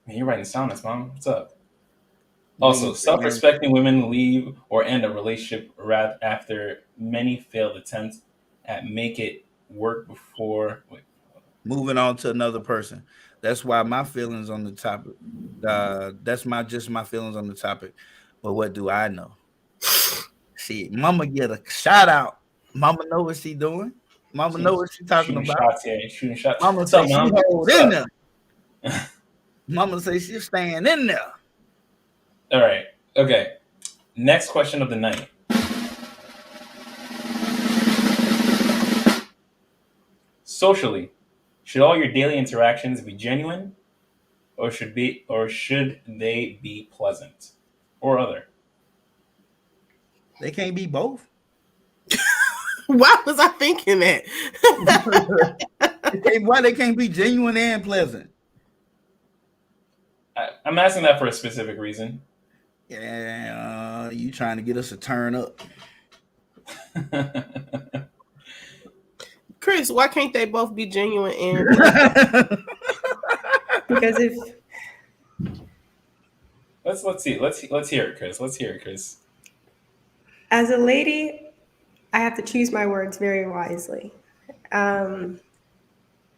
Man, you're writing sonnets, Mom. What's up? Also, self-respecting women leave or end a relationship after many failed attempts at make it work before. Moving on to another person. That's why my feelings on the topic. That's my feelings on the topic. But what do I know? See, Mama get a shout out. Mama know what she doing. Mama know what she talking about. Shots here, shooting shots. Mama say she hold in there. Mama say she's staying in there. All right. Okay. Next question of the night. Socially, should all your daily interactions be genuine, or should they be pleasant, or other? They can't be both. Why was I thinking that? Why they can't be genuine and pleasant? I'm asking that for a specific reason. Yeah, you trying to get us to turn up. Chris, why can't they both be genuine and because if let's hear it, Chris. Let's hear it, Chris. as a lady, I have to choose my words very wisely.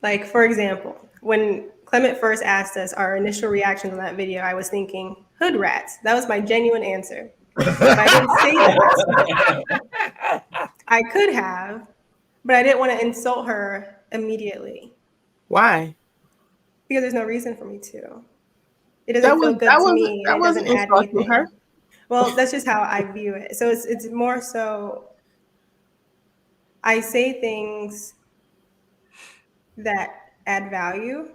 Like for example, when Clement first asked us our initial reactions on that video, I was thinking hood rats. That was my genuine answer. If I didn't say that, I could have, but I didn't want to insult her immediately. Why? Because there's no reason for me to. It doesn't feel good to me. That wasn't insulting her. Well, that's just how I view it. So it's more so I say things that add value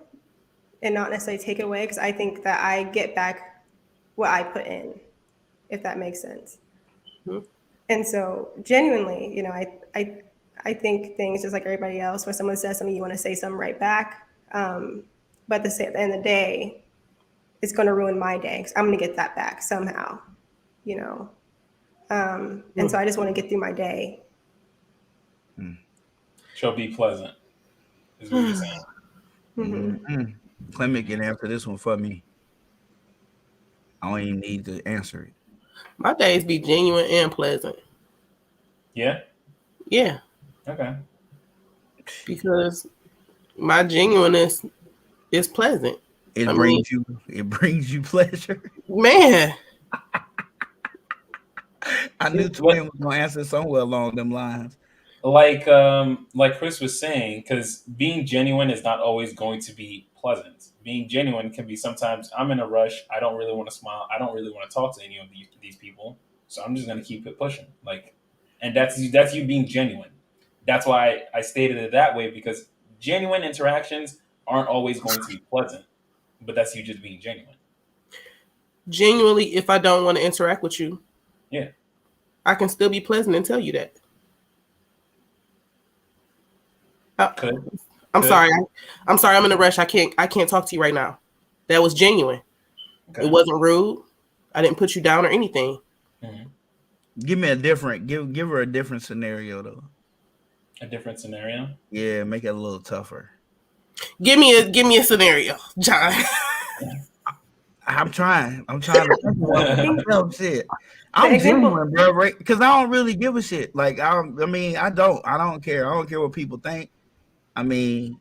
and not necessarily take it away, because I think that I get back what I put in, if that makes sense. Mm-hmm. And so genuinely, you know, I think things just like everybody else. When someone says something, you want to say something right back. But at the end of the day, it's going to ruin my day because I'm going to get that back somehow, you know. And so I just want to get through my day. She'll be pleasant, is what you're saying. Mm-hmm. Clement can answer this one for me. I don't even need to answer it. My days be genuine and pleasant. Yeah? Yeah. Okay. Because my genuineness is pleasant. It brings you pleasure. Man. I knew Twin was gonna answer somewhere along them lines. Like Chris was saying, because being genuine is not always going to be pleasant. Being genuine can be sometimes I'm in a rush. I don't really want to smile. I don't really want to talk to any of these people. So I'm just gonna keep it pushing. And that's you being genuine. That's why I stated it that way, because genuine interactions aren't always going to be pleasant, but that's you just being genuine. Genuinely, if I don't want to interact with you, yeah, I can still be pleasant and tell you that. I'm sorry. I'm sorry. I'm in a rush. I can't talk to you right now. That was genuine. Okay. It wasn't rude. I didn't put you down or anything. Mm-hmm. Give me a different. Give her a different scenario though. A different scenario. Yeah, make it a little tougher. Give me a scenario, John. I'm trying to shit. I'm genuine, bro, right? Because I don't really give a shit. Like I don't care. I don't care what people think. I mean,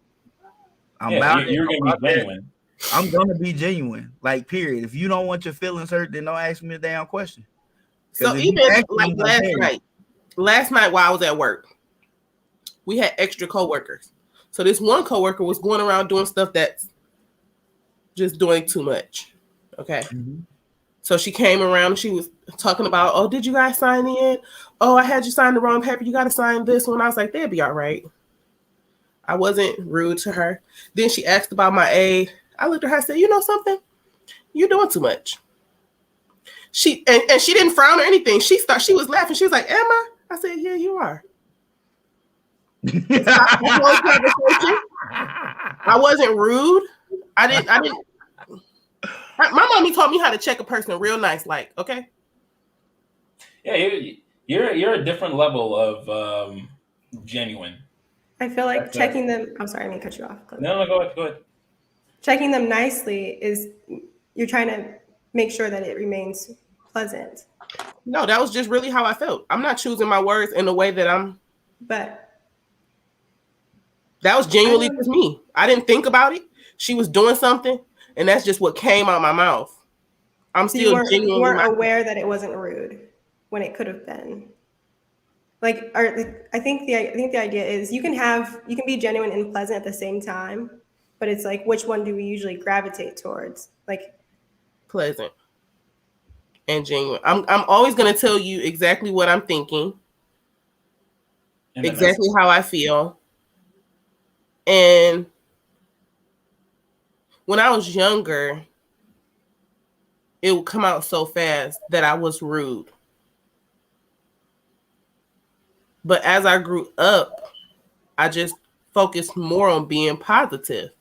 you're gonna be genuine. I'm gonna be genuine. Like, period. If you don't want your feelings hurt, then don't ask me a damn question. So even like last night while I was at work, we had extra coworkers. So this one coworker was going around doing stuff that's just doing too much. Okay. Mm-hmm. So she came around and she was talking about, oh, did you guys sign in? Oh, I had you sign the wrong paper. You got to sign this one. I was like, that'd be all right. I wasn't rude to her. Then she asked about my aid. I looked at her and said, you know something? You're doing too much. She and she didn't frown or anything. She was laughing. She was like, am I? I said, yeah, you are. I wasn't rude. I didn't. My mommy taught me how to check a person real nice, like, okay. Yeah, you're a different level of genuine. I feel like checking them. I'm sorry, I didn't cut you off. No, go ahead. Checking them nicely is you're trying to make sure that it remains pleasant. No, that was just really how I felt. I'm not choosing my words in a way that I'm. But that was genuinely just me. I didn't think about it. She was doing something, and that's just what came out of my mouth. I'm still genuinely. You weren't aware that it wasn't rude when it could have been. Like, I think the idea is you can be genuine and pleasant at the same time, but it's like, which one do we usually gravitate towards? Like, pleasant and genuine. I'm always going to tell you exactly what I'm thinking, exactly how I feel. And when I was younger, it would come out so fast that I was rude. But as I grew up, I just focused more on being positive.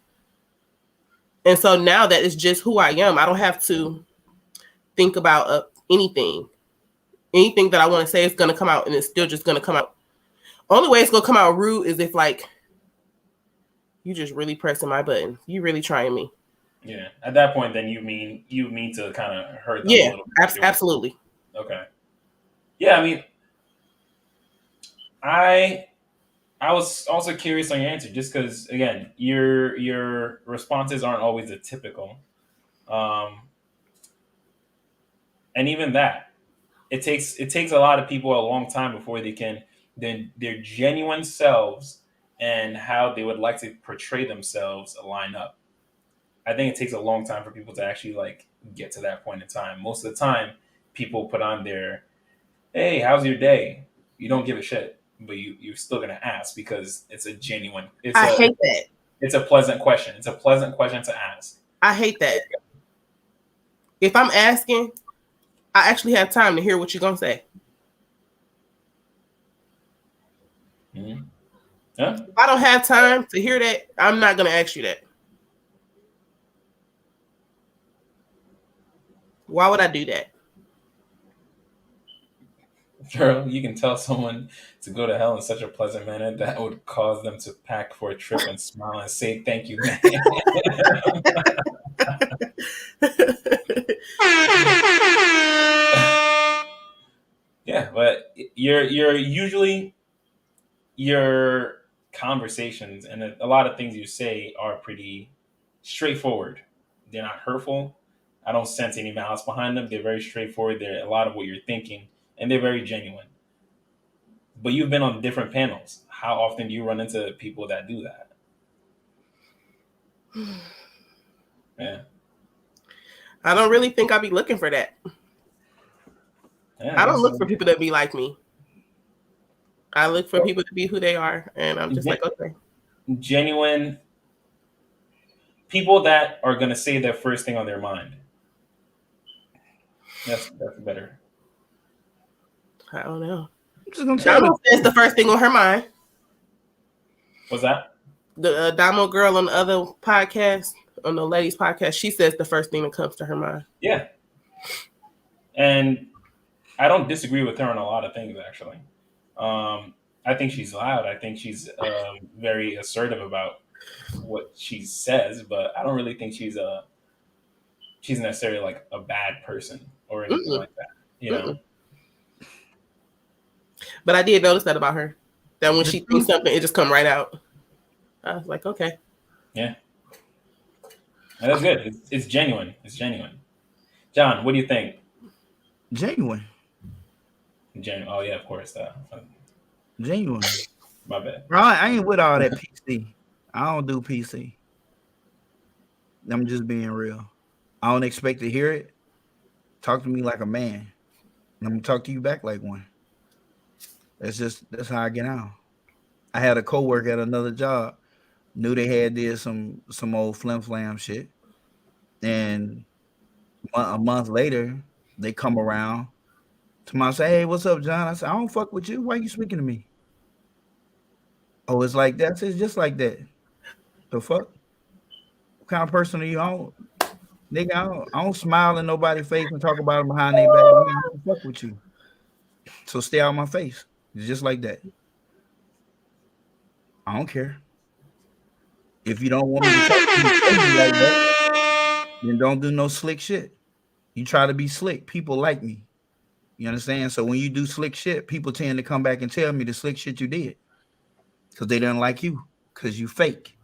And so now that it's just who I am, I don't have to think about anything. Anything that I want to say is going to come out, and it's still just going to come out. Only way it's going to come out rude is if, like, you just really pressing my button. You really trying me. Yeah. At that point, then you mean to kind of hurt them a little bit. Absolutely. Okay. Yeah, I mean, I was also curious on your answer, just because, again, your responses aren't always the typical, and even that, it takes a lot of people a long time before they can then their genuine selves and how they would like to portray themselves line up. I think it takes a long time for people to actually like get to that point in time. Most of the time, people put on their, "Hey, how's your day?" You don't give a shit, but you're still gonna ask because it's a genuine. I hate that. It's a pleasant question. It's a pleasant question to ask. I hate that. If I'm asking, I actually have time to hear what you're gonna say. Mm-hmm. Yeah. If I don't have time to hear that, I'm not gonna ask you that. Why would I do that? Girl, you can tell someone to go to hell in such a pleasant manner that would cause them to pack for a trip and smile and say thank you, man. Yeah, but you're usually your conversations and a lot of things you say are pretty straightforward. They're not hurtful. I don't sense any malice behind them. They're very straightforward. They're a lot of what you're thinking, and they're very genuine. But you've been on different panels. How often do you run into people that do that? Yeah. I don't really think I'll be looking for that. Yeah, I don't look for people that be like me. I look for people to be who they are, and I'm just like, okay. Genuine people that are going to say their first thing on their mind. That's better. I don't know. That's the first thing on her mind. What's that? the Damo girl on the other podcast, on the ladies podcast, she says the first thing that comes to her mind. Yeah. And I don't disagree with her on a lot of things, actually. I think she's loud. I think she's very assertive about what she says, but I don't really think she's necessarily like a bad person or anything like that. You know. But I did notice that about her. That when she thinks something, it just come right out. I was like, okay. Yeah. And that's good. It's genuine. It's genuine. John, what do you think? Genuine. Oh yeah, of course. Genuine. My bad. Bro, I ain't with all that PC. I don't do PC. I'm just being real. I don't expect to hear it. Talk to me like a man. I'm gonna talk to you back like one. That's how I get out. I had a coworker at another job, knew they had did some old flim flam shit, and a month later they come around to my say, "Hey, what's up, John?" I said, "I don't fuck with you. Why you speaking to me?" Oh, it's like that. It's just like that. The fuck? What kind of person are you on? Nigga, I don't smile in nobody's face and talk about them behind their back. Nigga, I don't fuck with you. So stay out of my face. It's just like that. I don't care. If you don't want me to talk to you like that, then don't do no slick shit. You try to be slick. People like me. You understand? So when you do slick shit, people tend to come back and tell me the slick shit you did. Because they didn't like you. Because you fake.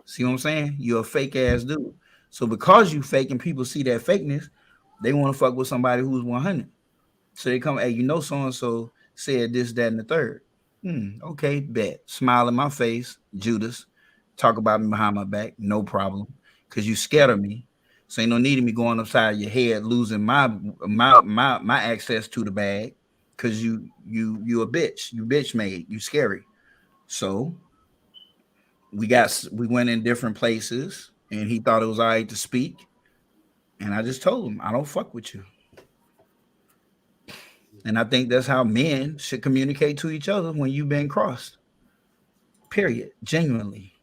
See what I'm saying? You're a fake ass dude. So because you fake and people see that fakeness, they want to fuck with somebody who's 100. So they come, hey, you know, so-and-so said this, that, and the third. Okay, bet. Smile in my face, Judas. Talk about me behind my back, no problem. Because you scared of me. So ain't no need of me going upside your head, losing my access to the bag. Because you a bitch. You bitch made. You scary. So we went in different places, and he thought it was all right to speak. And I just told him, I don't fuck with you. And I think that's how men should communicate to each other when you've been crossed. Period. Genuinely.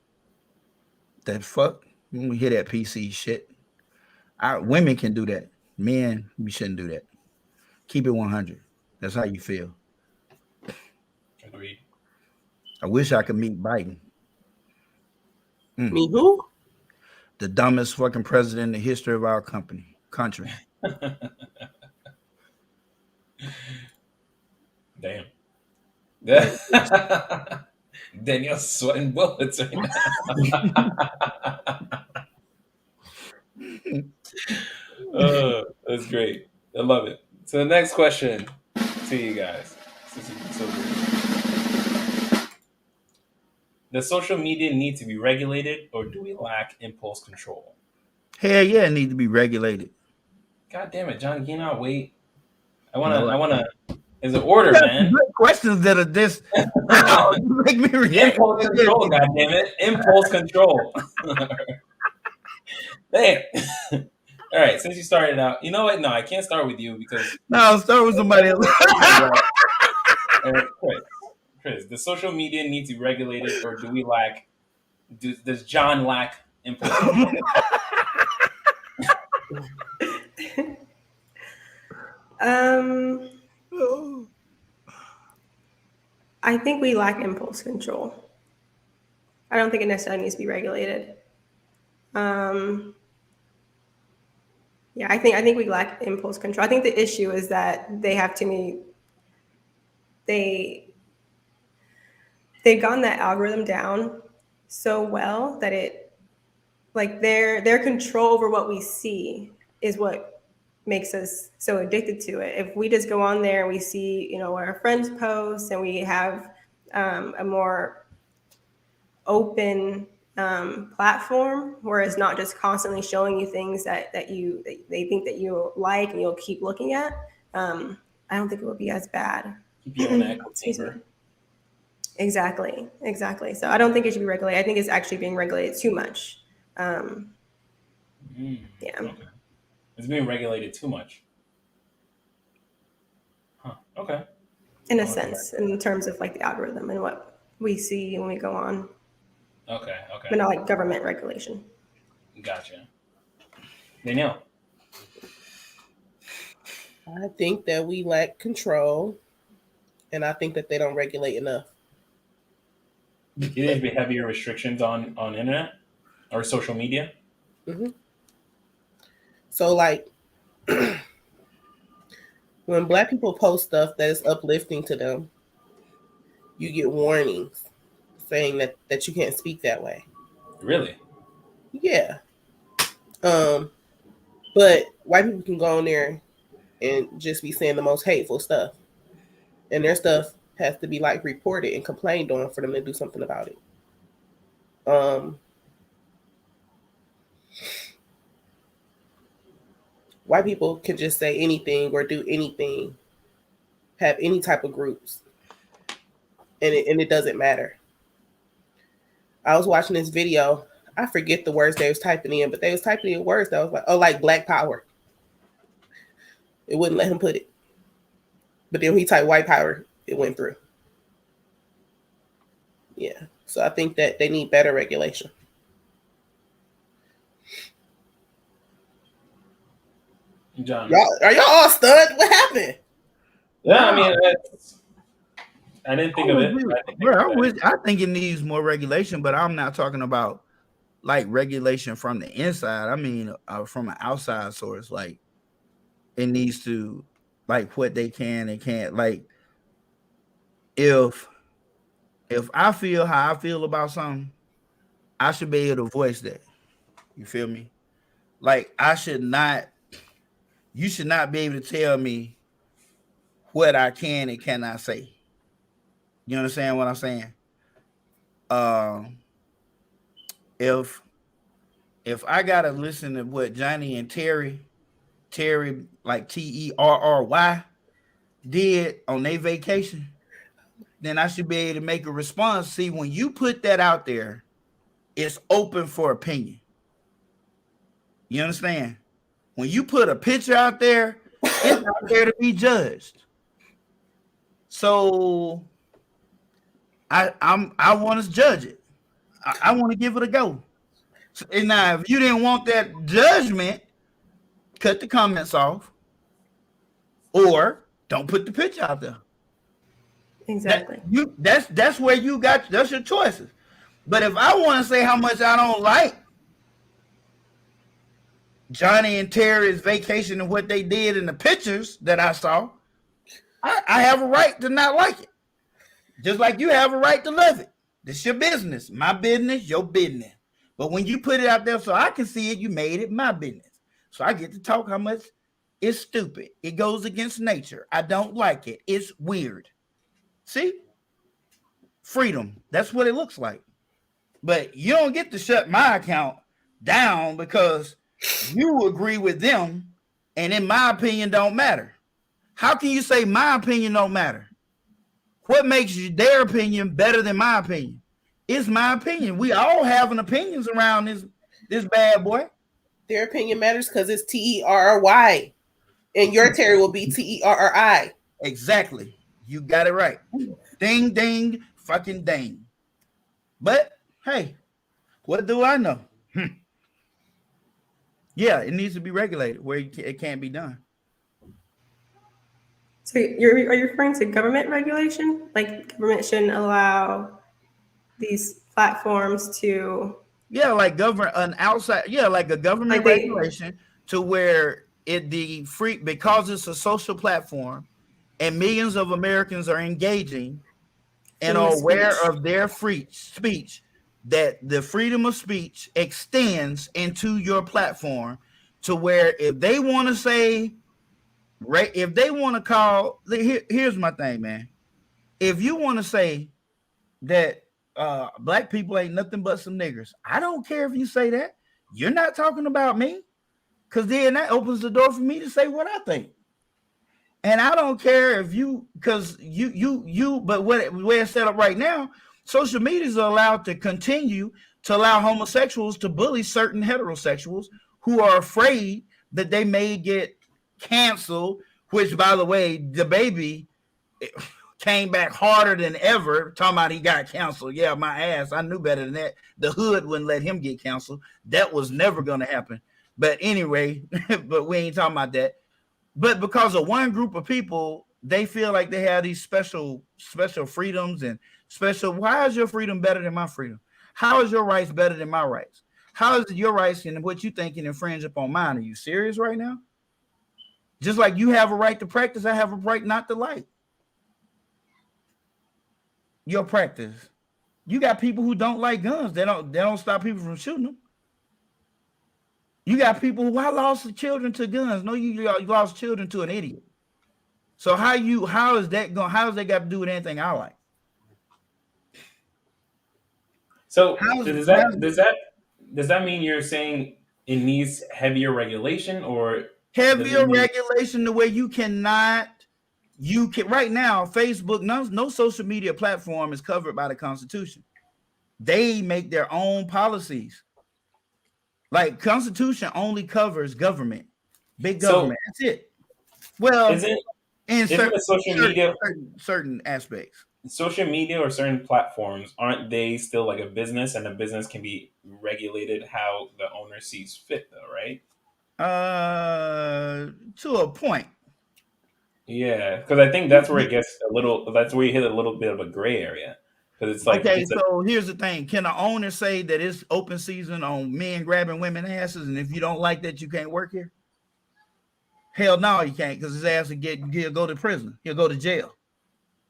That fuck. When we hear that PC shit. Women can do that. Men, we shouldn't do that. Keep it 100. That's how you feel. Agreed. I wish I could meet Biden. Me who? The dumbest fucking president in the history of our country. Damn. Daniel's sweating bullets right now. That's great. I love it. So the next question to you guys. This is so great. Does social media need to be regulated, or do we lack impulse control? Hell yeah, it needs to be regulated. God damn it, John, can you not wait? I wanna there's an order, man. Good questions that are this. You make me react. Impulse control, God damn it. Impulse control. Damn. All right, since you started out, you know what? No, I can't start with you because No, start with somebody else. Chris, does social media need to be regulated, or do we lack? Does John lack impulse control? I think we lack impulse control. I don't think it necessarily needs to be regulated. Yeah, I think we lack impulse control. I think the issue is that they have too many. They've gotten that algorithm down so well that it, like their control over what we see is what makes us so addicted to it. If we just go on there and we see, what our friends post, and we have a more open platform where it's not just constantly showing you things that they think that you like and you'll keep looking at, I don't think it would be as bad. Keep you on that chamber. Exactly. So I don't think it should be regulated. I think it's actually being regulated too much. Yeah. Okay. It's being regulated too much. Huh. Okay. In a sense, in terms of like the algorithm and what we see when we go on. Okay. but not like government regulation. Gotcha. Danielle. I think that we lack control, and I think that they don't regulate enough. You think there'd be heavier restrictions on internet or social media? Mm-hmm. So, like, when Black people post stuff that is uplifting to them, you get warnings saying that you can't speak that way. Really? Yeah. But white people can go on there and just be saying the most hateful stuff, and their stuff has to be like reported and complained on for them to do something about it. White people can just say anything or do anything, have any type of groups, and it doesn't matter. I was watching this video. I forget the words they was typing in, but they was typing in words that was like, oh, like Black Power. It wouldn't let him put it. But then when he typed white power, it went through. Yeah. So I think that they need better regulation. John. Are y'all all stunned? What happened? Yeah, I mean, I didn't think of it. I think it needs more regulation, but I'm not talking about like regulation from the inside. I mean, from an outside source. Like, it needs to, like, what they can and can't. Like, if I feel how I feel about something, I should be able to voice that. You feel me? Like, you should not be able to tell me what I can and cannot say. You understand what I'm saying? If I gotta listen to what Johnny and Terry like Terry did on their vacation, then I should be able to make a response. See, when you put that out there, it's open for opinion. You understand? When you put a picture out there, it's out there to be judged. So I want to judge it. I want to give it a go. So, and now, if you didn't want that judgment, cut the comments off, or don't put the picture out there. Exactly. That's where you got. That's your choices. But if I want to say how much I don't like Johnny and Terry's vacation and what they did in the pictures that I saw, I have a right to not like it. Just like you have a right to love it. This your business. My business, your business. But when you put it out there so I can see it, you made it my business. So I get to talk how much it's stupid. It goes against nature. I don't like it. It's weird. See? Freedom. That's what it looks like. But you don't get to shut my account down because you agree with them, and in my opinion don't matter. How can you say my opinion don't matter? What makes their opinion better than my opinion? It's my opinion. We all having opinions around this bad boy. Their opinion matters because it's Terry, and your Terry will be Terri. Exactly. You got it right. Ding, ding, fucking ding. But hey, what do I know? Yeah, it needs to be regulated where it can't be done. So are you referring to government regulation? Like, government shouldn't allow these platforms to... Yeah, like like a government regulation to where because it's a social platform and millions of Americans are engaging and are aware of their free speech, that the freedom of speech extends into your platform to where if they want to say, if they want to call, here's my thing, man. If you want to say that black people ain't nothing but some niggers, I don't care if you say that. You're not talking about me, because then that opens the door for me to say what I think. And I don't care if because but where it's set up right now, social medias are allowed to continue to allow homosexuals to bully certain heterosexuals who are afraid that they may get canceled, which, by the way, the baby, came back harder than ever, talking about he got canceled. Yeah, my ass. I knew better than that. The hood wouldn't let him get canceled. That was never going to happen. But anyway, but we ain't talking about that. But because of one group of people, they feel like they have these special freedoms and special. Why is your freedom better than my freedom? How is your rights better than my rights? How is your rights and what you think can infringe upon mine? Are you serious right now? Just like you have a right to practice, I have a right not to like your practice. You got people who don't like guns. They don't stop people from shooting them. You got people who lost children to guns. No, you lost children to an idiot. So how is that got to do with anything I like? So does that mean you're saying it needs heavier regulation or heavier regulation the way you can right now, Facebook, no social media platform is covered by the Constitution. They make their own policies. Like Constitution only covers government, big government. That's it. Well, in certain aspects. Social media or certain platforms, aren't they still like a business, and a business can be regulated how the owner sees fit, though, right? To a point. Yeah, because I think that's where it gets that's where you hit a little bit of a gray area. Because it's like, so here's the thing: can an owner say that it's open season on men grabbing women asses, and if you don't like that, you can't work here? Hell no, you can't, because his ass he'll go to prison. He'll go to jail.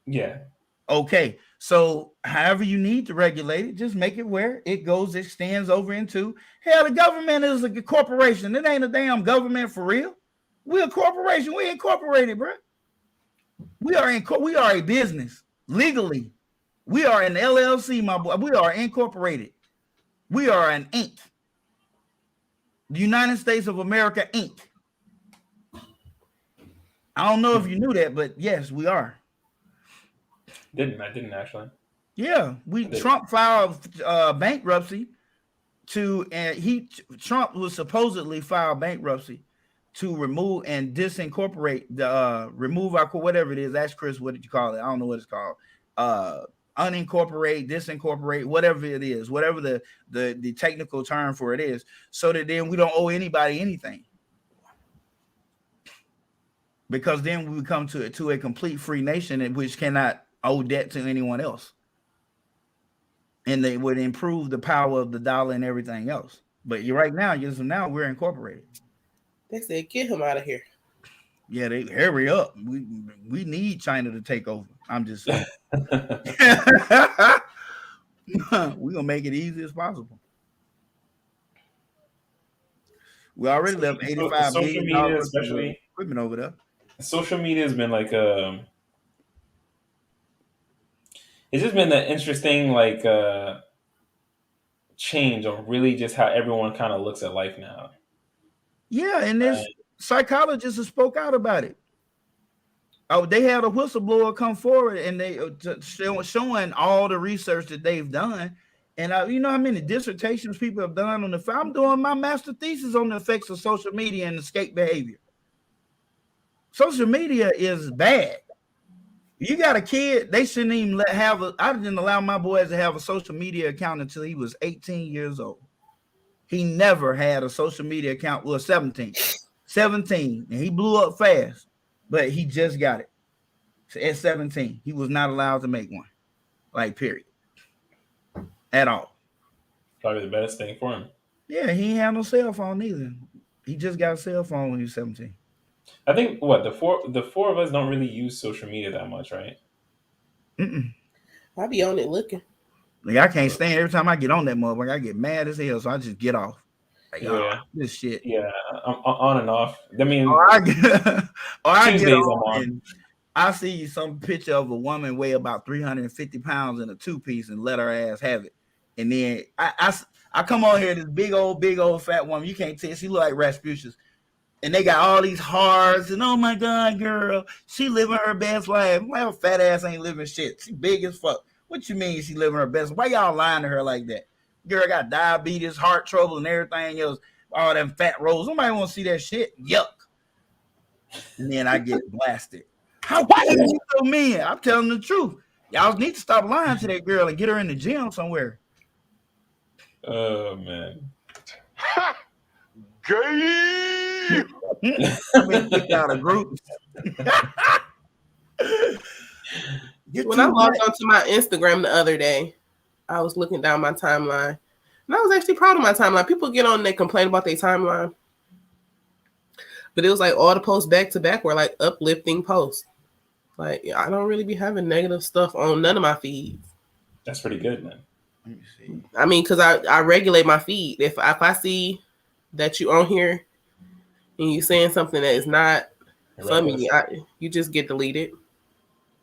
Yeah. Okay, so however you need to regulate it, just make it where it extends over into, hell, the government is a corporation. It ain't a damn government for real. We're a corporation. We incorporated, bro. We are a business legally. We are an LLC, my boy. We are incorporated. We are an Inc. The United States of America, Inc. I don't know if you knew that, but yes, we are. I didn't actually. Yeah, Trump filed bankruptcy Trump was supposedly file bankruptcy to remove and disincorporate remove our whatever it is. Ask Chris, what did you call it? I don't know what it's called. Unincorporate, disincorporate, whatever it is, whatever the technical term for it is, so that then we don't owe anybody anything. Because then we come to a complete free nation in which cannot owe debt to anyone else. And they would improve the power of the dollar and everything else. But now we're incorporated. They said, get him out of here. Yeah, they hurry up. We need China to take over. I'm just saying. We're gonna make it easy as possible. We already left $85 billion especially equipment over there. Social media has been like it's just been an interesting change on really just how everyone kind of looks at life now. Yeah, and there's psychologists who spoke out about it. Oh, they had a whistleblower come forward and they showing all the research that they've done. And you know how many dissertations people have done on I'm doing my master thesis on the effects of social media and escape behavior. Social media is bad. You got a kid, they shouldn't even I didn't allow my boys to have a social media account until he was 18 years old. He never had a social media account. Well, 17, and he blew up fast, but he just got it. So at 17, he was not allowed to make one, period, at all. Probably the best thing for him. Yeah, he ain't had no cell phone either. He just got a cell phone when he was 17. I think the four of us don't really use social media that much, right? I be on it looking. I can't stand every time I get on that motherfucker. I get mad as hell, so I just get off. This shit. Yeah, I'm on and off. I mean, I get on and I see some picture of a woman weigh about 350 pounds in a two-piece and let her ass have it. And then I come on here, this big old fat woman. You can't tell. She look like Rasputia. And they got all these hearts, and oh my God, girl, she living her best life. Well, fat ass ain't living shit. She big as fuck. What you mean she living her best? Why y'all lying to her like that? Girl got diabetes, heart trouble, and everything else. All them fat rolls. Nobody want to see that shit. Yuck. And then I get blasted. How can you so mean? I'm telling the truth. Y'all need to stop lying to that girl and get her in the gym somewhere. Oh man. Gay. I've been kicked out of groups. When I logged onto my Instagram the other day, I was looking down my timeline, and I was actually proud of my timeline. People get on and they complain about their timeline, but it was like all the posts back to back were like uplifting posts. Like I don't really be having negative stuff on none of my feeds. That's pretty good, man. Let me see. I mean, because I regulate my feed. If I see that you on here and you saying something that is not for me, you just get deleted.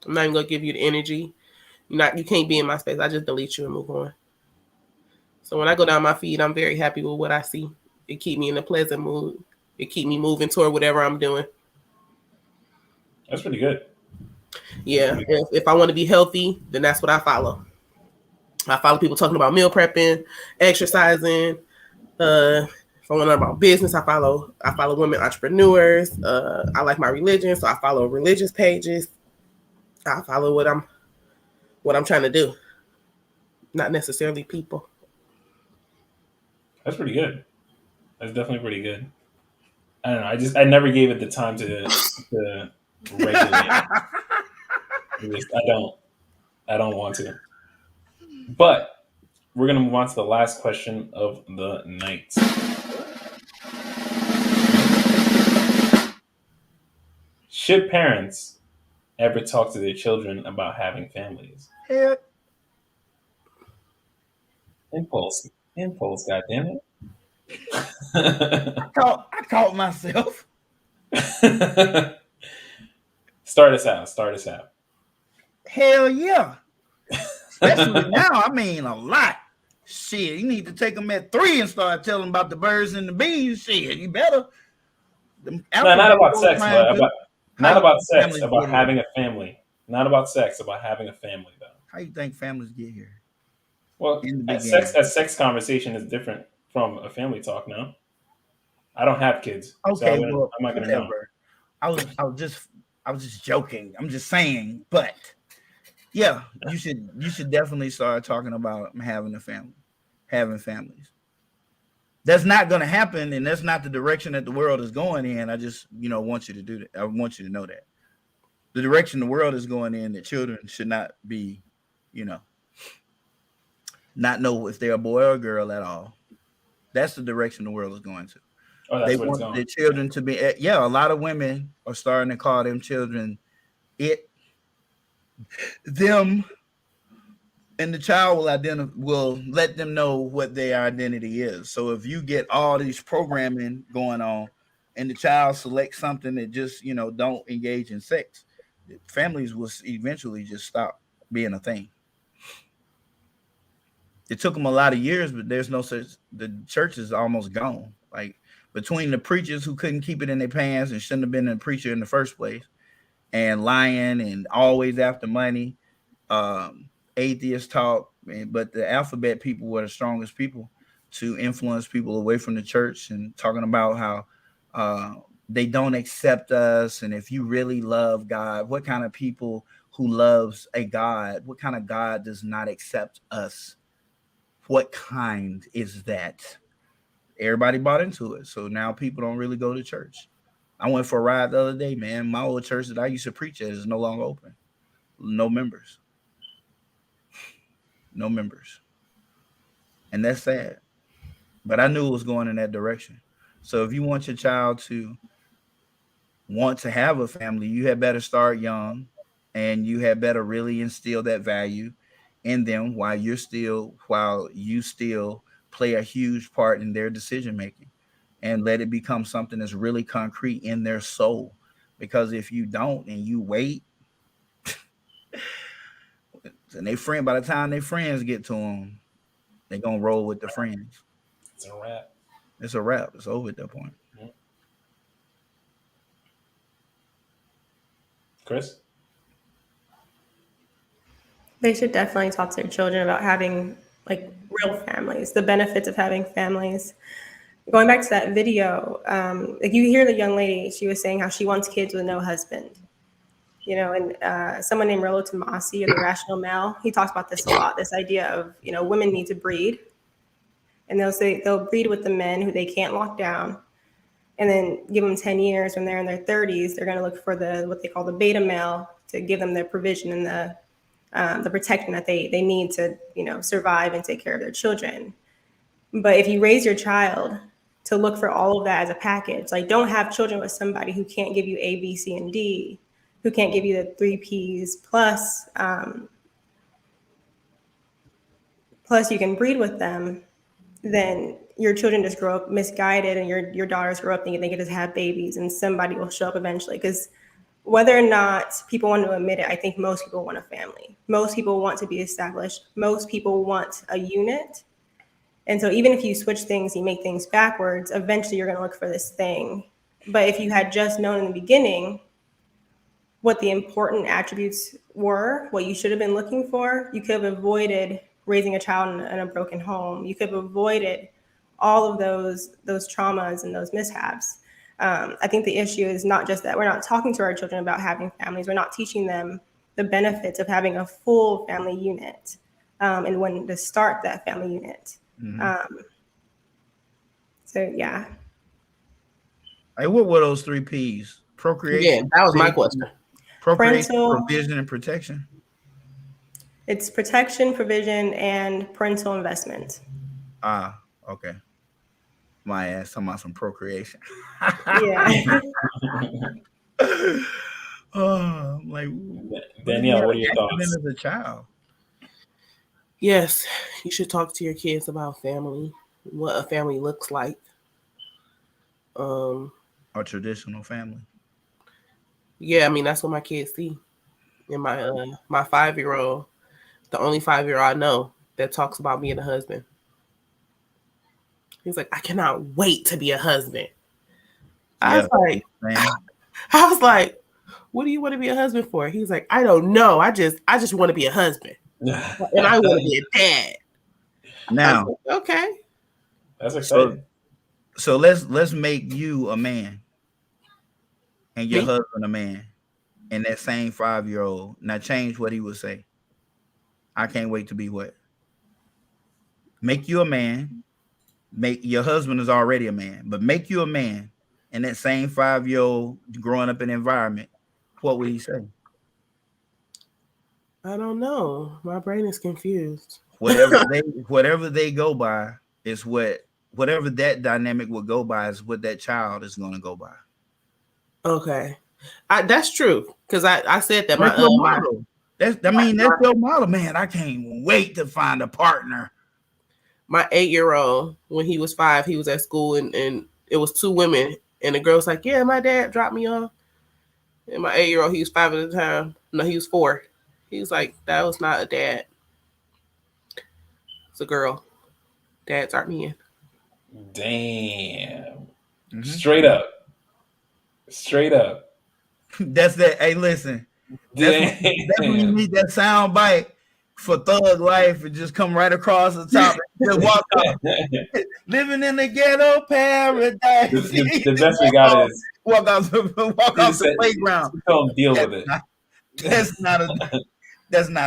I'm not even gonna give you the energy. You can't be in my space. I just delete you and move on. So when I go down my feed, I'm very happy with what I see. It keep me in a pleasant mood. It keep me moving toward whatever I'm doing. That's pretty good. Yeah. If I want to be healthy, then that's what I follow. I follow people talking about meal prepping, exercising. If I want to learn about business, I follow women entrepreneurs. I like my religion, so I follow religious pages. I follow what I'm trying to do, not necessarily people. That's pretty good. That's definitely pretty good. I don't know. I never gave it the time to regulate. I don't want to. But we're gonna move on to the last question of the night. Should parents ever talk to their children about having families? Hell, Impulse, goddammit. I caught myself. Start us out. Hell yeah. Especially now, I mean a lot. Shit, you need to take them at 3 and start telling them about the birds and the bees. Shit, you better. No, not about sex, but about having a family. Not about sex, about having a family, though. How you think families get here? Well, a sex conversation is different from a family talk. No, I don't have kids. Okay, so well, I'm not gonna know. I was just joking. I'm just saying, but yeah, you should definitely start talking about having a family, having families. That's not going to happen, and that's not the direction that the world is going in. I just want you to do that. I want you to know that the direction the world is going in, that children should not be, not know if they're a boy or a girl at all. That's the direction the world is going to. Oh, that's they what want it's going. their children to be. Yeah, a lot of women are starting to call them children them, and the child will let them know what their identity is. So if you get all these programming going on, and the child selects something that just don't engage in sex, families will eventually just stop being a thing. It took them a lot of years, but there's no such. The church is almost gone. Like between the preachers who couldn't keep it in their pants and shouldn't have been a preacher in the first place, and lying and always after money, atheist talk, but the alphabet people were the strongest people to influence people away from the church and talking about how they don't accept us. And if you really love God, what kind of people who loves a God? What kind of God does not accept us? What kind is that? Everybody bought into it. So now people don't really go to church. I went for a ride the other day, man. My old church that I used to preach at is no longer open. No members. No members. And that's sad. But I knew it was going in that direction. So if you want your child to want to have a family, you had better start young, and you had better really instill that value in them while you still play a huge part in their decision making, and let it become something that's really concrete in their soul. Because if you don't and you wait, and by the time their friends get to them, they're gonna roll with the friends. It's a wrap. It's a wrap. It's over at that point. Yeah. Chris? They should definitely talk to their children about having real families, the benefits of having families. Going back to that video, you hear the young lady, she was saying how she wants kids with no husband. And someone named Rollo Tomasi, or the Rational Male, he talks about this a lot. This idea of women need to breed, and they'll breed with the men who they can't lock down, and then give them 10 years when they're in their 30s. They're going to look for what they call the beta male to give them their provision and the protection that they need to survive and take care of their children. But if you raise your child to look for all of that as a package, like, don't have children with somebody who can't give you A, B, C, and D, who can't give you the 3 Ps plus you can breed with them, then your children just grow up misguided, and your daughters grow up thinking they can just have babies and somebody will show up eventually. Because whether or not people want to admit it, I think most people want a family. Most people want to be established. Most people want a unit. And so even if you switch things, you make things backwards, eventually you're going to look for this thing. But if you had just known in the beginning what the important attributes were, what you should have been looking for, you could have avoided raising a child in a broken home. You could have avoided all of those traumas and those mishaps. I think the issue is not just that we're not talking to our children about having families. We're not teaching them the benefits of having a full family unit, and when to start that family unit. Mm-hmm. So yeah. Hey, what were those 3 Ps? Procreation. Yeah, that was my question. Procreation, Parental, provision, and protection. It's protection, provision, and parental investment. Ah, okay. My ass talking about some procreation. Yeah. Oh, like, Danielle, what are your thoughts? As a child. Yes, you should talk to your kids about family, what a family looks like. A traditional family. Yeah, I mean, that's what my kids see. And my 5-year-old, the only 5-year-old I know that talks about being a husband. He's like, I cannot wait to be a husband. I was like, what do you want to be a husband for? He's like, I don't know. I just want to be a husband. And I want to be a dad. Now, like, okay. That's exciting. So let's make you a man and your husband a man, and that same 5-year-old. Now change what he would say. I can't wait to be what? Make you a man. Make your husband is already a man, but make you a man, and that same 5-year-old growing up in an environment, what would he say? I don't know. My brain is confused. Whatever they go by is whatever that dynamic would go by is what that child is going to go by. Okay, that's true, because I said that that's your model. That's your model, man. I can't wait to find a partner. My 8-year-old, when he was 5, he was at school and it was 2 women, and the girl was like, yeah, my dad dropped me off. And my 8-year-old, he was 5 at the time. No, he was 4. He was like, that was not a dad. It's a girl. Dads aren't men. Damn. Mm-hmm. Straight up. That's that. Hey, listen. That's when you need that sound bite for Thug Life and just come right across the top and just walk off. Living in the ghetto paradise. The best we got is walk off the playground. Don't deal with it. That's not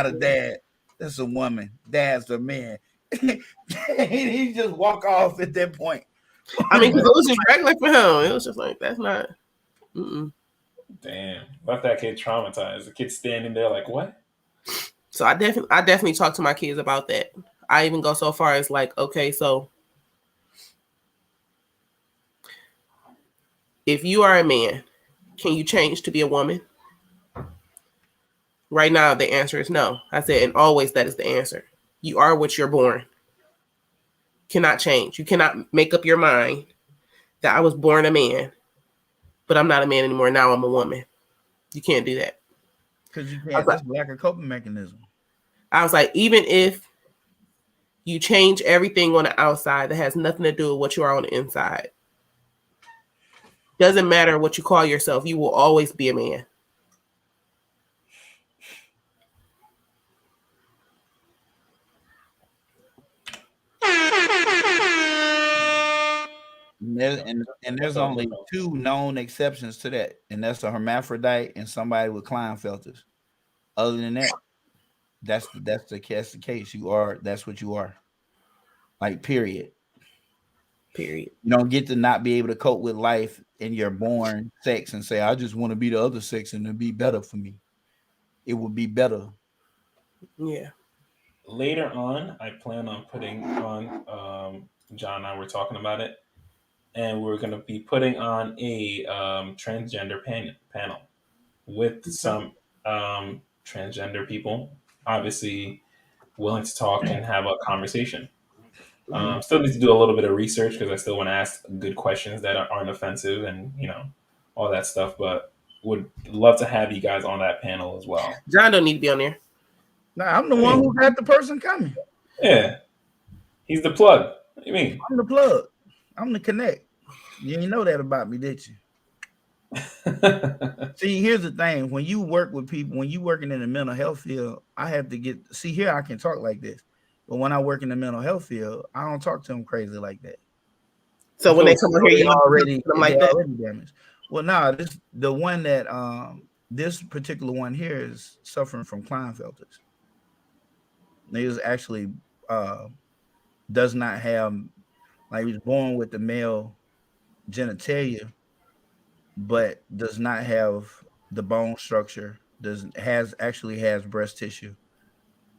a dad. That's a woman. Dad's a man. He just walk off at that point. I mean, it was just regular for him. It was just like, that's not. Damn, left that kid traumatized. The kid standing there like, what? So I definitely talk to my kids about that. I even go so far as like, okay, so if you are a man, can you change to be a woman? Right now, the answer is no. I said, and always that is the answer. You are what you're born. Cannot change. You cannot make up your mind that I was born a man, but I'm not a man anymore. Now I'm a woman. You can't do that. Because you can't. That's lack of coping mechanism. I was like, even if you change everything on the outside that has nothing to do with what you are on the inside, doesn't matter what you call yourself, you will always be a man. And there's only two known exceptions to that, and that's a hermaphrodite and somebody with Klinefelters. Other than that, that's the case. That's what you are. Like period. Period. You don't get to not be able to cope with life in your born sex and say, I just want to be the other sex and it'll be better for me. It will be better. Yeah. Later on, I plan on putting on, John and I were talking about it, and we're going to be putting on a transgender panel with some transgender people, obviously willing to talk and have a conversation. Still need to do a little bit of research because I still want to ask good questions that aren't offensive and all that stuff. But would love to have you guys on that panel as well. John don't need to be on there. No, I'm the one who got the person coming. Yeah, he's the plug. What do you mean? I'm the plug. I'm the connect. You didn't know that about me, did you? See, here's the thing. When you work with people, when you working in the mental health field, I have to see here I can talk like this. But when I work in the mental health field, I don't talk to them crazy like that. So when they come over here, you already like that. Already damaged. Well, no, the one that this particular one here is suffering from Klinefelters. He was actually does not have, like, he was born with the male genitalia, but does not have the bone structure. Has breast tissue.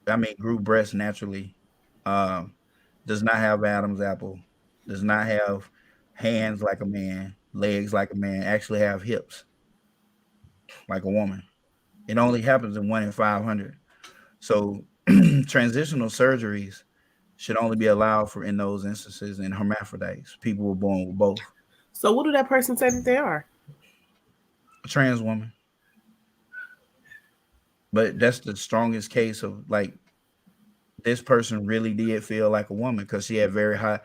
I mean, grew breast naturally. Does not have Adam's apple. Does not have hands like a man, legs like a man. Actually have hips like a woman. It only happens in 1 in 500. So transitional surgeries should only be allowed in those instances in hermaphrodites. People were born with both. So what do that person say that they are? A trans woman. But that's the strongest case of, like, this person really did feel like a woman because she had very high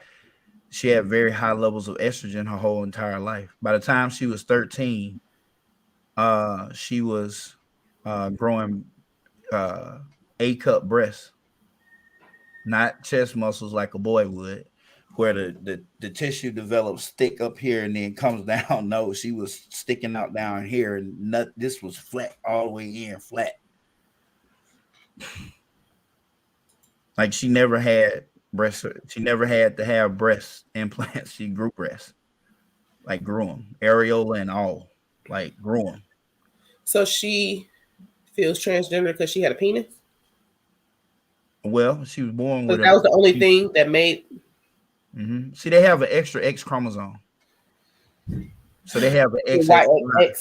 levels of estrogen her whole entire life. By the time she was 13, she was growing A-cup breasts, not chest muscles like a boy would, where the tissue develops thick up here and then comes down. No, she was sticking out down here, and this was flat all the way in, flat. Like, she never had breast. She never had to have breast implants. She grew breasts, like grew them, areola and all, like grew them. So she feels transgender because she had a penis? Well, she was born with. That was the only thing that made. Mm-hmm. See, they have an extra X chromosome, so they have an XXY.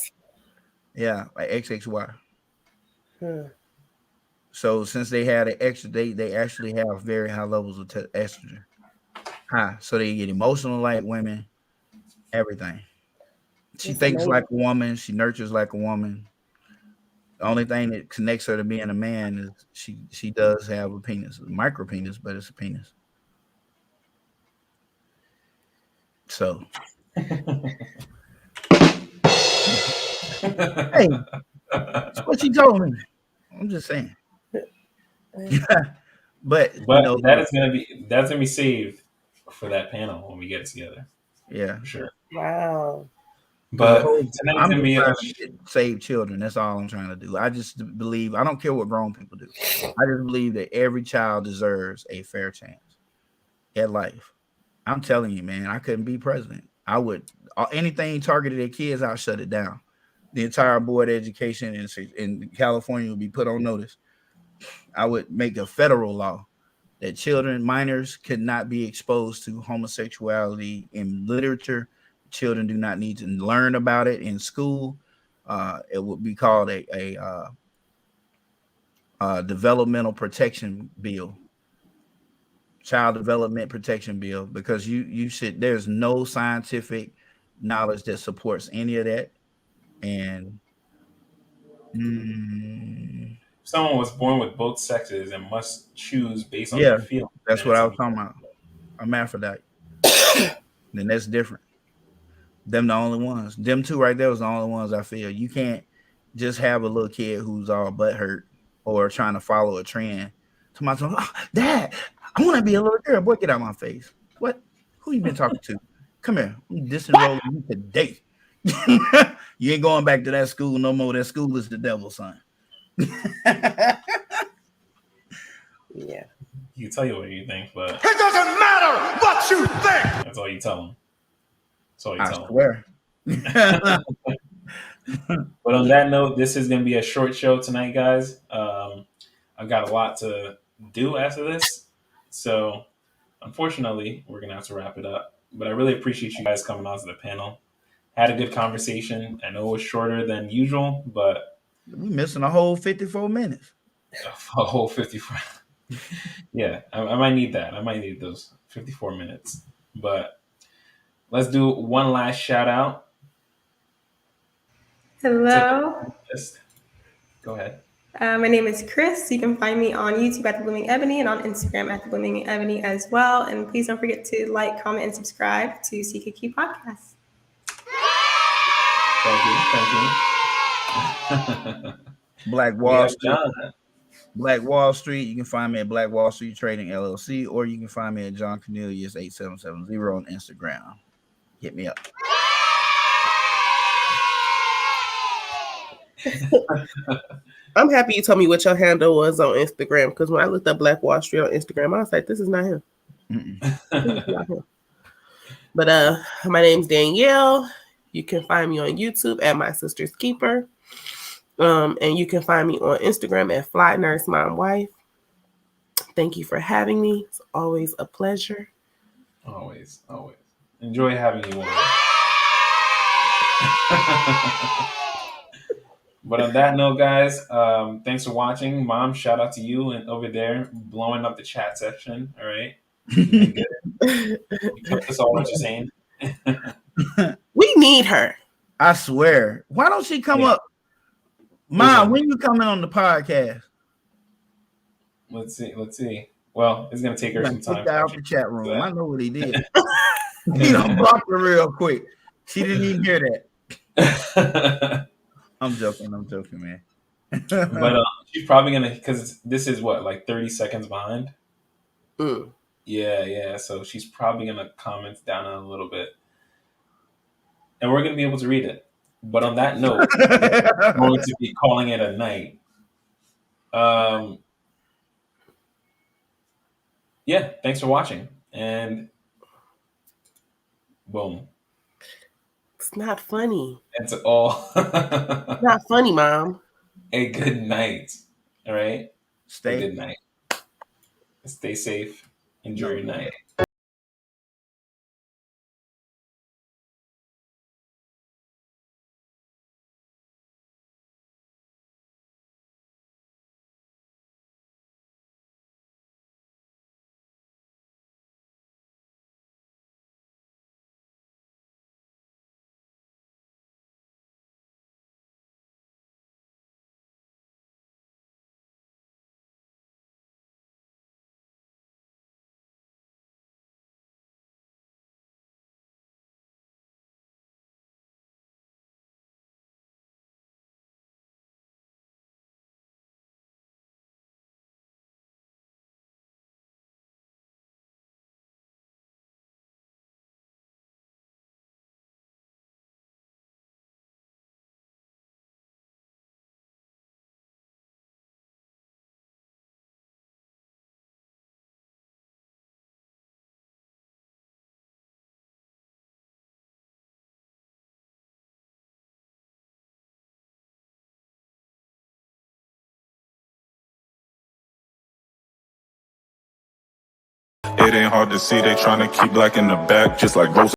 Yeah, like XXY. So since they had an extra, they actually have very high levels of estrogen. High, so they get emotional like women. Everything. She thinks like a woman. She nurtures like a woman. The only thing that connects her to being a man is she does have a penis, a micro penis, but it's a penis. So, hey, that's what she told me. I'm just saying. but that's gonna be saved for that panel when we get together. Yeah, for sure. Wow. But I'm just trying to save children. That's all I'm trying to do. I just believe, I don't care what grown people do. I just believe that every child deserves a fair chance at life. I'm telling you, man, I couldn't be president. I would, anything targeted at kids, I'll shut it down. The entire board of education in California would be put on notice. I would make a federal law that minors could not be exposed to homosexuality in literature. Children do not need to learn about it in school. It would be called a developmental protection bill, child development protection bill, because there's no scientific knowledge that supports any of that. And someone was born with both sexes and must choose based on their feelings. That's what I was talking about. Hermaphrodite. Then that's different. Them the only ones. Them two right there was the only ones I feel. You can't just have a little kid who's all butthurt or trying to follow a trend. Dad, I want to be a little girl. Boy, get out of my face. What? Who you been talking to? Come here. I'm disenrolling you today. You ain't going back to that school no more. That school is the devil, son. Yeah. You can tell you what you think, but It doesn't matter what you think. that's all you tell them. That's all you I tell them. swear. But on that note, this is going to be a short show tonight, guys. I've got a lot to do after this. So, unfortunately, we're going to have to wrap it up. But I really appreciate you guys coming on to the panel. Had a good conversation. I know it was shorter than usual, but we missing a whole 54 minutes. A whole 54. Yeah, I might need that. I might need those 54 minutes. But let's do one last shout out. Hello. Go ahead. My name is Chris. You can find me on YouTube at The Blooming Ebony and on Instagram at The Blooming Ebony as well. And please don't forget to like, comment, and subscribe to CKQ Podcast. Thank you. Black Wall Street. Black Wall Street. You can find me at Black Wall Street Trading LLC, or you can find me at John Cornelius 8770 on Instagram. Hit me up. I'm happy you told me what your handle was on Instagram, because when I looked up Black Wall Street on Instagram, I was like, this is not him. This is not him. But my name's Danielle. You can find me on YouTube at My Sister's Keeper. And you can find me on Instagram at Fly Nurse Mom Wife. Thank you for having me. It's always a pleasure. Always. Enjoy having you on. But on that note, guys, thanks for watching. Mom, shout out to you and over there blowing up the chat section. All right. You kept us all what you're saying. We need her. I swear. Why don't she come up? Mom, when you coming on the podcast? Let's see. Well, it's gonna take her some time. Out the chat room. I know what he did. He done blocked her real quick. She didn't even hear that. I'm joking, man. But she's probably gonna, because this is what, like 30 seconds behind. Yeah. So she's probably gonna comment down a little bit, and we're gonna be able to read it. But on that note, we're going to be calling it a night. Yeah, thanks for watching, and boom. It's not funny. It's all It's not funny, Mom. A good night. All right? Stay. A good night. Stay safe. Enjoy your night. It ain't hard to see they trying to keep black in the back, just like Rose.